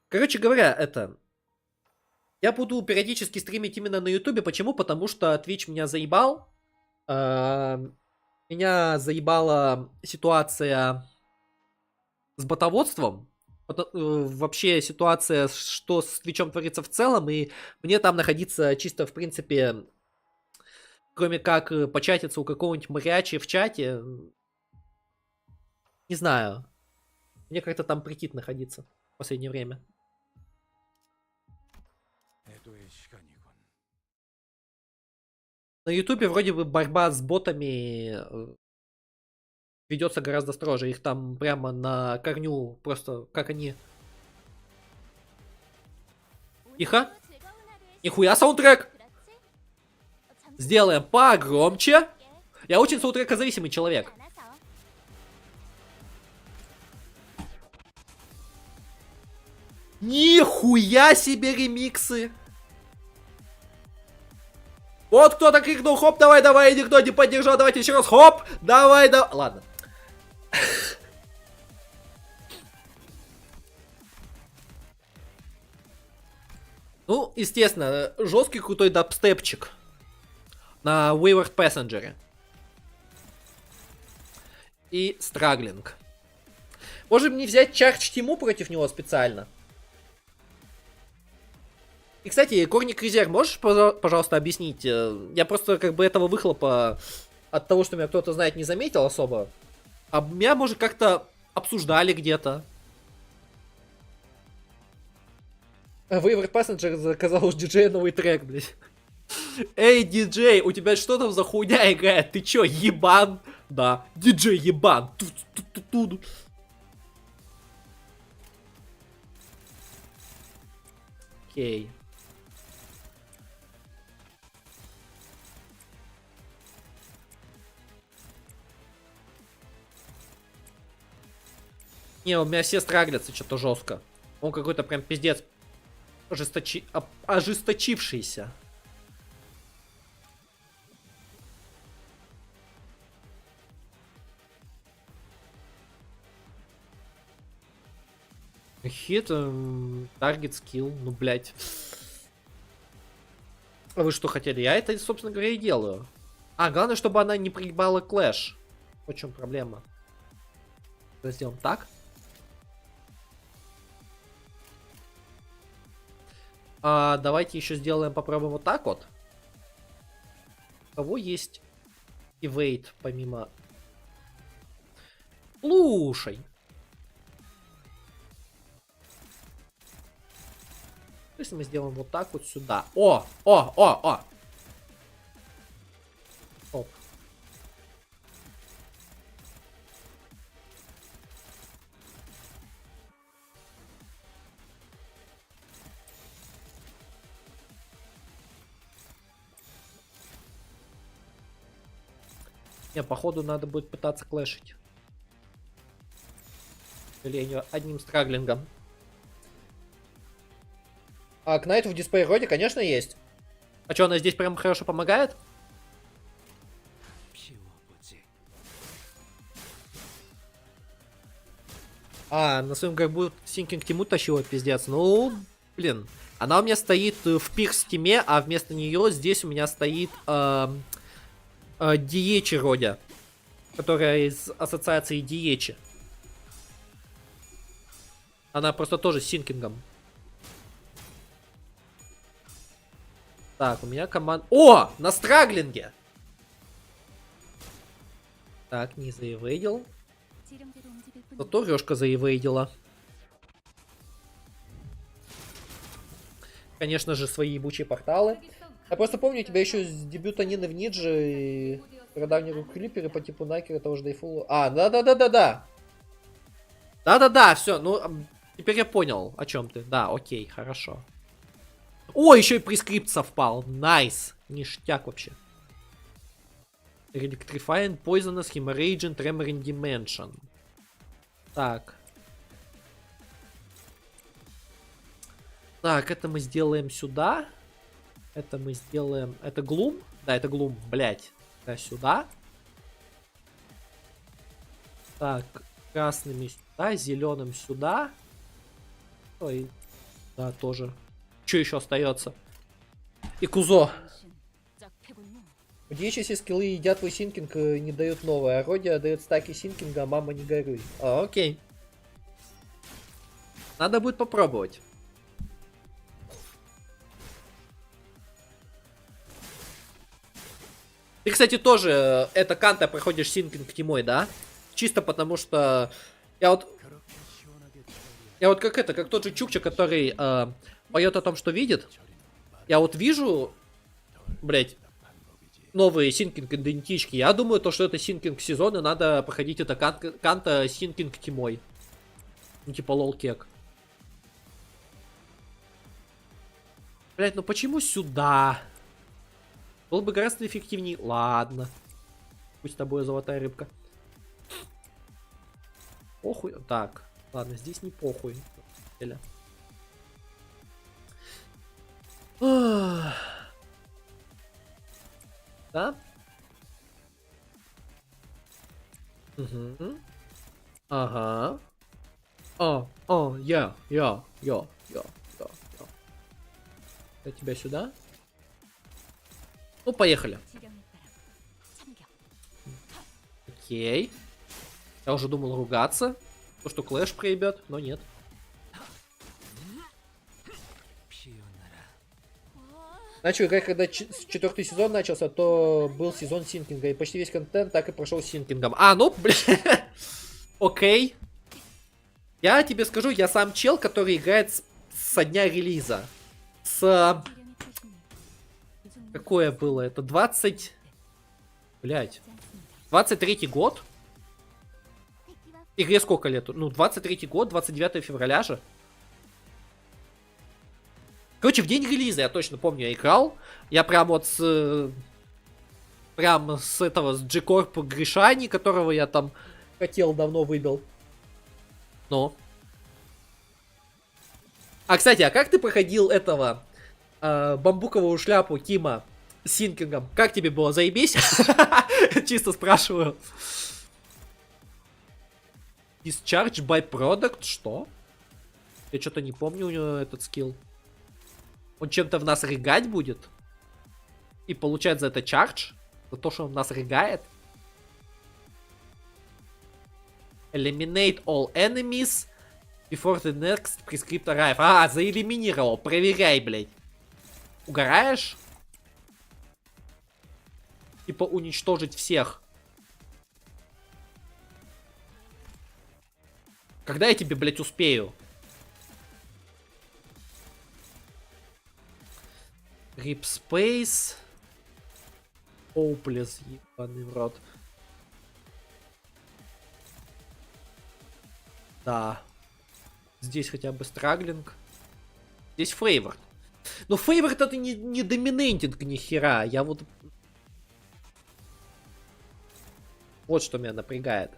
Короче говоря, я буду периодически стримить именно на Ютубе. Почему? Потому что Twitch меня заебал. Меня заебала ситуация с ботоводством, вообще ситуация, что с Твичом творится в целом, и мне там находиться чисто, в принципе, кроме как початиться у какого-нибудь морячи в чате, не знаю. Мне как-то там прикид находиться в последнее время. 애도의 시간이군. На Ютубе вроде бы борьба с ботами ведется гораздо строже. Их там прямо на корню просто как они... Тихо. Нихуя саундтрек! Сделаем погромче. Я очень саундтрекозависимый человек. Нихуя себе ремиксы! Вот кто-то крикнул, хоп, давай, давай, никто не поддержал, давайте еще раз, хоп, давай, да. Ладно. Ну, естественно, жесткий крутой дабстепчик на Wayward Passenger. И страглинг. Можем не взять чардж тиму против него специально. И, кстати, Корник Резерв, можешь, пожалуйста, объяснить? Я просто как бы этого выхлопа от того, что меня кто-то знает, не заметил особо. А меня, может, как-то обсуждали где-то. Wayward Passenger заказал уж диджея новый трек, блядь. Эй, диджей, у тебя что там за хуйня играет? Ты чё, ебан? Да, диджей ебан. Тут. Окей. Не, у меня все страглятся что-то жестко. Он какой-то прям пиздец ожесточившийся. Хит, таргет, скилл, ну блять. А вы что хотели? Я это, собственно говоря, и делаю. А, главное, чтобы она не приебала клэш. В чем проблема? Сделаем так. Давайте еще сделаем, попробуем вот так вот. У кого есть evade помимо... Слушай. Если мы сделаем вот так вот сюда. О! Оп. Не, походу надо будет пытаться клэшить. К сожалению, одним страглингом. А Кнайт в дисплее роде, конечно, есть. А что, она здесь прям хорошо помогает? На своем горбу Синкинг Тиму тащила, пиздец. Ну, блин. Она у меня стоит в пирс тиме, а вместо нее здесь у меня стоит Диечи Родя, которая из ассоциации Диечи. Она просто тоже с синкингом. Так, у меня команда... О! На страглинге! Так, не заевейдил. Зато Рёшка заевейдила. Конечно же, свои ебучие порталы. Я просто помню тебя еще с дебюта Нины в Ниджи и прадавнего Клипера по типу Найкера того же Дайфула. Да. Да, все, ну, теперь я понял, о чем ты. Да, окей, хорошо. О, еще и прескрипт совпал. Найс. Ништяк вообще. Electrifying, Poisonous, Hemorrhaging, Tremoring Dimension. Так. Так, это мы сделаем сюда. Это мы сделаем... Это Глум? Да, это Глум, блять. Да, сюда. Так, красными сюда, зеленым сюда. Ой, да, тоже. Что еще остается? И Кузо. Удивительные скиллы едят твой синкинг, не дают новое. А Родия дает стаки синкинга, а мама не горюй. Окей. Надо будет попробовать. Ты, кстати, тоже это Канто проходишь синкинг тимой, да? Чисто потому что я вот как тот же Чукча, который поет о том, что видит. Я вот вижу, блять, новые синкинг идентички. Я думаю, то, что это синкинг сезона, надо проходить это Канто синкинг тимой. Ну, типа лол-кек. Блять, ну почему сюда? Было бы гораздо эффективнее. Ладно. Пусть с тобой золотая рыбка. Похуй. Так. Ладно, здесь не похуй. Да? Угу. Ага. Я. Я тебя сюда. Ну, поехали. Окей. Я уже думал ругаться. То, что Клэш проебет, но нет. Начал играть, когда 4-й сезон начался, то был сезон синкинга. И почти весь контент так и прошел синкингом. А, ну, бля. Окей. Я тебе скажу, я сам чел, который играет со дня релиза. С... Какое было? Это 20... Блять. 23-й год? Игре сколько лет? Ну, 23-й год, 29 февраля же. Короче, в день релиза, я точно помню, я играл. Я прям вот с... Прям с этого, с G-Corp Гришани, которого я там хотел, давно выбил. Ну. А, кстати, а как ты проходил этого... бамбуковую шляпу Кима с синкингом? Как тебе было? Заебись? Чисто спрашиваю. Discharge by product? Что? Я что-то не помню у него этот скилл. Он чем-то в нас рыгать будет? И получает за это чардж? За то, что он нас рыгает? Eliminate all enemies before the next prescript arrive. А, заэлиминировал. Проверяй, блядь. Угораешь? Типа уничтожить всех. Когда я тебе, блядь, успею? Rip Space. Hopeless, ебаный в рот. Да. Здесь хотя бы страглинг. Здесь фейворт. Но фейворт это не доминантинг ни хера. Я вот... Вот что меня напрягает.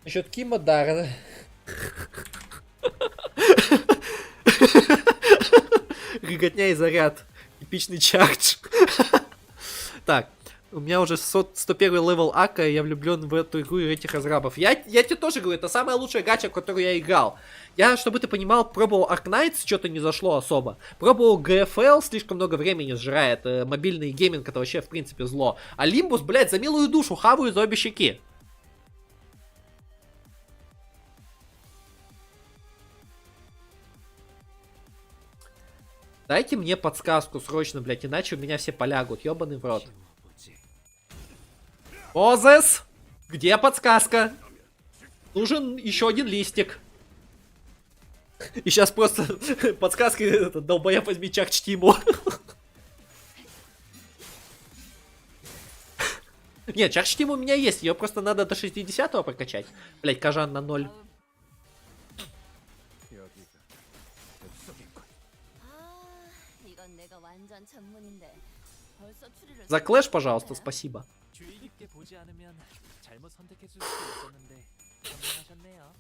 Насчет Кима, да. Рыготня и заряд. Типичный чардж. Так, у меня уже 101 левел ака, и я влюблен в эту игру и этих разрабов. Я тебе тоже говорю, это самая лучшая гача, в которую я играл. Я, чтобы ты понимал, пробовал Arknights, что-то не зашло особо. Пробовал GFL, слишком много времени сжирает. Мобильный гейминг это вообще в принципе зло. А Limbus, блядь, за милую душу хаваю за обе щеки. Дайте мне подсказку срочно, блядь, иначе у меня все полягут, ёбаный в рот. Озес! Где подсказка? Нужен еще один листик. И сейчас просто подсказка, долбоеб возьми чардж тиму. Нет, чардж тим у меня есть, ее просто надо до 60-го прокачать. Блядь, Кажан на 0. За клэш, пожалуйста, спасибо. 주의 깊게 보지 않으면 잘못 선택해 줄 수도 있었는데 현명하셨네요.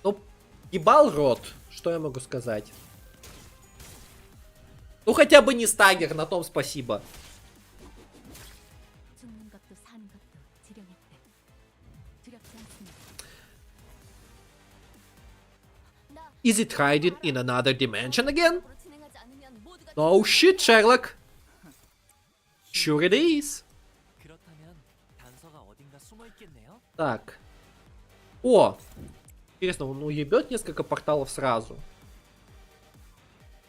Ну, ебал рот, что я могу сказать? Ну хотя бы не стагер, на том спасибо. 죽는 것도 사는 것도 지령했대. 두렵지 않습니다. Is it hiding in another dimension again? 으로 진행하지 않으면 모두가 No shit, Sherlock. Sure it is. 그렇다면 단서가 어딘가 숨어 있겠네요. Так. О! Интересно, он уебет несколько порталов сразу.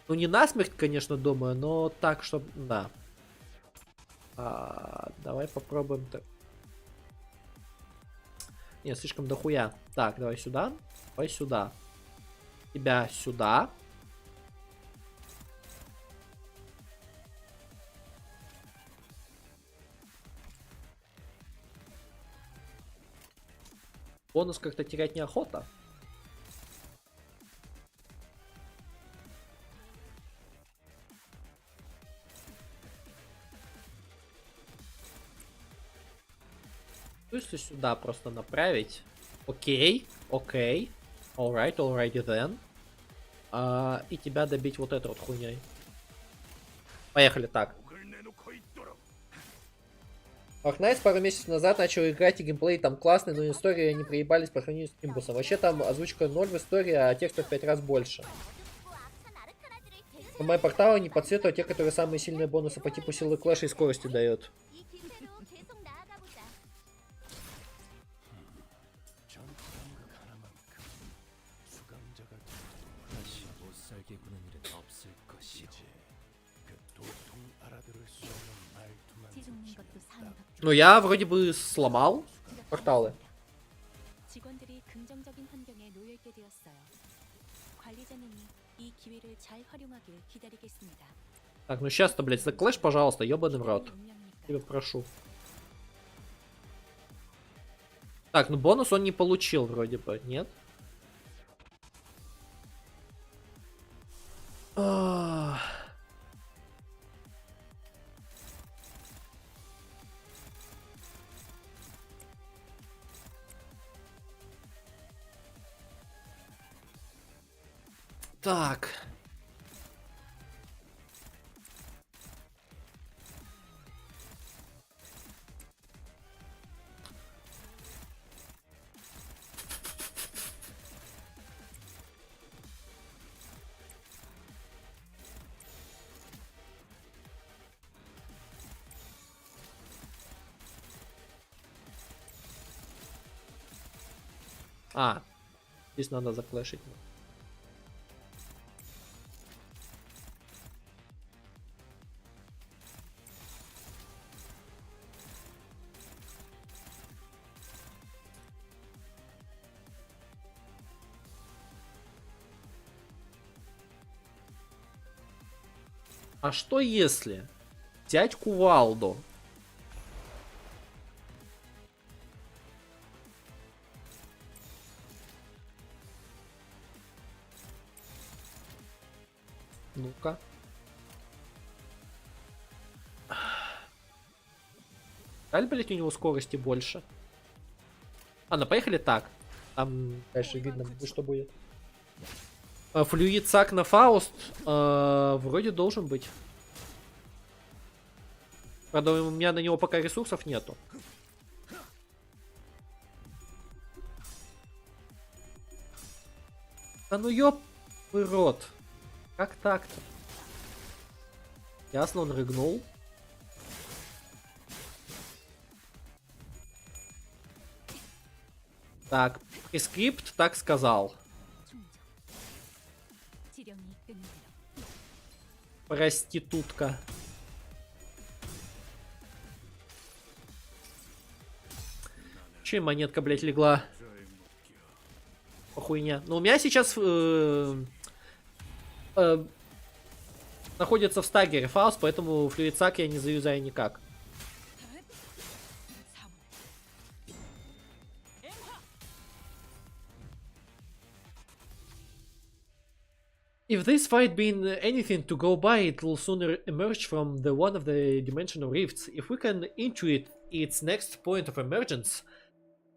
Ну не насмерть, конечно, думаю, но так, чтобы... Да. Давай попробуем так. Нет, слишком дохуя. Так, давай сюда. Давай сюда. Тебя сюда. Бонус как-то терять неохота. Если сюда просто направить. Окей, окей. Alright, alrighty then. И тебя добить вот этой вот хуйней. Поехали так. Аркнайс пару месяцев назад начал играть, и геймплей там классный, но история они проебались по сравнению с Limbus'ом. Вообще там озвучка 0 в истории, а текстов в 5 раз больше. Мои порталы не по цвету, а те, которые самые сильные бонусы по типу силы клэша и скорости дают. 이 길대로 계속 나아가 보자. 전투감각 하나만큼 수감자가 다시 못 살게 구는 일은 없을 것이오. 이제 그 도통 알아들을 수 없는 말투만 죽는 것도 사는 것도 Ну я вроде бы сломал порталы. 직원들이 긍정적인 환경에 놓여 있게 되었어요. 관리자님이 이 기회를 잘 활용하길 기다리겠습니다. Так, ну сейчас-то, блядь, заклэш, пожалуйста, ебаный в рот. 운명이니까. Тебя прошу. Так, ну бонус он не получил вроде бы, нет? Ах. Так. Здесь надо заклэшить. А что если взять кувалду? Ну-ка. Жаль, блять, у него скорости больше. Ладно, поехали так. Там, конечно, видно, что будет. Флюид сак на Фауст вроде должен быть. Правда, у меня на него пока ресурсов нету. Да ну ёб твой рот. Как так-то? Ясно, он рыгнул. Так, прескрипт так сказал. Проститутка. Че монетка, блять, легла? Хуйня. Но у меня сейчас находится в стагере Фауст, поэтому флюидсак я не заюзаю никак. If this fight been anything to go by, it will sooner emerge from the one of the dimensional rifts. If we can intuit its next point of emergence,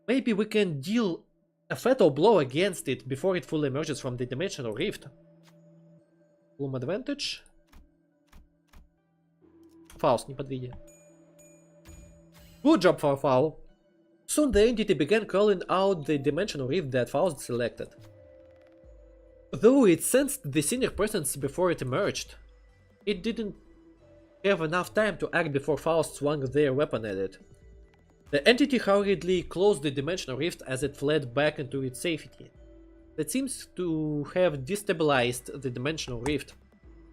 maybe we can deal a fatal blow against it before it fully emerges from the dimensional rift. Bloom advantage. Faust, не подведи. Good job, Farfal. Soon the entity began calling out the dimensional rift that Faust selected. Though it sensed the senior presence before it emerged, it didn't have enough time to act before Faust swung their weapon at it. The entity hurriedly closed the dimensional rift as it fled back into its safety. That seems to have destabilized the dimensional rift.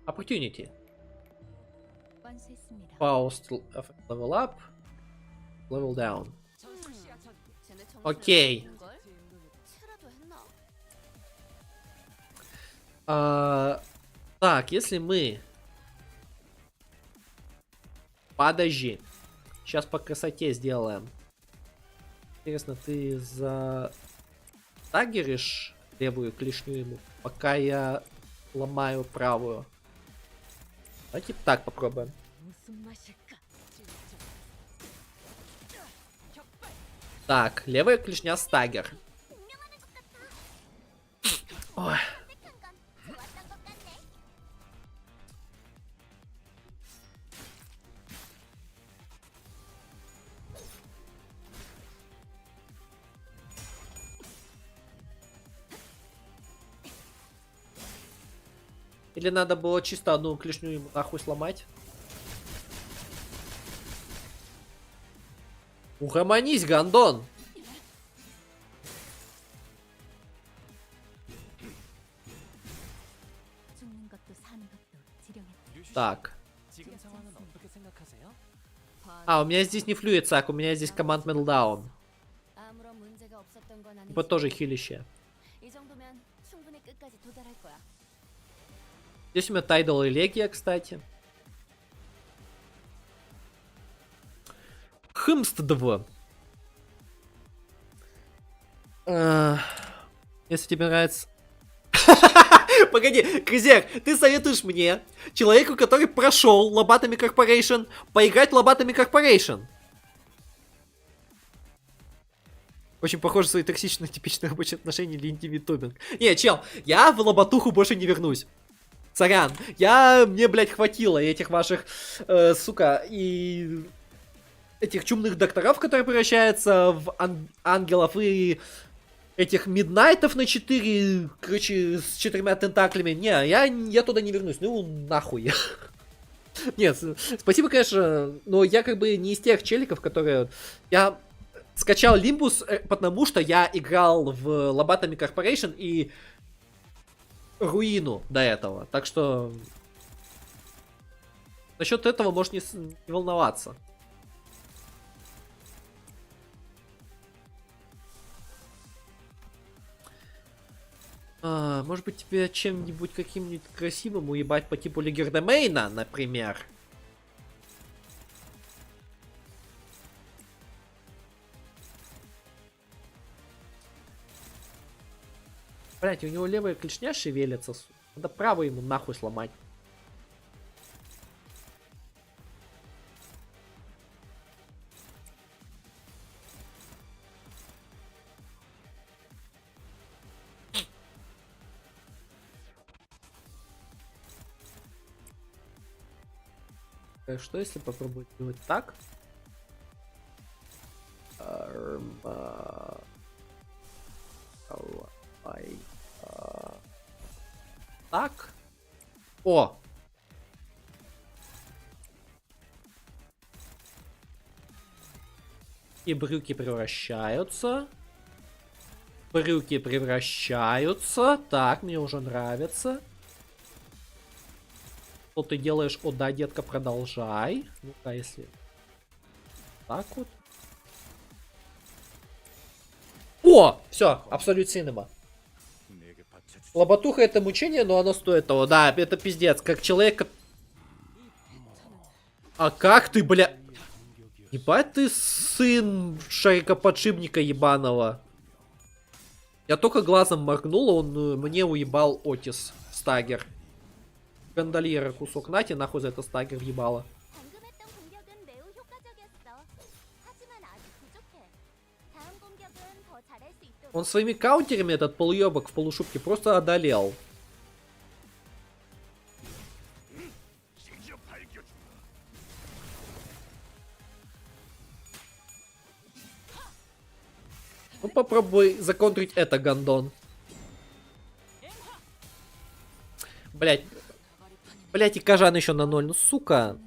Opportunity. Faust level up, level down. Окей. Так, если мы... Подожди. Сейчас по красоте сделаем. Интересно, ты затагеришь левую клешню ему, пока я ломаю правую? Давайте так попробуем. Так, левая клешня стагер. Ой. Или надо было чисто одну клешню ему нахуй сломать? Угомонись, гондон! Так. А, у меня здесь не флюид сак, у меня здесь команд middle down. Типа тоже хилище. Здесь у меня Тайдал и Легия, кстати. Хымст 2. Если тебе нравится... Погоди, Крызек, ты советуешь мне, человеку, который прошел Лобатами Corporation, поиграть Лобатами Corporation? Очень похоже свои токсичные, типичные рабочие отношения или интимитубинг. Не, чел, я в Лоботуху больше не вернусь. Сорян, мне, блядь, хватило этих ваших, сука, и этих чумных докторов, которые превращаются в ангелов, и этих миднайтов на 4, короче, с 4 тентаклями. Не, я туда не вернусь, ну нахуй. Нет, спасибо, конечно, но я как бы не из тех челиков, которые... Я скачал Limbus, потому что я играл в Лобатами Corporation и Руину до этого. Так что насчет этого можешь не волноваться. Может быть, тебе чем-нибудь каким-нибудь красивым уебать по типу Легердемейна, например? Блять, у него левая клешня шевелится. Надо правую ему нахуй сломать. Что если попробовать делать так? Так. О! И брюки превращаются. Брюки превращаются. Так, мне уже нравится. Что ты делаешь? О, да, детка, продолжай. Ну-ка, если... Так вот. О! Все, абсолют синема. Лоботуха это мучение, но оно стоит того. Да, это пиздец. Как человек... А как ты, бля... Ебать ты сын шарикоподшипника ебаного. Я только глазом моргнул, он мне уебал Отис. Стагер. Гондольера кусок. Нате нахуй за это стагер въебало. Он своими каунтерами этот полуебок в полушубке просто одолел. Ну попробуй законтрить это, гандон. Блять. Блять, и Кажан еще на 0. Ну сука.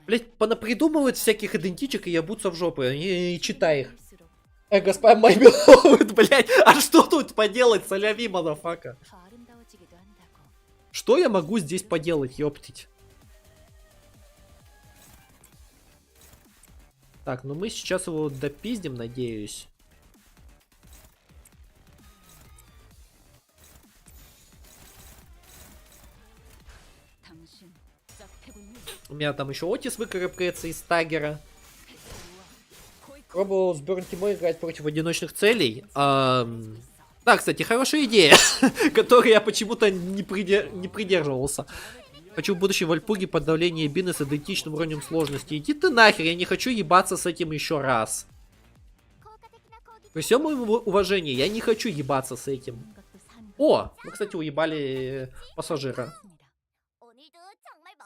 Блять, понапридумывают всяких идентичек и ебутся в жопу. И читай их. Господа мой миловид, блять. А что тут поделать, соляви, мадафака? Что я могу здесь поделать, ёптить? Так, ну мы сейчас его допиздим, надеюсь. У меня там еще Отис выкарабкается из таггера. Пробовал с Бёрн-Тимой играть против одиночных целей. Да, кстати, хорошая идея, которой я почему-то не придерживался. Хочу в будущем Вальпуге подавление бины с идентичным уровнем сложности. Иди ты нахер, я не хочу ебаться с этим еще раз. При всем моем уважении, я не хочу ебаться с этим. О, мы, кстати, уебали пассажира.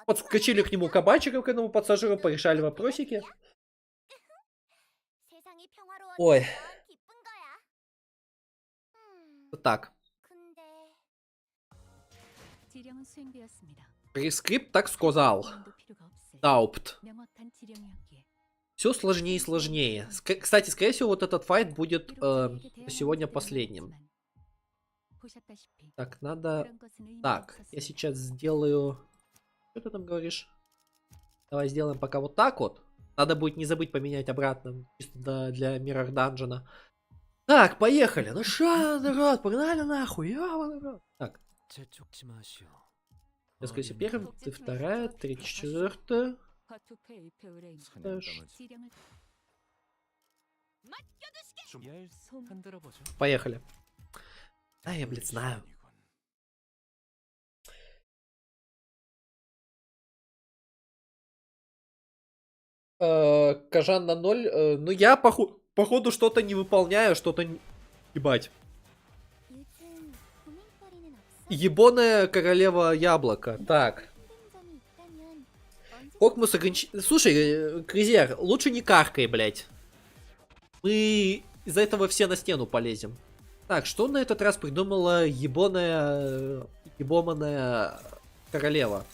Подскочили к нему кабачиком, к этому пассажиру, порешали вопросики. Ой. Так. Прескрипт так сказал. Таупт. Все сложнее и сложнее. Кстати, скорее всего, вот этот файт будет сегодня последним. Так, надо... Так, я сейчас сделаю... Что ты там говоришь? Давай сделаем пока вот так вот. Надо будет не забыть поменять обратно. Чисто для Mirror Dungeon. Так, поехали. Ну шо, народ, погнали нахуй. Народ. Так. Я скажу, первым, ты вторая, третья, четвертая. Поехали. Да, я, блядь, знаю. Кажан на 0. Ну я походу что-то не выполняю, что-то... Ебать. Ебаная королева яблока. Так. Кокмус ограничить... Слушай, Кризер, лучше не каркай, блядь. Мы из-за этого все на стену полезем. Так, что на этот раз придумала ебаная королева?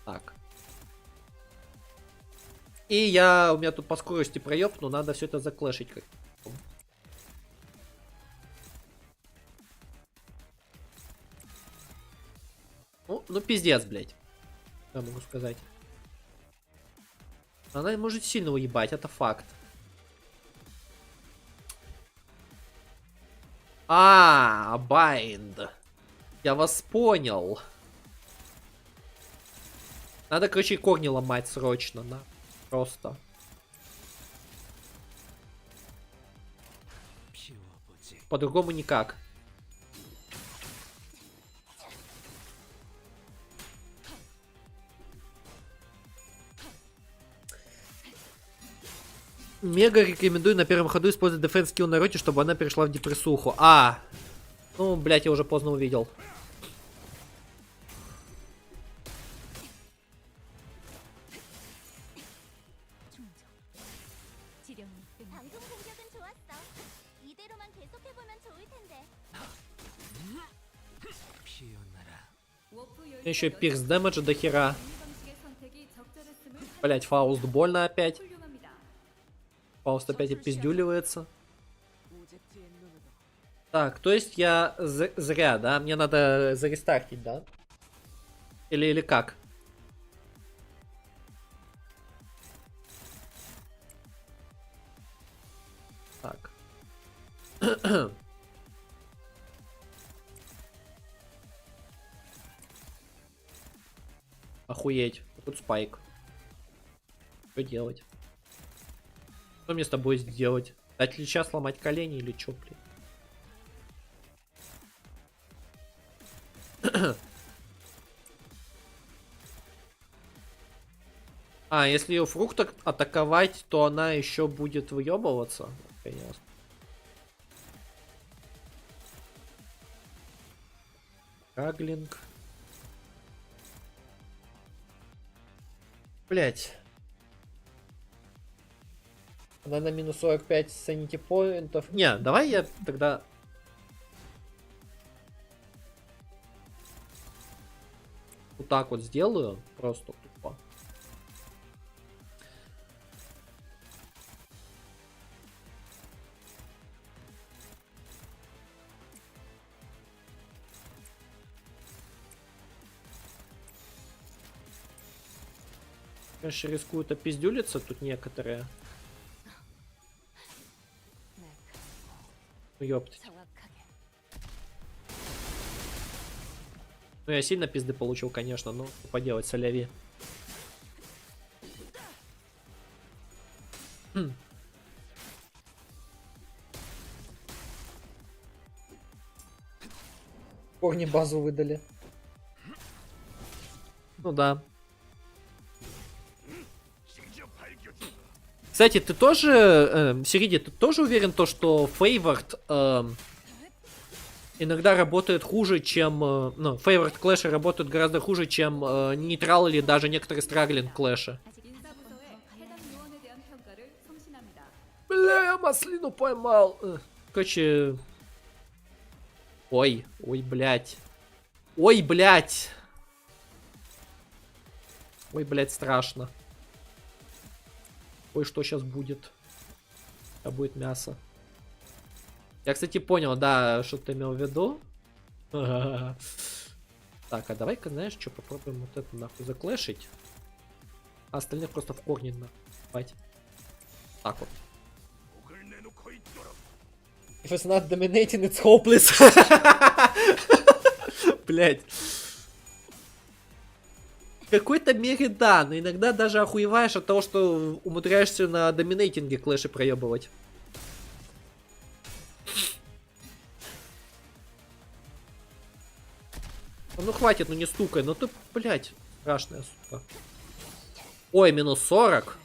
Так. И у меня тут по скорости проеб, но надо все это заклэшить как. Ну пиздец, блядь. Я могу сказать. Она может сильно уебать, это факт. Байнд. Я вас понял. Надо, короче, корни ломать срочно, да. Просто. По-другому никак. Мега рекомендую на первом ходу использовать дефенс скилл на роте, чтобы она перешла в депрессуху. Ну, блять, я уже поздно увидел. Еще пирс дэмэджа до хера. Блять, Фауст больно опять. Фауст опять опиздюливается. Так, то есть я зря, да? Мне надо зарестартить, да? Или как? Так. Охуеть. Тут спайк. Что делать? Что мне с тобой сделать? Дать ли сейчас сломать колени или что, блин? Если ее фрукт атаковать, то она еще будет выебываться. Конечно. Краглинг. Блять. Она на минус 45 sanity поинтов. Не, давай я тогда... Вот так вот сделаю. Просто тупо. Конечно, рискуют опиздюлиться тут некоторые. Ну, ёптать. Ну, я сильно пизды получил, конечно, но что поделать, соляви. Корни базу выдали. Ну да. Кстати, ты тоже, Сириди, ты тоже уверен, то, что фейворд иногда работает хуже, чем... ну, фейворд клэши работают гораздо хуже, чем нейтрал или даже некоторые страглинг клэши. 인사부서에 해당 요원에 대한 평가를 송신합니다. Бля, я маслину поймал. Короче... Ой, ой, блядь. Ой, блядь. Ой, блядь, страшно. Ой, что сейчас будет? А будет мясо. Я, кстати, понял, да, что ты имел в виду. Так, а давай-ка, знаешь, что, попробуем вот это нахуй заклэшить. А остальных просто в корни нахуй. Так вот. If it's not dominating, it's hopeless. Блять. В какой-то мере да, но иногда даже охуеваешь от того, что умудряешься на доминейтинге клэши проебывать. Ну хватит, ну не стукай, ну ты, блять, страшная сука. Ой, минус 40.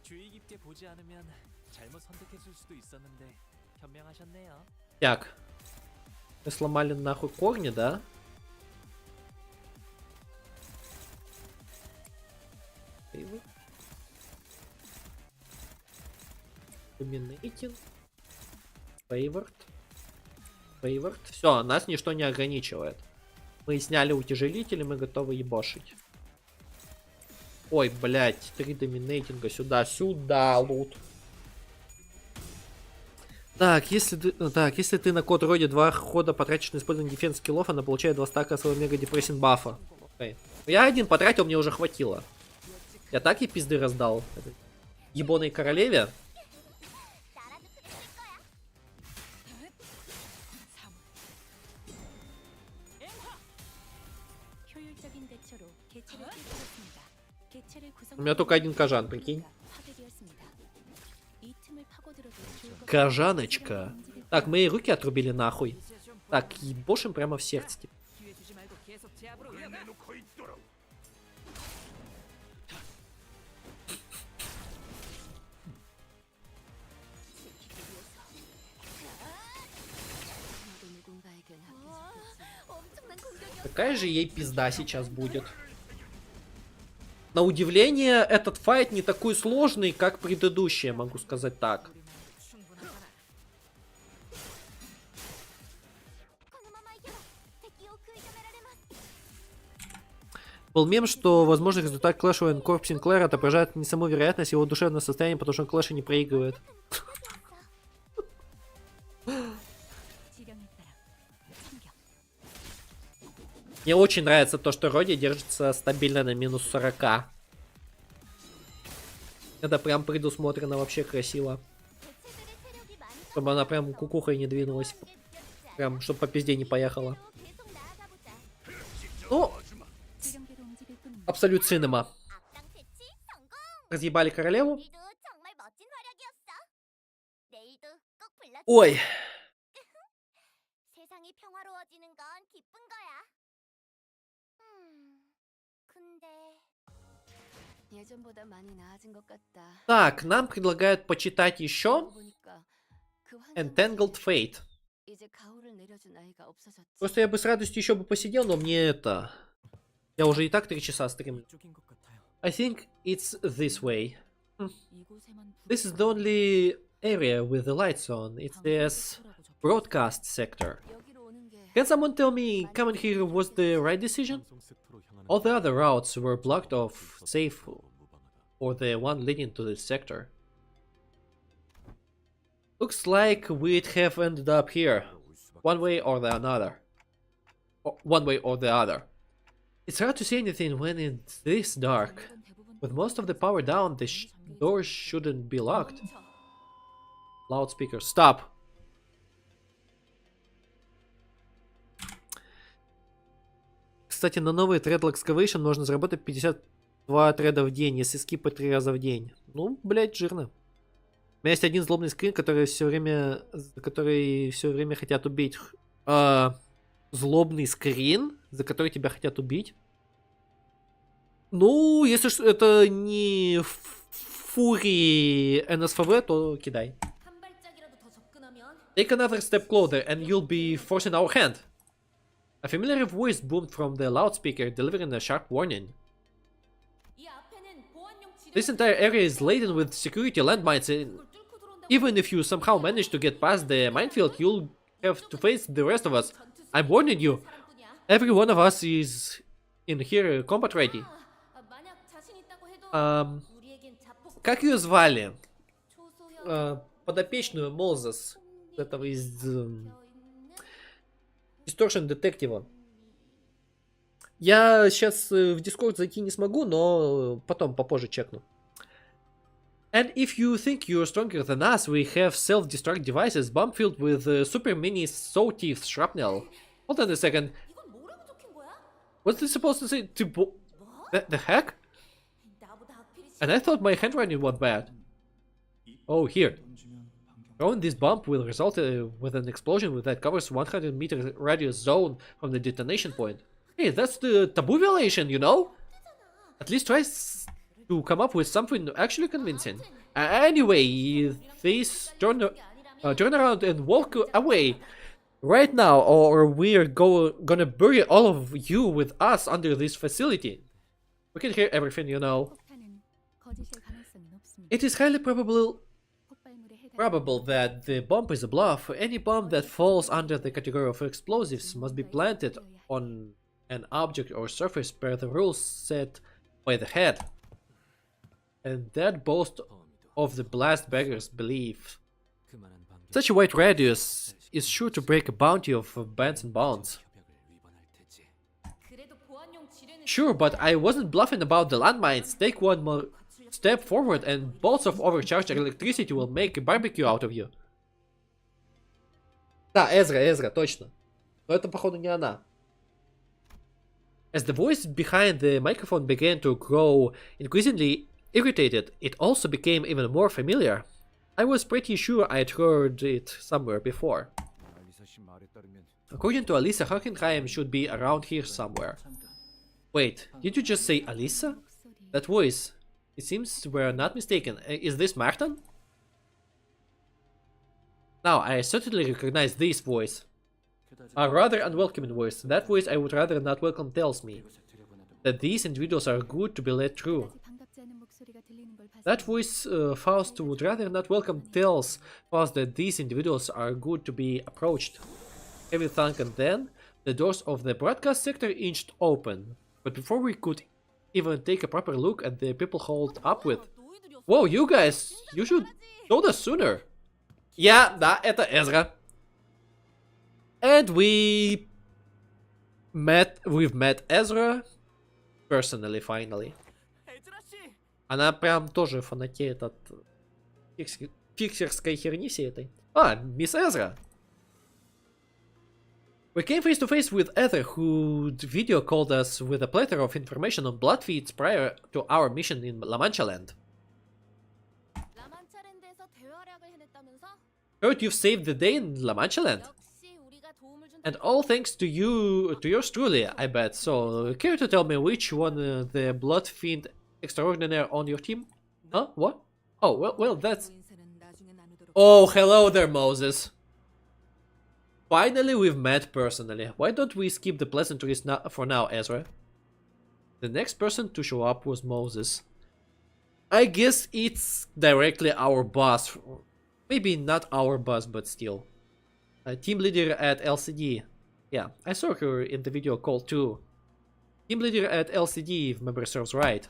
주의 깊게 보지 않으면 잘못 선택했을 수도 있었는데 현명하셨네요. Так. Мы сломали нахуй корни, да? Доминейтинг. Фейворд. Фейворд. Все, нас ничто не ограничивает. Мы сняли утяжелители, мы готовы ебошить. Ой, блядь, 3 доминейтинга сюда, сюда, лут. Так, если ты на код роде 2 хода потратишь на использование дефенс скиллов, она получает 2 стака своего мега депрессин бафа. Okay. Я один потратил, мне уже хватило. Я так и пизды раздал. Ебаной королеве. У меня только один кожан, прикинь. Кожаночка. Так, мои руки отрубили нахуй. Так, ебошим прямо в сердце. Какая же ей пизда сейчас будет. На удивление, этот файт не такой сложный, как предыдущие, могу сказать так. Был мем, что возможный результат клэша у Корп Синклера отображает не саму вероятность его душевного состояния, потому что он клэша не проигрывает. Мне очень нравится то, что Роди держится стабильно на минус 40. Это прям предусмотрено вообще красиво. Чтобы она прям кукухой не двинулась. Прям, чтобы по пизде не поехала. Ну, абсолют синема. Разъебали королеву. Ой. Так, нам предлагают почитать еще Entangled Fate. 이제 가오를 내려준 아이가 없어졌지. Просто я бы с радостью еще бы посидел, но мне это... Я уже и так 3 часа стримлю. 이쪽인 것 같아요. I think it's this way. 이곳에만 This is the only area with the lights on. It's the broadcast sector. 여기로 오는 게 Can someone tell me coming here was the right decision? 방송 섹터로 향하는 All the other routes were blocked off, safe for the one leading to this sector. Looks like we'd have ended up here, one way or the another. One way or the other. It's hard to see anything when it's this dark. With most of the power down, the doors shouldn't be locked. Loudspeaker, stop! Кстати, на новый noTHICCfication можно заработать 52 треда в день, если скипать 3 раза в день. Ну, блять, жирно. У меня есть один злобный скрин, который все время хотят убить. Злобный скрин, за который тебя хотят убить. Ну, если это не фури НСФВ, то кидай. 한 발짝이라도 더 접근하면 Take another step closer and you'll be forcing our hand. A familiar voice boomed from the loudspeaker, delivering a sharp warning. 이 앞에는 보안용 지뢰 This entire area is laden with security landmines, and 뚫고 들어온다고. even if you somehow manage to get past the minefield, you'll have to face the rest of us. I'm warning you. 사람뿐이야. Every one of us is in here combat ready. 만약 자신 있다고 해도 우리에겐 자폭 Как ее звали? 초소형 Подопечную Молзес. Этого из Distortion детектива. Я сейчас в Discord зайти не смогу, но потом попозже чекну. And if you think you're stronger than us, we have self-destruct devices bomb filled with super mini saw teeth shrapnel. Hold on a second. 이건 뭐라고 적힌 거야? What's this supposed to say? The heck? 나보다 하필이 And I thought my handwriting was bad. Oh, here. Throwing this bomb will result with an explosion that covers 100 meter radius zone from the detonation point. Hey, that's the taboo violation, you know? At least try to come up with something actually convincing. Anyway, please turn around and walk away right now, or we're gonna bury all of you with us under this facility. We can hear everything, you know. 폭탄은 거짓일 가능성은 없습니다. It is highly probable 폭발물에 해당 that the bomb is a bluff. Any bomb that falls under the category of explosives must be planted on an object or surface per the rules set by the head. And that boast of the blast beggars believe. 그만한 방법. Such a wide radius is sure to break a bounty of bands and bounds. 협약을 위반할 테지. 그래도 보안용 지뢰는 Sure, but I wasn't bluffing about the landmines. Take one more step forward and bolts of overcharged electricity will make a barbecue out of you. Да, Эзра, точно. Но это, походу, не она. As the voice behind the microphone began to grow increasingly irritated, it also became even more familiar. I was pretty sure I'd heard it somewhere before. 알리사 씨 말에 따르면 According to Alisa, Hockenheim should be around here somewhere. Wait, did you just say Alisa? That voice. It seems we're not mistaken. Is this Martin? Now, I certainly recognize this voice. A rather unwelcoming voice. That voice I would rather not welcome tells me that these individuals are good to be let through. 반갑지 않은 목소리가 들리는 걸 봤을 That voice Faust would rather not welcome tells Faust that these individuals are good to be approached. Heavy thunk, and then the doors of the broadcast sector inched open. But before we could even take a proper look at the people hauled up with. 너희들이었어. Whoa, you guys! You should told us sooner! Yeah, да, это Ezra. And we've met Ezra personally, finally. 에즈라 씨. Она прям тоже фанатеет от фиксерской херни всей этой. А, мисс Ezra. We came face to face with Ether, who video called us with a plethora of information on blood feeds prior to our mission in La Mancha Land. 라만차랜드에서 대활약을 해냈다면서? Heard you've saved the day in La Mancha Land. 역시 우리가 도움을 준 And all thanks to you, to yours truly, I bet. So, care to tell me which one the blood fiend extraordinaire on your team? Huh? What? Oh, well, that's... 인사는 나중에 나누도록 Oh, hello there, Moses. Finally, we've met personally. Why don't we skip the pleasantries for now, Ezra? The next person to show up was Moses. I guess it's directly our boss. Maybe not our boss, but still. Team leader at LCD. Yeah, I saw her in the video call too. Team leader at LCD, if memory serves right.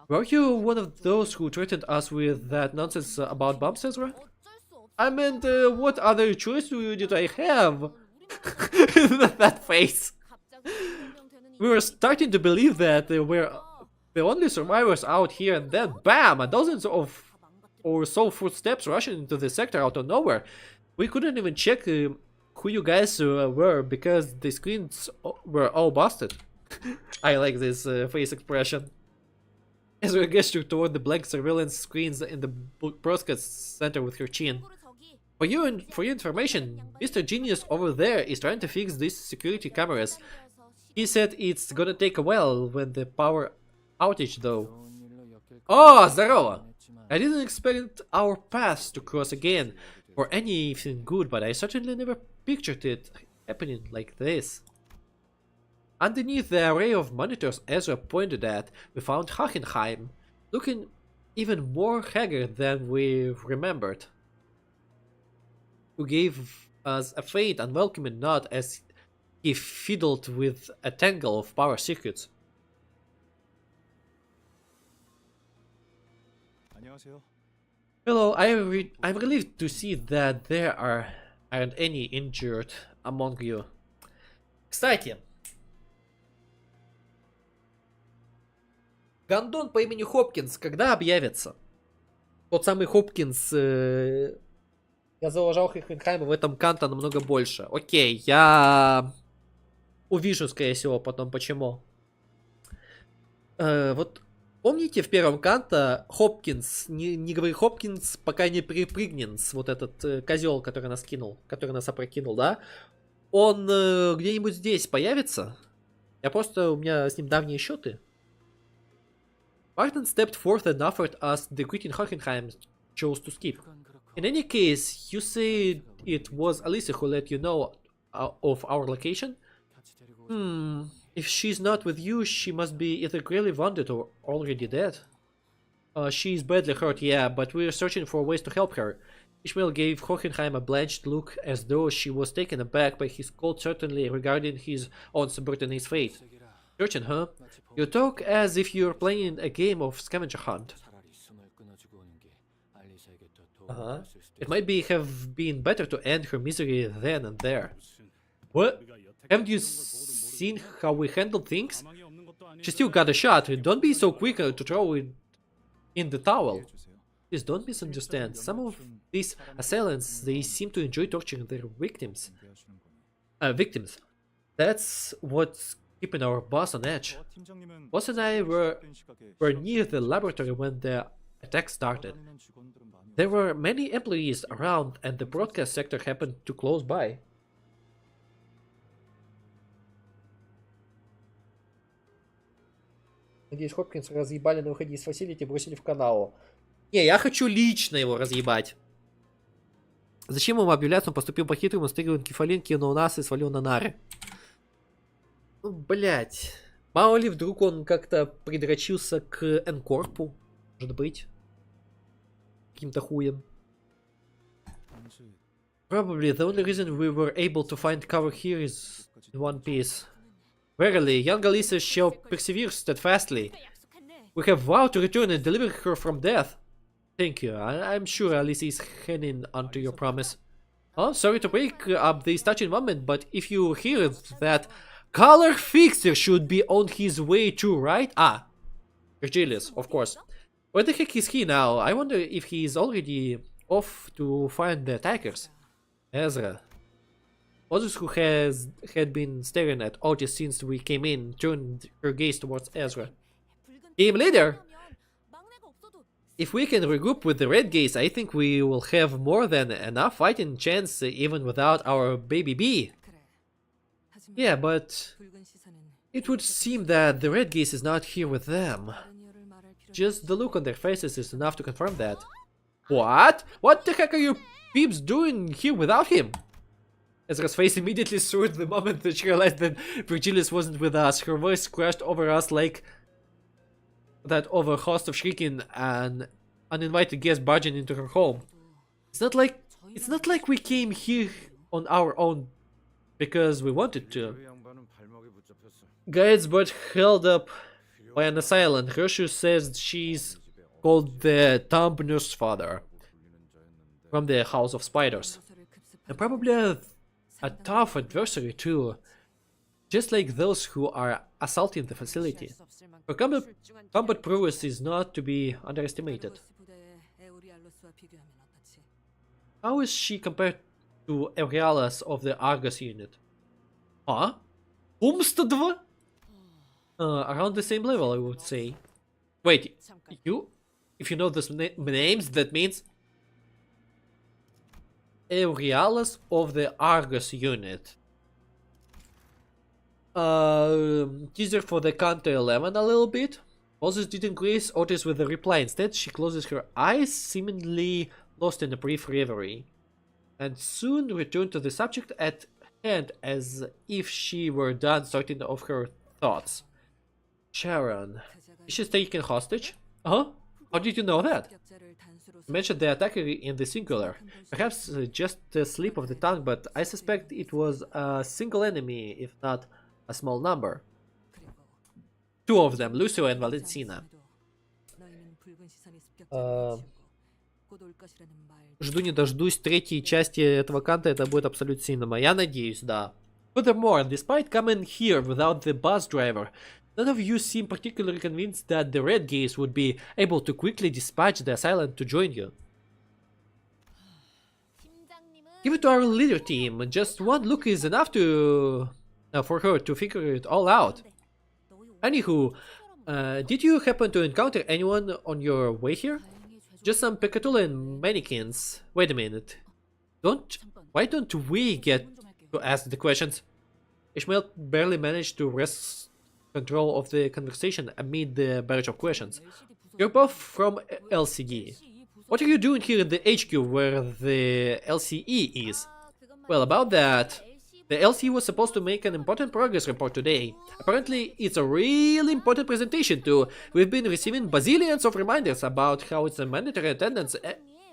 Were you one of those who threatened us with that nonsense about bombs, Ezra? I meant, what other choice did I have? That face. We were starting to believe that we're the only survivors out here, and then BAM! Dozens of or so footsteps rushing into the sector out of nowhere. We couldn't even check who you guys were because the screens were all busted. I like this face expression. Ezra gestured toward the blank surveillance screens in the broadcast center with her chin. For your information, Mr. Genius over there is trying to fix these security cameras. He said it's gonna take a while when the power outage though. Oh, здорово! I didn't expect our paths to cross again for anything good, but I certainly never pictured it happening like this. Underneath the array of monitors Ezra pointed at, we found Hohenheim, looking even more haggard than we remembered, who gave us a faint, unwelcoming nod as he fiddled with a tangle of power circuits. Hello, I'm relieved to see that there aren't any injured among you. Кстати, гандон по имени Хопкинс когда объявится? Тот самый Хопкинс. Я заложил Хохенхайма в этом Канто намного больше. Окей, я увижу, скорее всего, потом почему. Вот помните в первом Канто Хопкинс, не говори Хопкинс, пока не припрыгненс, вот этот козел, который нас кинул, который нас опрокинул, да? Он где-нибудь здесь появится? У меня с ним давние счеты. Martin stepped forth and offered us the greeting Hohenheim chose to skip. In any case, you say it was Alicia who let you know of our location? If she's not with you, she must be either gravely wounded or already dead. She's badly hurt, yeah, but we're searching for ways to help her. Ishmael gave Hohenheim a blanched look as though she was taken aback by his cold certainty regarding his own subordinate's fate. Searching, huh? You talk as if you're playing a game of scavenger hunt. It might have been better to end her misery then and there. What? Haven't you seen how we handled things? She still got a shot. Don't be so quick to throw it in the towel. Please don't misunderstand. Some of these assailants, they seem to enjoy torturing their victims. That's what's keeping our boss on edge. Boss and I were near the laboratory when the attack started. There were many employees around and the broadcast sector happened to close by. Надеюсь, Хопкинса разъебали на выходе из фасилити и бросили в канал. Не, я хочу лично его разъебать. Зачем ему объявляться? Он поступил по-хитрому, стырил кефалин, кинул нас и свалил на нары. Ну, блять. Мало ли вдруг он как-то придрочился к Энкорпу. Может быть. Каким-то хуем. Probably the only reason we were able to find cover here is in one piece. Verily, young Alicia shall persevere steadfastly. We have vowed to return and deliver her from death. Thank you. I'm sure Alicia is hanging on to your promise. Oh, sorry to break up this touching moment, but if you hear that color fixer should be on his way too, right? Ah, Virgilius, of course. Where the heck is he now? I wonder if he is already off to find the attackers. Ezra. Others who had been staring at Otis since we came in turned her gaze towards Ezra. Team leader! If we can regroup with the red gaze, I think we will have more than enough fighting chance even without our baby bee. Yeah, but it would seem that the red gaze is not here with them. Just the look on their faces is enough to confirm that. What? What the heck are you peeps doing here without him? Ezra's face immediately soared the moment that she realized that Virgilius wasn't with us. Her voice crashed over us like that of a host of shrieking and uninvited guests barging into her home. It's not like we came here on our own because we wanted to. Guides but held up by an assailant. Hirshu says she's called the Thumbnose Father from the House of Spiders. And probably a tough adversary too, just like those who are assaulting the facility. Her combat prowess is not to be underestimated. How is she compared to Euryalus of the Argus unit? Huh? Umstadva? Around the same level, I would say. Wait, you? If you know those names, that means Euryalus of the Argus unit. Teaser for the Canto 11 a little bit. Pulses didn't grace Otis with a reply. Instead, she closes her eyes, seemingly lost in a brief reverie, and soon returned to the subject at hand as if she were done sorting of her thoughts. Sharon. Is she taken hostage? Huh? How did you know that? You mentioned the attacker in the singular. Perhaps just a slip of the tongue, but I suspect it was a single enemy, if not a small number. Two of them, Lucio and Valentina. Жду не дождусь третьей части этого канта, это будет Absolute Cinema. Я надеюсь, да. Furthermore, despite coming here without the bus driver, none of you seem particularly convinced that the Red Gaze would be able to quickly dispatch the assailant to join you. Give it to our leader team. Just one look is enough to for her to figure it all out. Anywho, did you happen to encounter anyone on your way here? Just some Pecatulan mannequins. Wait a minute. Why don't we get to ask the questions? Ishmael barely managed to wrest control of the conversation amid the barrage of questions. You're both from LCD. What are you doing here in the HQ where the LCE is? Well, about that, the LCE was supposed to make an important progress report today. Apparently, it's a really important presentation too. We've been receiving bazillions of reminders about how it's a mandatory attendance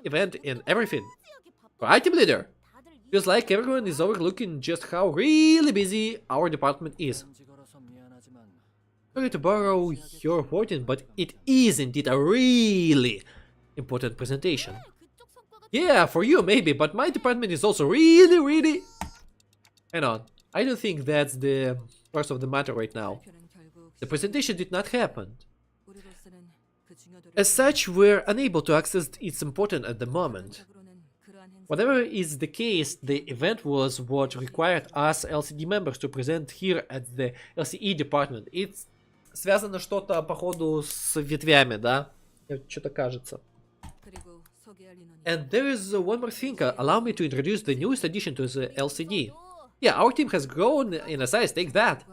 event and everything. Right, team leader? Feels like everyone is overlooking just how really busy our department is. Sorry to borrow your wording, but it is indeed a really important presentation. Yeah, for you maybe, but my department is also really... Hang on, I don't think that's the worst of the matter right now. The presentation did not happen. As such, we're unable to access its importance at the moment. Whatever is the case, the event was what required us LCD members to present here at the LCE department. It's связано что-то, походу, с ветвями, да? Что-то кажется. And there is one more thing. Allow me to introduce the newest addition to the LCD. Yeah, our team has grown in a size, take that.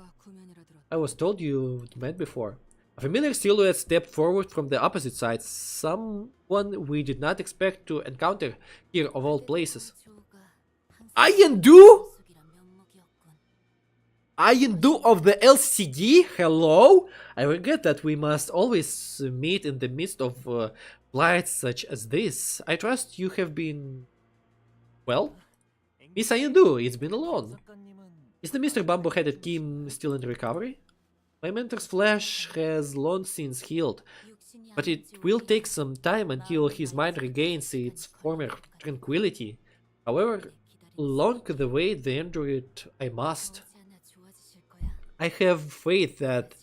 I was told you met before. A familiar silhouette stepped forward from the opposite side, someone we did not expect to encounter here of all places. Ayendu? Ayendu of the LCD? Hello? I regret that we must always meet in the midst of blights such as this. I trust you have been... well? Miss Ayendu, it's been long. Is the Mr. Bamboo-headed Kim still in recovery? My mentor's flesh has long since healed, but it will take some time until his mind regains its former tranquility. However long the wait the injury I must. I have faith that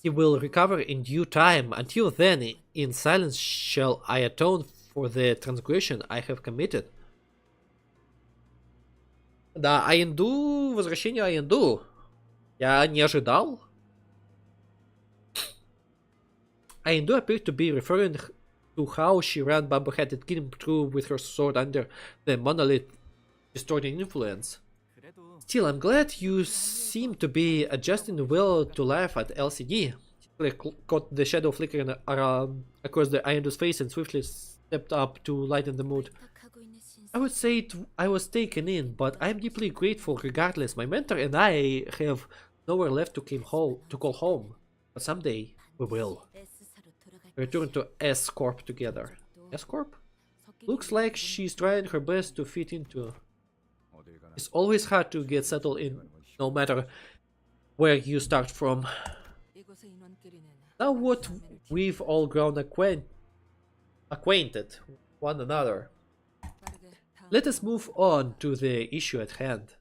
he will recover in due time. Until then, in silence shall I atone for the transgression I have committed. Да, Аенду, возвращение Аенду. Я не ожидал. Ayendu appeared to be referring to how she ran Bamboo-headed Kim through with her sword under the monolith distorting influence. Still, I'm glad you seem to be adjusting well to life at LCD. Caught the shadow flickering across the Ayendu's face and swiftly stepped up to lighten the mood. I would say I was taken in, but I'm deeply grateful regardless. My mentor and I have nowhere left to call home. But someday we will return to S Corp together. S Corp? Looks like she's trying her best to fit into. It's always hard to get settled in, no matter where you start from. Now what we've all grown acquainted one another, let us move on to the issue at hand.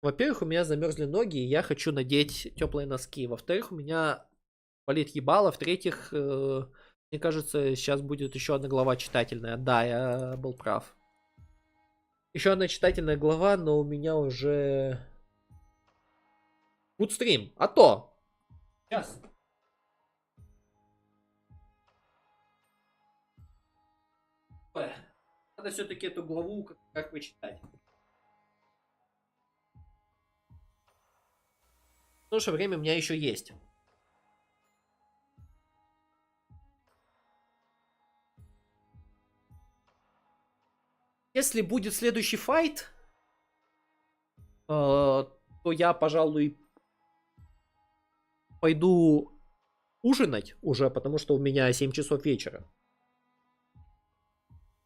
Во-первых, у меня замерзли ноги, и я хочу надеть теплые носки. Во-вторых, у меня болит ебало. В-третьих, мне кажется, сейчас будет еще одна глава читательная. Да, я был прав. Еще одна читательная глава, но у меня уже... Гудстрим. А то! Сейчас. Надо все-таки эту главу как почитать. Потому что время у меня еще есть. Если будет следующий файт, то я, пожалуй, пойду ужинать уже, потому что у меня 7 часов вечера.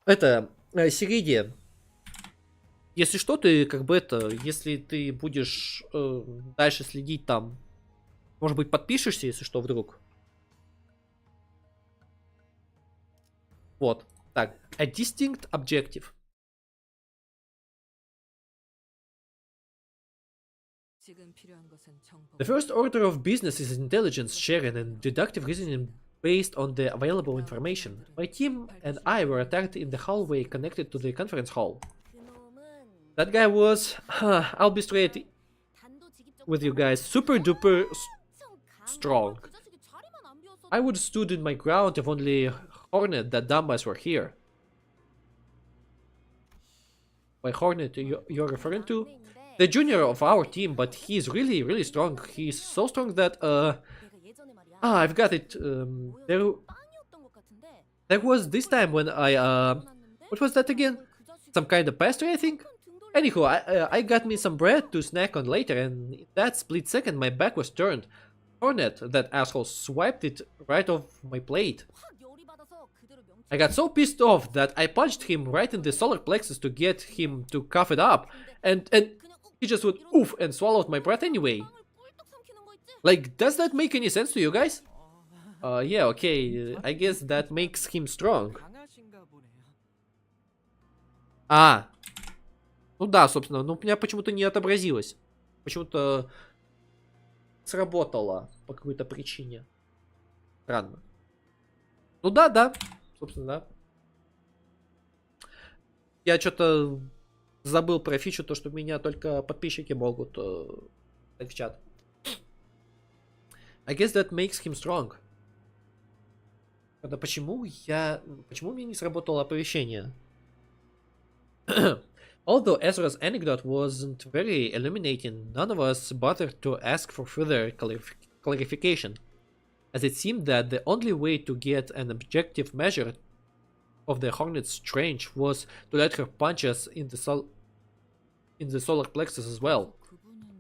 Это, Сириди, если что, ты как бы это, если ты будешь дальше следить там, может быть, подпишешься, если что, вдруг. Вот, так, a distinct objective. The first order of business is intelligence sharing and deductive reasoning based on the available information. My team and I were attacked in the hallway connected to the conference hall. That guy was, I'll be straight with you guys, super duper strong. I would have stood in my ground if only Hornet, that dumbass, were here. By Hornet, you're referring to? The junior of our team, but he's really, really strong. He's so strong that, I've got it. There was this time when I, what was that again? Some kind of pastry, I think? Anyhow, I got me some bread to snack on later, and in that split second my back was turned. Hornet, that asshole, swiped it right off my plate. I got so pissed off that I punched him right in the solar plexus to get him to cough it up, and he just would oof and swallowed my breath anyway. Like, does that make any sense to you guys? Yeah, okay, I guess that makes him strong. Ну да, собственно, но у меня почему-то не отобразилось. Почему-то сработало по какой-то причине. Странно. Ну да, собственно, да. Я что-то забыл про фичу, то, что меня только подписчики могут так в чат. I guess that makes him strong. Тогда почему у меня не сработало оповещение? Although Ezra's anecdote wasn't very illuminating, none of us bothered to ask for further clarification, as it seemed that the only way to get an objective measure of the Hornet's strength was to let her punch us in the solar plexus as well.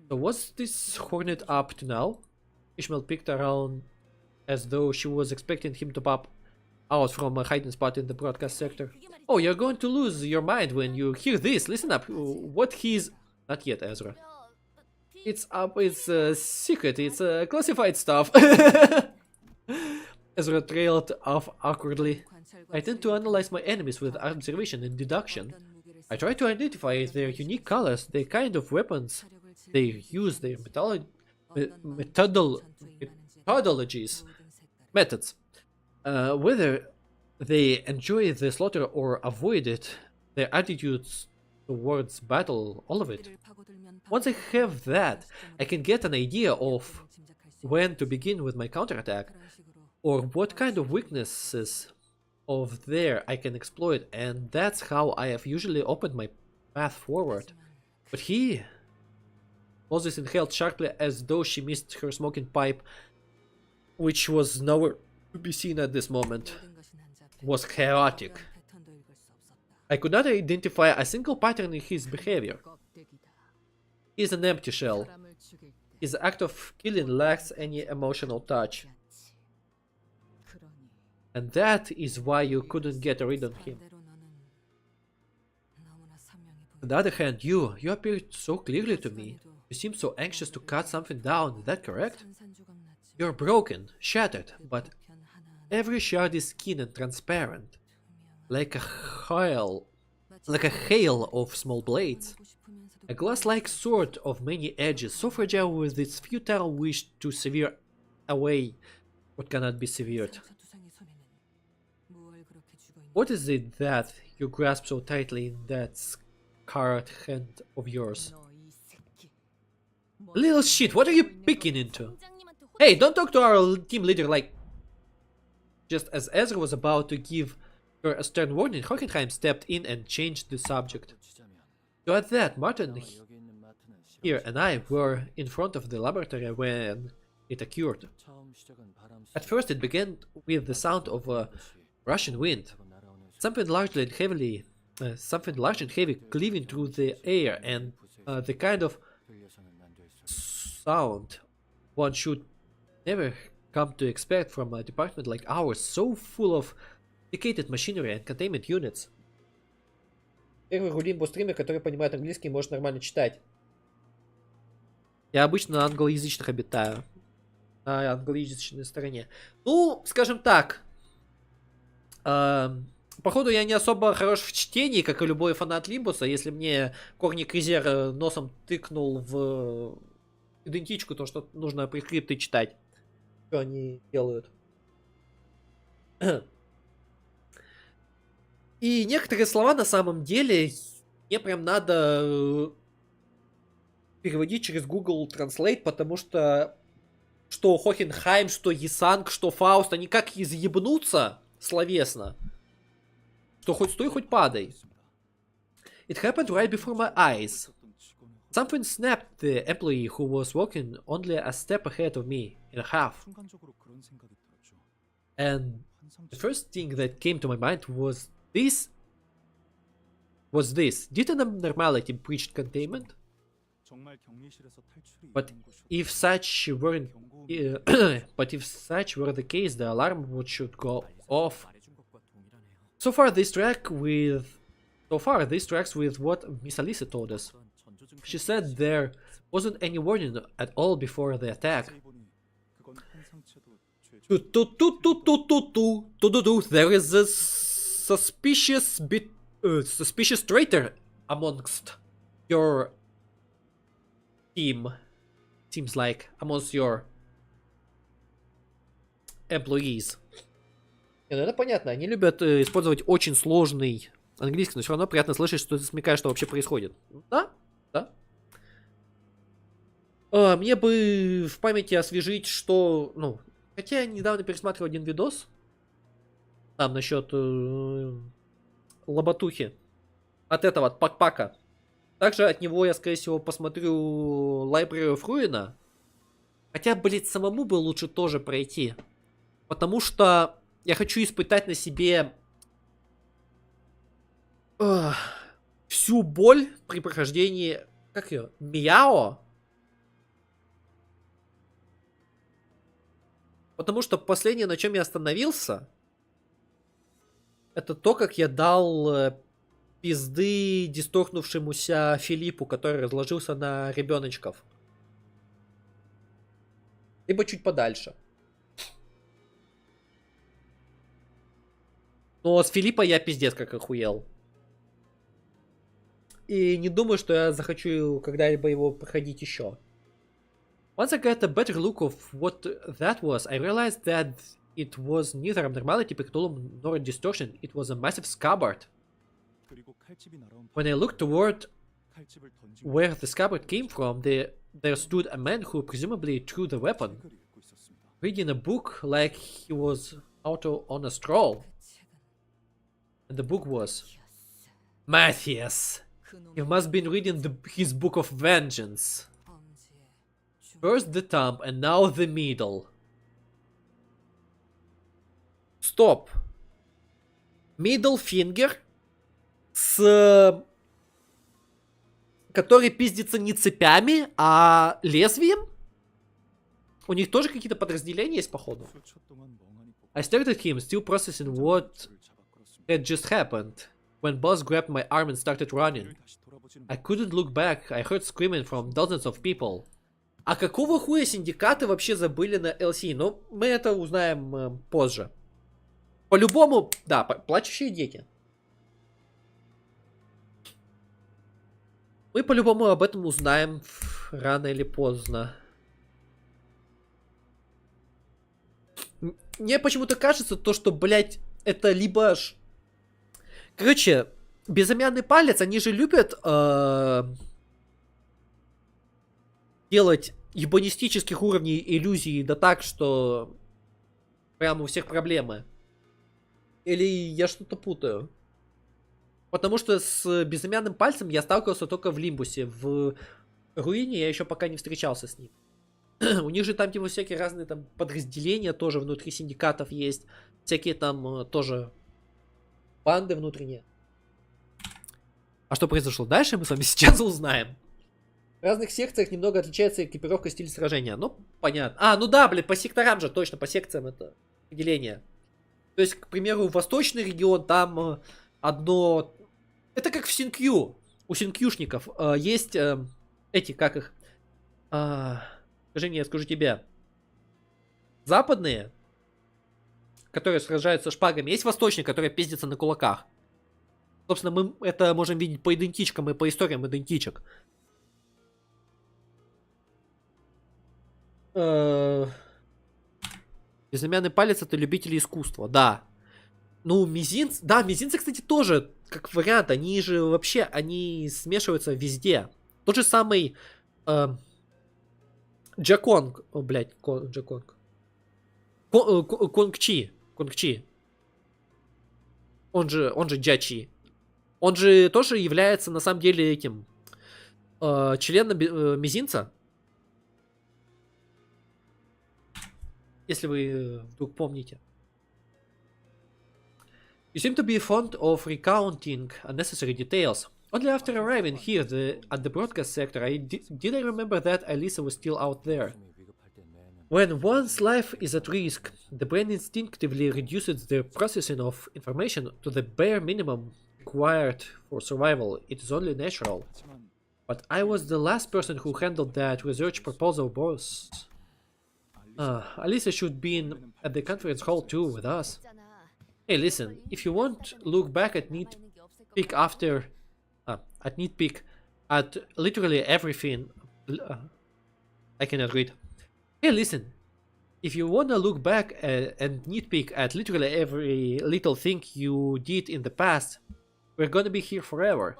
So what's this Hornet up to now? Ishmael picked around as though she was expecting him to pop out from a hiding spot in the broadcast sector. Oh, you're going to lose your mind when you hear this. Listen up. What he's... Not yet, Ezra. It's up. It's secret. It's classified stuff. Ezra trailed off awkwardly. I tend to analyze my enemies with observation and deduction. I try to identify their unique colors, the kind of weapons they use, their methods. Whether they enjoy the slaughter or avoid it, their attitudes towards battle, all of it. Once I have that, I can get an idea of when to begin with my counterattack, or what kind of weaknesses of there I can exploit, and that's how I have usually opened my path forward. But he... Moses inhaled sharply as though she missed her smoking pipe, which was nowhere to be seen at this moment. was chaotic. 패턴도 읽을 수 없었다. I could not identify a single pattern in his behavior. 껍데기다. He is an empty shell. 사람을 죽일 때 His act of killing lacks any emotional touch. 였지. 그러니 And that is why you couldn't get a read on him. 반대로 너는 너무나 선명히 On the other hand, you appeared so clearly to me. You seem so anxious to cut something down, is that correct? 산산조각 났지. You're broken, shattered, but 편 하나하나 every shard is keen and transparent. Like a hail of small blades. 하고 싶으면서도 A glass-like sword of many edges, so fragile with its futile wish to sever away what cannot be severed. 상처투성이 손에는 무얼 그렇게 쥐고 있는 What is it that you grasp so tightly in that scarred hand of yours? 너이 새끼. Little shit, what are you picking into? 팀장님한테 호... Hey, don't talk to our team leader like... Just as Ezra was about to give her a stern warning, Hockenheim stepped in and changed the subject. So at that, Martin here and I were in front of the laboratory when it occurred. At first it began with the sound of a rushing wind. Something large and heavy cleaving through the air, and the kind of sound one should never come to expect from a department like ours, so full of complicated machinery and containment units. Первый Limbus стример, который понимает английский и может нормально читать. Я обычно на англоязычных обитаю. На англоязычной стороне. Ну, скажем так. Походу, я не особо хорош в чтении, как и любой фанат Лимбуса. Если мне Корни Кризер носом тыкнул в идентичку, то что нужно прескрипты читать. Что они делают. И некоторые слова на самом деле мне прям надо переводить через Google Translate, потому что Хохенхайм, что Есанг, что Фауст, они как изъебнутся словесно, что хоть стой, хоть падай. It happened right before my eyes. Something snapped the employee who was walking only a step ahead of me in half. And the first thing that came to my mind was this. Did an abnormality breach containment? But if such weren't, but if such were the case, the alarm should go off. So far, this tracks with what Miss Alice told us. She said there wasn't any warning at all before the attack. There is a suspicious traitor amongst your team. Seems like amongst your employees. Ну это понятно, они любят использовать очень сложный английский, но все равно приятно слышать, что ты смекаешь, что вообще происходит. Да, да. Мне бы в памяти освежить, что... Ну, хотя я недавно пересматривал один видос. Там насчет лоботухи. От этого, от Пак-Пака. Также от него я, скорее всего, посмотрю Library of Ruin. Хотя, блять, самому бы лучше тоже пройти. Потому что я хочу испытать на себе всю боль при прохождении... Как ее? Мияо? Потому что последнее, на чем я остановился, это то, как я дал пизды дисторкнувшемуся Филиппу, который разложился на ребеночков. Либо чуть подальше. Но с Филиппа я пиздец как охуел. И не думаю, что я захочу когда-либо его проходить еще. Once I got a better look of what that was, I realized that it was neither abnormality, pictolum, nor distortion. It was a massive scabbard. When I looked toward where the scabbard came from, there stood a man who presumably threw the weapon, reading a book like he was out on a stroll. And the book was Matthias. He must have been reading his book of vengeance. First the thumb and now the middle. Stop. middle finger, который пиздится не цепями, а лезвием. У них тоже какие-то подразделения есть, походу. I stared at him, still processing what had just happened. When boss grabbed my arm and started running. I couldn't look back. I heard screaming from dozens of people. А какого хуя синдикаты вообще забыли на LC? Ну, мы это узнаем позже. По-любому, да, плачущие дети. Мы по-любому об этом узнаем рано или поздно. Мне почему-то кажется, то, что, блядь, это либо... Короче, безымянный палец, они же любят делать ебанистических уровней иллюзий, да так, что прям у всех проблемы. Или я что-то путаю? Потому что с безымянным пальцем я сталкивался только в Лимбусе. В Руине я еще пока не встречался с ним. У них же там типа всякие разные там подразделения тоже внутри синдикатов есть. Всякие там тоже банды внутренние. А что произошло дальше, мы с вами сейчас узнаем. В разных секциях немного отличается экипировка и стиль сражения. Ну, понятно. А, ну да, блин, по секторам же, точно, по секциям это определение. То есть, к примеру, восточный регион, там одно... Это как в Синкью. У синкьюшников есть эти, как их... Скажи мне, я скажу тебе. Западные, которые сражаются шпагами. Есть восточные, которые пиздятся на кулаках. Собственно, мы это можем видеть по идентичкам и по историям идентичек. Безымянный палец — это любители искусства, да. Ну, мизинцы... Да, мизинцы, кстати, тоже, как вариант, они же вообще, они смешиваются везде. Тот же самый... Джаконг, о, блядь, Джаконг. Конгчи. Он же Джачи. Он же тоже является, на самом деле, этим членом мизинца. Если вы вдруг помните. You seem to be fond of recounting unnecessary details. Only after arriving here at the broadcast sector, did I remember that Alisa was still out there. When one's life is at risk, the brain instinctively reduces the processing of information to the bare minimum required for survival. It is only natural. But I was the last person who handled that research proposal, boss. Alisa should be at the conference hall too with us. Hey, listen, if you won't look back at nitpick after... at nitpick at literally everything... I cannot read. Hey, listen, if you wanna look back and nitpick at literally every little thing you did in the past, we're gonna be here forever.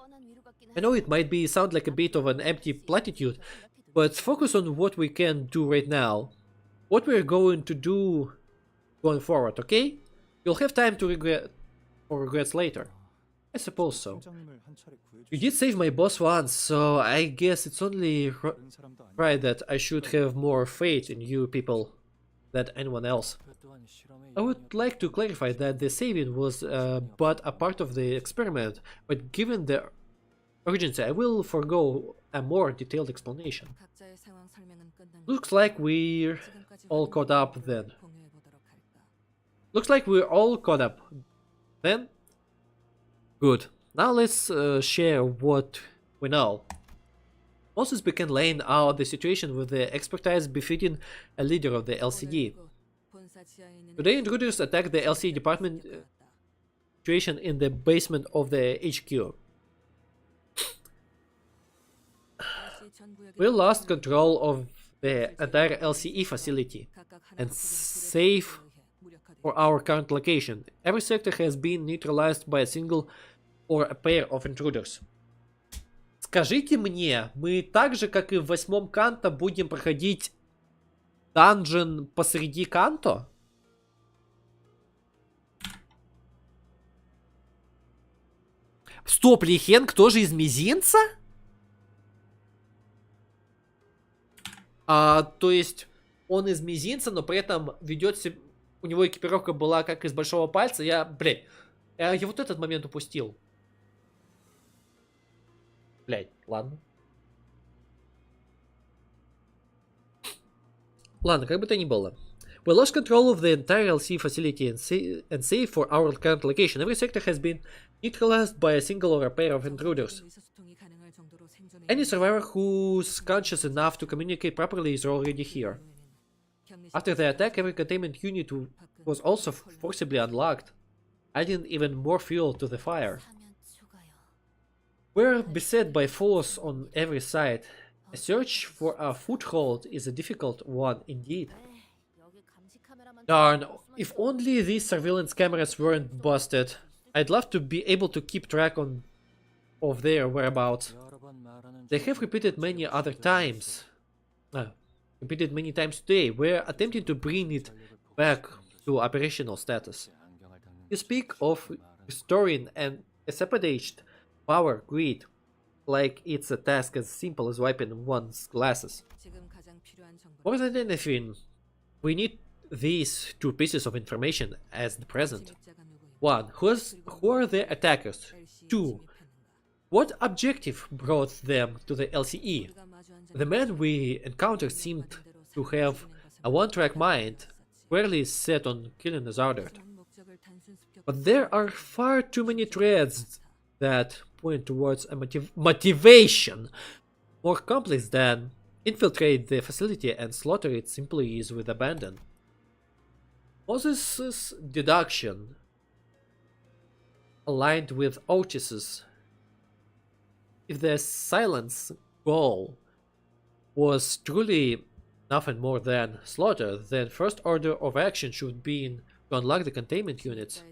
I know it might sound like a bit of an empty platitude, but focus on what we can do right now. What we're going to do going forward, okay? You'll have time to regrets later. I suppose so. You did save my boss once, so I guess it's only right that I should have more faith in you people than anyone else. I would like to clarify that the saving was but a part of the experiment, but given the urgency, I will forego a more detailed explanation. Looks like we're all caught up then. Good. Now let's share what we know. Moses began laying out the situation with the expertise befitting a leader of the LCD. Today, intruders attacked the LCD department situation in the basement of the HQ. We lost control of the entire LCE facility and safe for our current location. Every sector has been neutralized by a single or a pair of intruders. Скажите мне, мы так же, как и в 8-м Канто, будем проходить данжен посреди Канто? Стоп, Лихенг тоже из мизинца? То есть он из мизинца, но при этом ведет себя... У него экипировка была как из большого пальца. Я вот этот момент упустил. Блять, ладно. Ладно, как бы то ни было. We lost control of the entire LC facility and save for our current location. Every sector has been neutralized by a single or a pair of intruders. Any survivor who's conscious enough to communicate properly is already here. After the attack, every containment unit was also forcibly unlocked, adding even more fuel to the fire. We're beset by foes on every side. A search for a foothold is a difficult one indeed. Darn, if only these surveillance cameras weren't busted. I'd love to be able to keep track of their whereabouts. They have repeated many other times. Repeated many times today. We're attempting to bring it back to operational status. You speak of restoring a sabotaged power grid like it's a task as simple as wiping one's glasses. More than anything, we need these two pieces of information as the present. 1. Who are the attackers? 2. What objective brought them to the LCE? The men we encountered seemed to have a one-track mind, squarely set on killing as ordered. But there are far too many threads that point towards a motivation more complex than infiltrate the facility and slaughter its employees with abandon. Moses' deduction aligned with Otis's. If the silence goal was truly nothing more than slaughter, then first order of action should be to unlock the containment units.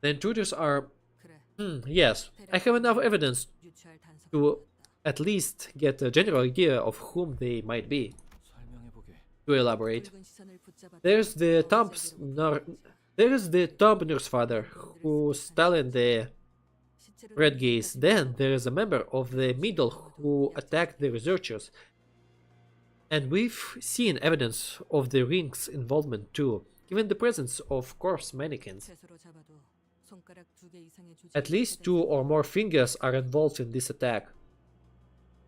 The intruders are... yes, I have enough evidence to at least get a general idea of whom they might be. To elaborate, there's the Tomb nurse father who's stalling the red gaze. Then there is a member of the middle who attacked the researchers, and we've seen evidence of the ring's involvement too, given the presence of corpse mannequins. At least 2 or more fingers are involved in this attack.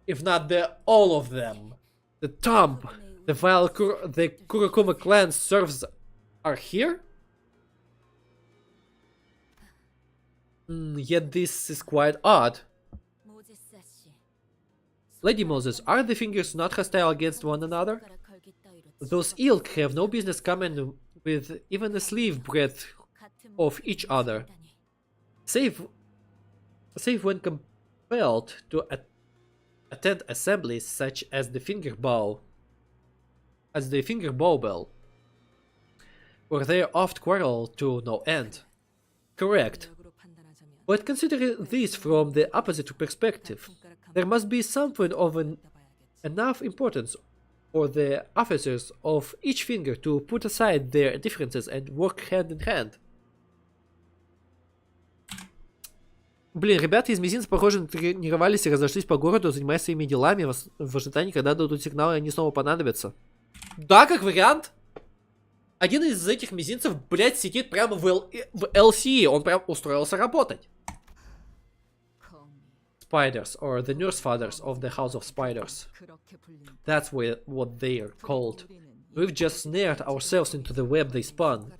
If not all of them. The Tomb, the Kurokuma clan serfs are here? Yet this is quite odd. Lady Moses, are the fingers not hostile against one another? Those ilk have no business coming with even a sleeve breadth of each other, save when compelled to attend assemblies such as the finger bow bell, where they oft quarrel to no end. Correct. But consider this from the opposite perspective. There must be something of enough importance for the officers of each finger to put aside their differences and work hand in hand. Блин, ребята из мизинца, похоже, тренировались и разошлись по городу, занимаясь своими делами в ожидании, когда дадут сигнал, и они снова понадобятся. Да, как вариант. Один из этих мизинцев, блядь, сидит прямо в LCE, он прям устроился работать. Spiders, or the nurse fathers of the House of Spiders. That's what they are called. We've just snared ourselves into the web they spun.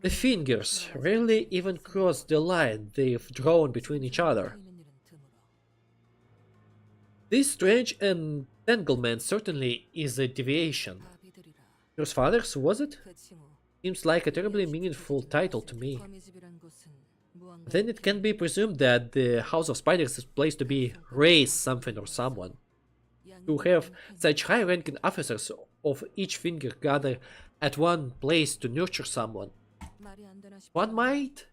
The fingers rarely even cross the line they've drawn between each other. This strange entanglement certainly is a deviation. Nurse fathers, was it? Seems like a terribly meaningful title to me. Then it can be presumed that the House of Spiders is placed to be raise something or someone. To have such high-ranking officers of each finger gather at one place to nurture someone. One might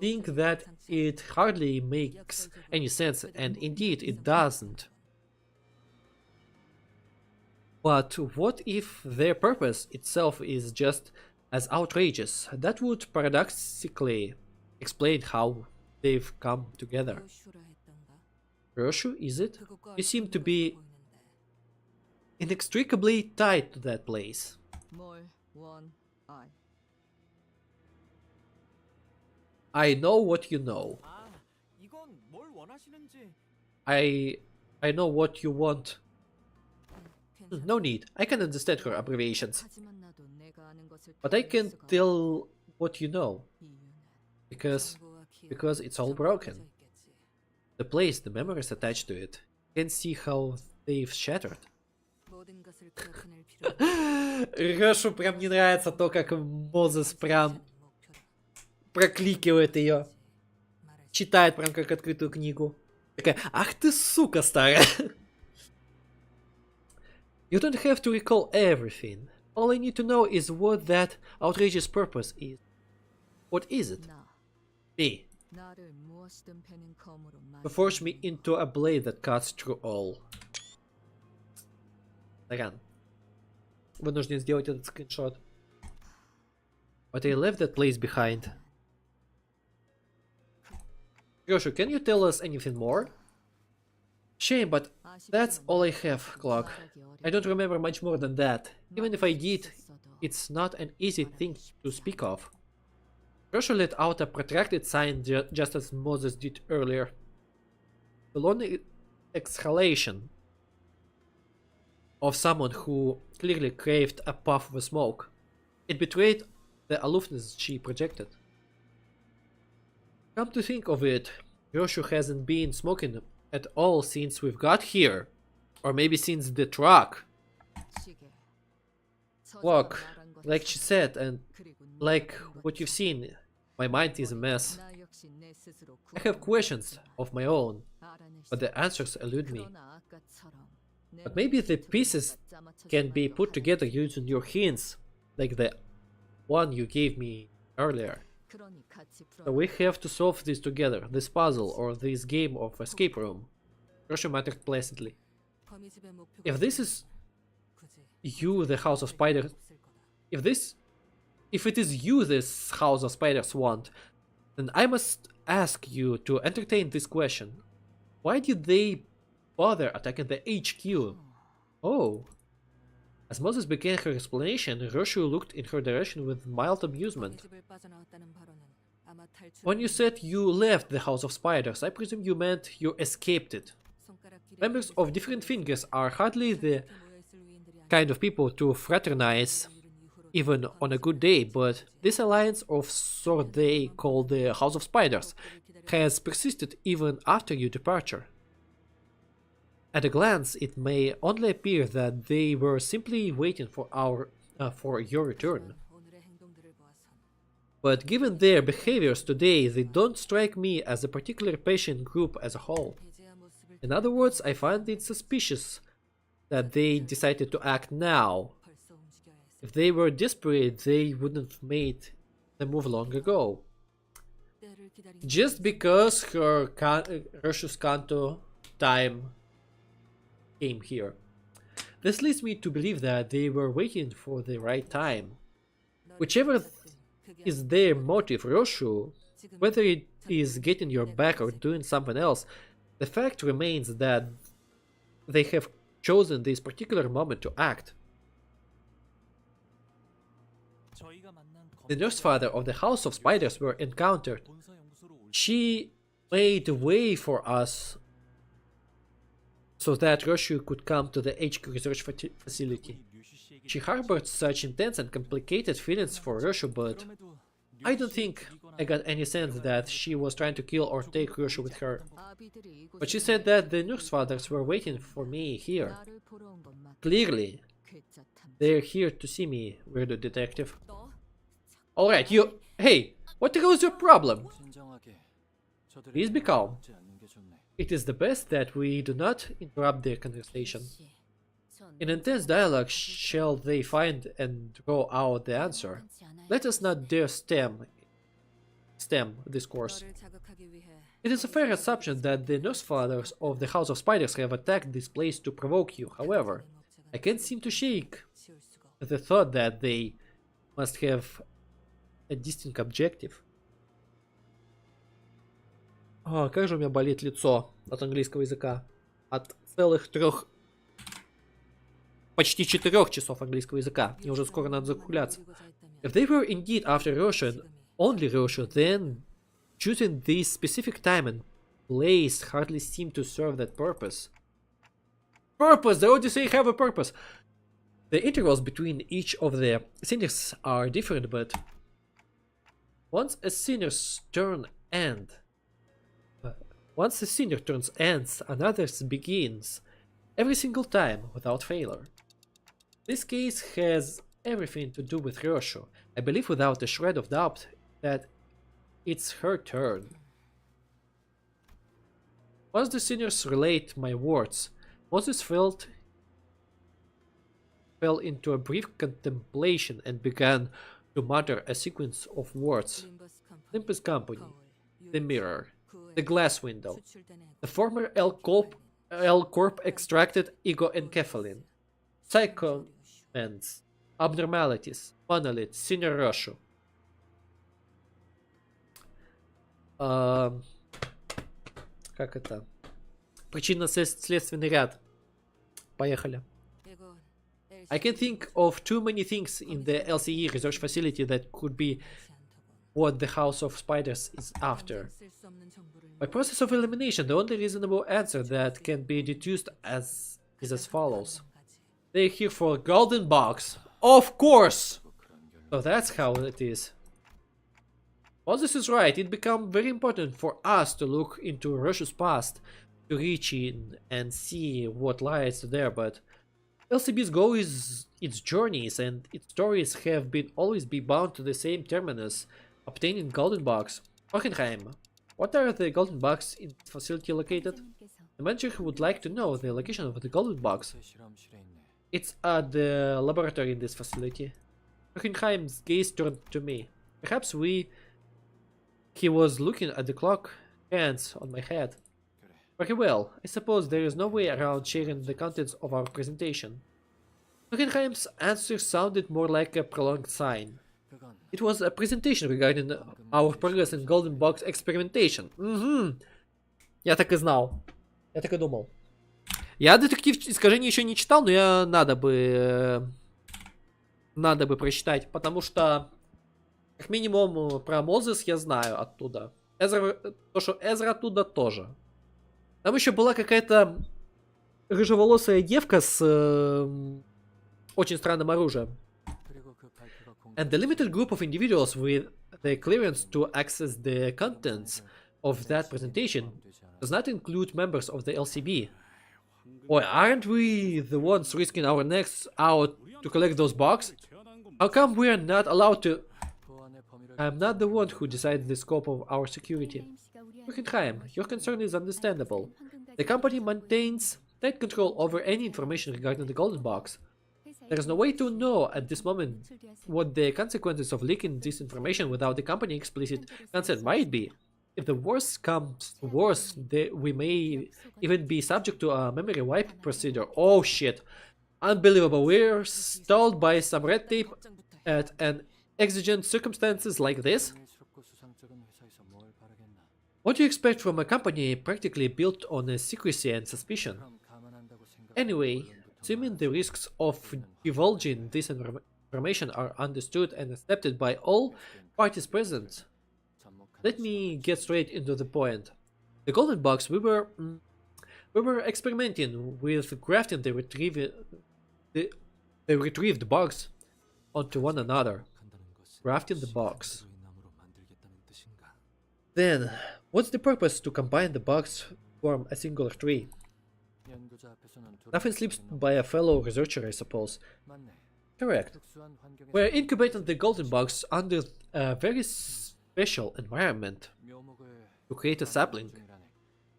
think that it hardly makes any sense, and indeed it doesn't. But what if their purpose itself is just as outrageous? That would paradoxically explain how they've come together. Roshu, is it? You seem to be inextricably tied to that place. I know what you know. 아, 이건 뭘 원하시는지. I know what you want. No need. I can understand her abbreviations. But I can't tell what you know. Because it's all broken. The place, the memories attached to it. Can't see how they've shattered. Рёшу прям не нравится то, как Мозес прям прокликивает ее. Читает прям как открытую книгу. Такая, ах ты сука старая. You don't have to recall everything. All I need to know is what that outrageous purpose is. What is it? Me. To forge me into a blade that cuts through all. Сорян. Вынужден сделать этот скриншот. But I left that place behind. Yoshu, can you tell us anything more? Shame, but that's all I have, Clock. I don't remember much more than that. Even if I did, it's not an easy thing to speak of. Yoshu let out a protracted sigh just as Moses did earlier. The lonely exhalation of someone who clearly craved a puff of smoke. It betrayed the aloofness she projected. Come to think of it, Yoshu hasn't been smoking at all since we've got here. Or maybe since the truck. Look, like she said, and like what you've seen, my mind is a mess. I have questions of my own, but the answers elude me. But maybe the pieces can be put together using your hints, like the one you gave me earlier. So we have to solve this together, this puzzle or this game of escape room. Roshu muttered placidly. If this is you, the House of Spiders, if it is you this House of Spiders want, then I must ask you to entertain this question. Why did they bother attacking the HQ? Oh. As Moses began her explanation, Roshu looked in her direction with mild amusement. When you said you left the House of Spiders, I presume you meant you escaped it. Members of different fingers are hardly the kind of people to fraternize even on a good day, but this alliance of sort they call the House of Spiders has persisted even after your departure. At a glance, it may only appear that they were simply waiting for your return. But given their behaviors today, they don't strike me as a particularly patient group as a whole. In other words, I find it suspicious that they decided to act now. If they were desperate, they wouldn't have made the move long ago. Just because her Roshu's Kanto time came here. This leads me to believe that they were waiting for the right time. Whichever is their motive, Roshu, whether it is getting your back or doing something else, the fact remains that they have chosen this particular moment to act. The nurse father of the House of Spiders were encountered. She made way for us so that Roshu could come to the HQ research facility. She harbored such intense and complicated feelings for Roshu, but I don't think I got any sense that she was trying to kill or take Roshu with her. But she said that the nurse fathers were waiting for me here. Clearly, they're here to see me, weirdo detective. Alright, you... Hey, what the hell is your problem? Please be calm. It is the best that we do not interrupt their conversation. In intense dialogue shall they find and draw out the answer. Let us not dare stem discourse. It is a fair assumption that the nurse fathers of the House of Spiders have attacked this place to provoke you. However, I can't seem to shake the thought that they must have a distinct objective. О, как же у меня болит лицо от английского языка. От целых почти 4 часов английского языка. Мне уже скоро надо закругляться. If they were indeed after Roshu and only Roshu, then choosing this specific time and place hardly seem to serve that purpose. Purpose! The Odyssey have a purpose! The intervals between each of the sinners are different, but once a sinner's turn ends, another's begins, every single time without failure. This case has everything to do with Ryosho. I believe without a shred of doubt that it's her turn. Once the sinners relate my words, Moses fell into a brief contemplation and began to mutter a sequence of words. Limbus Company, the mirror, the glass window, the former L Corp extracted ego enkephalin, psychomens, abnormalities, monolith, sinner Ryosho. Как это? Причинно-следственный ряд. Поехали. I can think of too many things in the LCE research facility that could be what the House of Spiders is after. By process of elimination, the only reasonable answer that can be deduced is as follows. They're here for a golden box. Of course! So that's how it is. Moses is right, it became very important for us to look into Ryosho's past, to reach in and see what lies there, but LCB's goal is its journeys, and its stories have been always be bound to the same terminus, obtaining golden box. Hockenheim, what are the golden box in the facility located? The manager would like to know the location of the golden box. It's at the laboratory in this facility. Hockenheim's gaze turned to me. Perhaps he was looking at the clock hands on my head. Very well, I suppose there is no way around sharing the contents of our presentation. Hockenheim's answer sounded more like a prolonged sign. It was a presentation regarding our progress in Golden Box experimentation. Я так и знал. Я так и думал. Я детектив искажения еще не читал, но надо бы прочитать, потому что как минимум про Мозес я знаю оттуда. То, что Эзра оттуда тоже. Там еще была какая-то рыжеволосая девка с очень странным оружием. And the limited group of individuals with the clearance to access the contents of that presentation does not include members of the LCB. Boy, aren't we the ones risking our necks out to collect those boxes? How come we are not allowed to? I'm not the one who decides the scope of our security. Hockenheim, your concern is understandable. The company maintains tight control over any information regarding the golden box. There is no way to know at this moment what the consequences of leaking this information without the company explicit consent might be. If the worst comes to worst, we may even be subject to a memory wipe procedure. Oh shit. Unbelievable. We're stalled by some red tape at an exigent circumstances like this? What do you expect from a company practically built on secrecy and suspicion? Anyway, assuming the risks of divulging this information are understood and accepted by all parties present, let me get straight into the point. The golden box, we were experimenting with grafting the retrieved bugs onto one another. Grafting the box. Then, what's the purpose to combine the bugs to form a singular tree? Nothing slips by a fellow researcher, I suppose. Correct. We're incubating the golden bugs under a very special environment to create a sapling.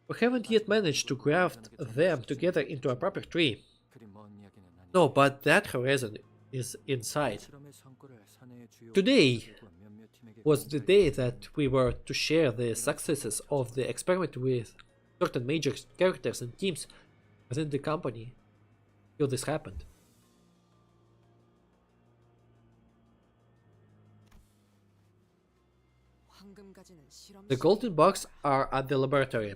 We haven't yet managed to graft them together into a proper tree. No, but that horizon is in sight. Today was the day that we were to share the successes of the experiment with certain major characters and teams within the company till this happened. The golden bugs are at the laboratory.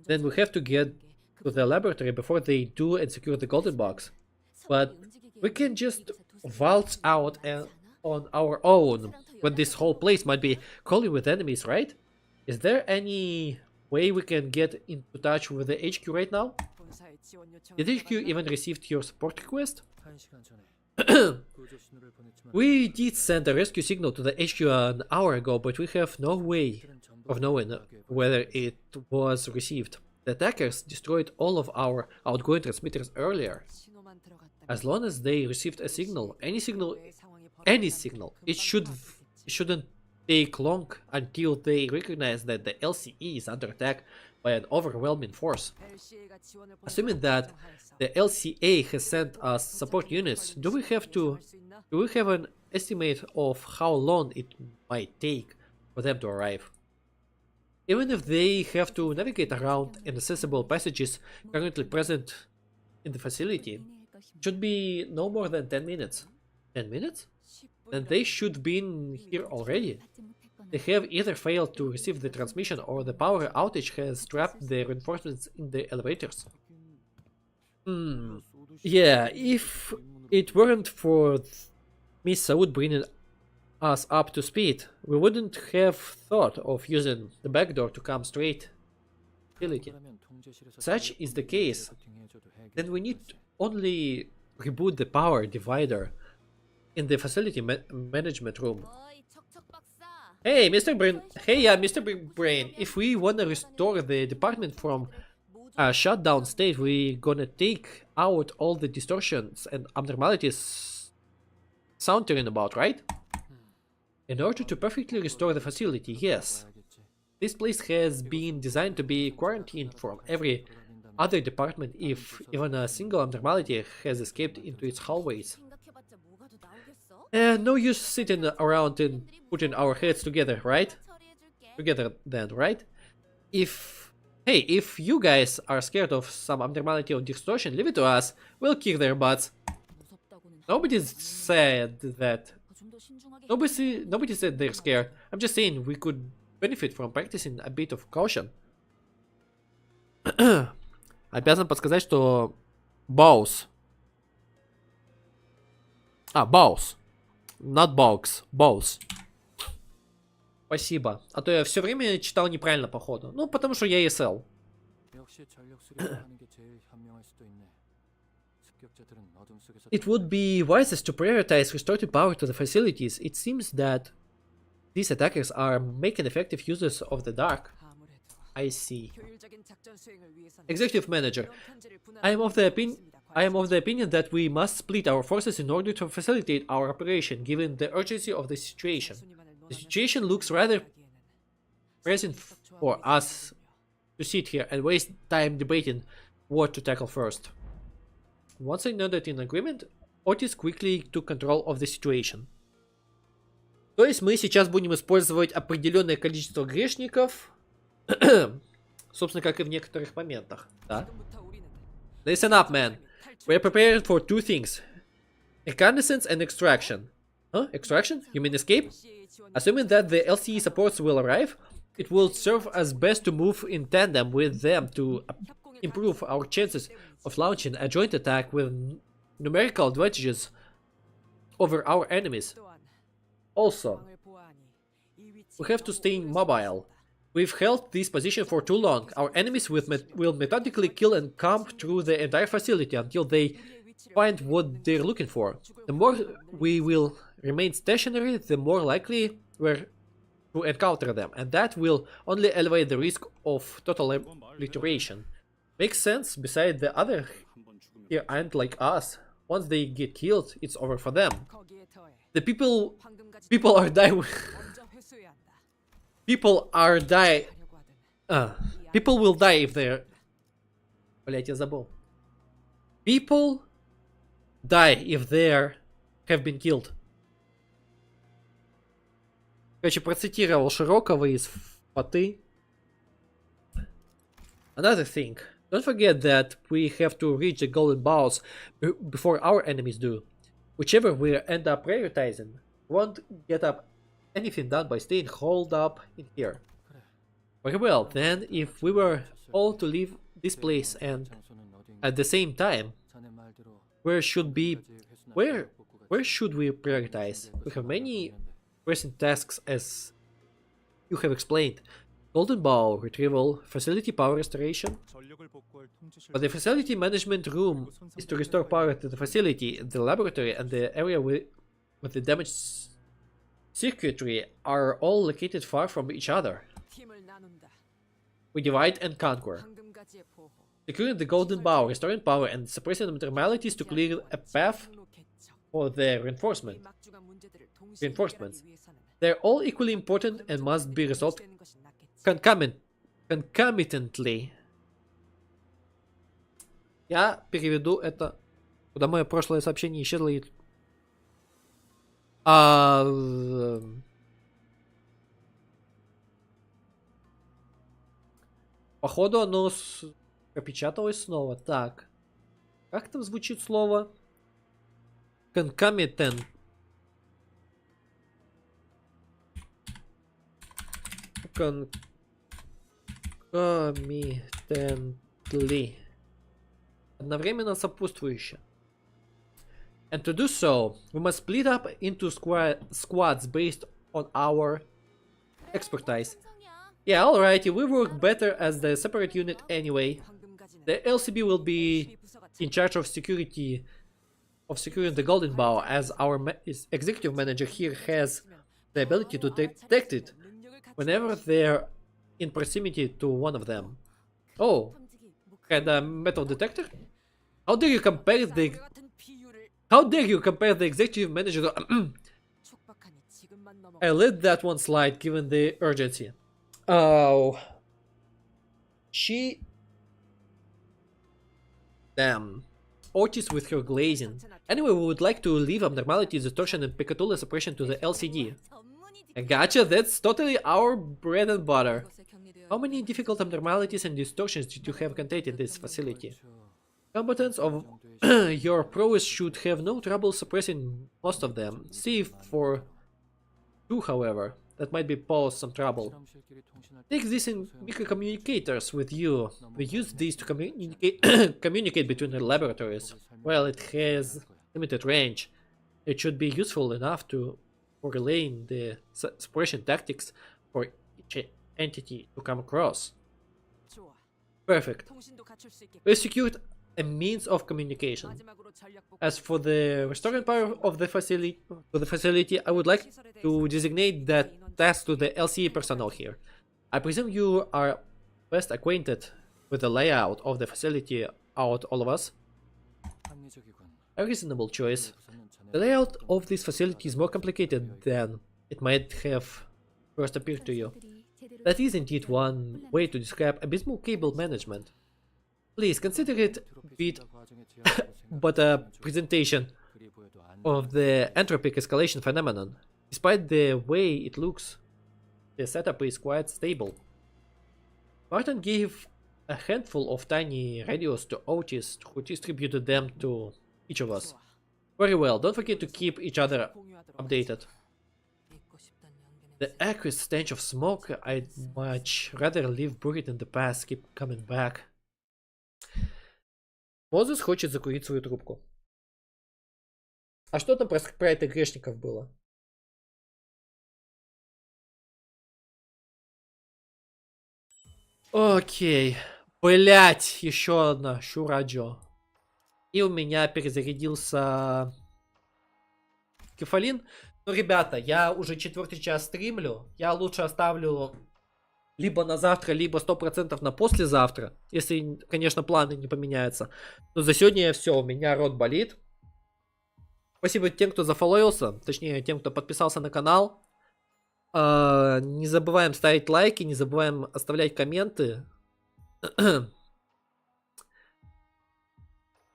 Then we have to get to the laboratory before they do and secure the golden box. But we can just waltz out on our own. when this whole place might be crawling with enemies, right? Is there any way we can get into touch with the HQ right now? 본사에 지원 요청을 Did HQ 받았나? even received your support request? 1시간 전에 구조 신호를 보냈지만 We did send a rescue signal to the HQ an hour ago, but we have no way 그들은 전부 of knowing whether it was received. The attackers destroyed all of our outgoing transmitters earlier. 신호만 들어갔다면 As long as they received a signal, any signal, 왜 상황이 any 벌어졌다는 signal, 걸 it 금방 shouldn't take long until they recognize that the LCE is under attack by an overwhelming force. LCA가 지원을 보내서 Assuming that 걱정하였어. the LCA has sent us support units, do we have an estimate of how long it might take for them to arrive? Even if they have to navigate around inaccessible passages currently present in the facility, should be no more than 10 minutes. 10 minutes? Then they should be here already. They have either failed to receive the transmission or the power outage has trapped the reinforcements in the elevators. Yeah, if it weren't for Miss Saud bringing us up to speed, we wouldn't have thought of using the back door to come straight. Facility. 그러면 통제실에서 Such is the case, 세팅해줘도 then we need only reboot the power divider in the facility management room. 어이 척척 박사. Hey, Mr. Brain. Hey, Mr. Big Brain. If we wanna restore the department from a shutdown state, we gonna take out all the distortions and abnormalities sauntering about, right? In order to perfectly restore the facility, yes. 알겠지. This place has been designed to be quarantined from every other department if even a single abnormality has escaped into its hallways. 생각해봤자 뭐가 더 나오겠어? No use sitting around and putting our heads together, right? 처리해줄게. Together then, right? If you guys are scared of some abnormality or distortion, leave it to us. We'll kick their butts. 무섭다고는 Nobody said that. 좀더 신중하게 Nobody said they're scared. I'm just saying we could benefit from practicing a bit of caution. Обязан подсказать, что Bows. Bows. Not Box. Bows. Спасибо. А то я все время читал неправильно, походу. Ну, потому что я ESL. 역시 전력 수리를 하는 게 제일 현명할 수도 있네. 습격자들은 어둠 속에서 It would be wisest to prioritize restorative power to the facilities. It seems that these attackers are making effective uses of the dark. 아무래도 I see. 효율적인 작전 수행을 위해서는 Executive Manager, 이런 편지를 I am of the 분할하겠습니다. opinion that we must split our forces in order to facilitate our operation, given the urgency of the situation. The situation looks rather pressing for us to sit here and waste time debating what to tackle first. Once I nodded in agreement, Otis quickly took control of the situation. То есть мы сейчас будем использовать определенное количество грешников, собственно, как и в некоторых моментах, да? Listen up, man. We're preparing for two things. Reconnaissance and extraction. Huh? Extraction? You mean escape? Assuming that the LCE supports will arrive, it will serve as best to move in tandem with them to improve our chances of launching a joint attack with numerical advantages over our enemies. Also, we have to stay mobile. We've held this position for too long. Our enemies will methodically kill and comb through the entire facility until they find what they're looking for. The more we will remain stationary, the more likely we're to encounter them, and that will only elevate the risk of total obliteration. Makes sense. Besides, the other here aren't like us. Once they get killed, it's over for them. The people are dying. People will die if they're... Блять, я забыл. People die if they have been killed. Короче, процитировал Широкого из Фаты. Another thing. Don't forget that we have to reach the golden balls before our enemies do. Whichever we end up prioritizing, won't get up anything done by staying holed up in here. Very well, then, if we were all to leave this place and at the same time, where should we prioritize? We have many present tasks as you have explained. Golden Bow, retrieval, facility power restoration. But the facility management room is to restore power to the facility, the laboratory, and the area with the damaged circuitry are all located far from each other. We divide and conquer. Securing the Golden Bow, restoring power, and suppressing abnormalities to clear a path for the reinforcements. They're all equally important and must be resolved concomitantly. Я переведу это. Куда мое прошлое сообщение исчезло и... Походу оно опечаталось снова. Так. Как там звучит слово? Concomitant. Concomitantly. Одновременно сопутствующе. And to do so, we must split up into squads based on our expertise. Yeah, alright, we work better as the separate unit anyway. The LCB will be in charge of securing the Golden Bow, as our executive manager here has the ability to detect it whenever they're in proximity to one of them. Oh, had a metal detector? How dare you compare the executive manager to I let that one slide given the urgency. Oh, damn. Otis with her glazing. Anyway, we would like to leave abnormalities, distortion, and Picatula suppression to the LCD. I gotcha, that's totally our bread and butter. How many difficult abnormalities and distortions did you have contained in this facility? Combatants of your prowess should have no trouble suppressing most of them. See for two, however, that might be pose some trouble. Take these microcommunicators with you. We use these to communicate between the laboratories. Well, it has limited range. It should be useful enough for relaying the suppression tactics for each entity to come across. Perfect. We secured a means of communication. As for the restoring power of the facility, I would like to designate that task to the LCE personnel here. I presume you are best acquainted with the layout of the facility out all of us. A reasonable choice. The layout of this facility is more complicated than it might have first appeared to you. That is indeed one way to describe abysmal cable management. Please consider it but a presentation of the entropic escalation phenomenon. Despite the way it looks, the setup is quite stable. Martin gave a handful of tiny radios to Otis, who distributed them to each of us. Very well, don't forget to keep each other updated. The acrid stench of smoke, I'd much rather live buried in the past, keep coming back. Мозес хочет закурить свою трубку. А что там про этих грешников было? Окей. Блять, еще одна Шураджо. И у меня перезарядился кефалин. Ну, ребята, я уже 4-й час стримлю. Я лучше оставлю либо на завтра, либо 100% на послезавтра. Если, конечно, планы не поменяются. Но за сегодня все, у меня рот болит. Спасибо тем, кто зафоловился. Точнее, тем, кто подписался на канал. Не забываем ставить лайки, не забываем оставлять комменты.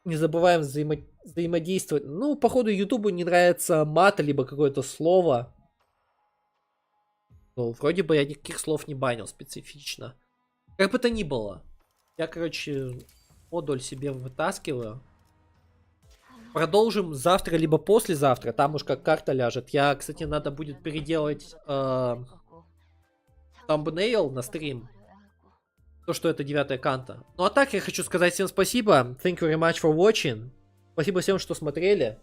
Не забываем взаимодействовать. Ну, походу, Ютубу не нравится мат, либо какое-то слово. Ну, вроде бы я никаких слов не банил специфично. Как бы то ни было. Я, короче, модуль себе вытаскиваю. Продолжим завтра, либо послезавтра. Там уж как карта ляжет. Я, кстати, надо будет переделать thumbnail на стрим. То, что это 9-я Канто. Ну а так, я хочу сказать всем спасибо. Thank you very much for watching. Спасибо всем, что смотрели.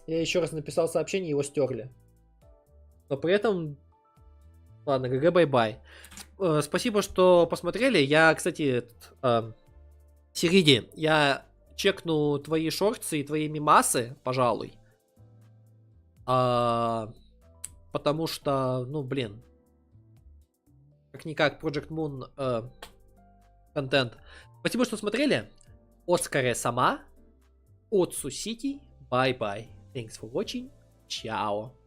Я еще раз написал сообщение, его стерли. но при этом... Ладно, ГГ, бай-бай. Спасибо, что посмотрели. Я, кстати, Сириди, я чекну твои шорты и твои мимасы, пожалуй. Потому что, ну, блин. Как-никак, Project Moon контент. Спасибо, что смотрели. Оскаре сама. Отсу Сити. Bye-bye. Thanks for watching. Ciao.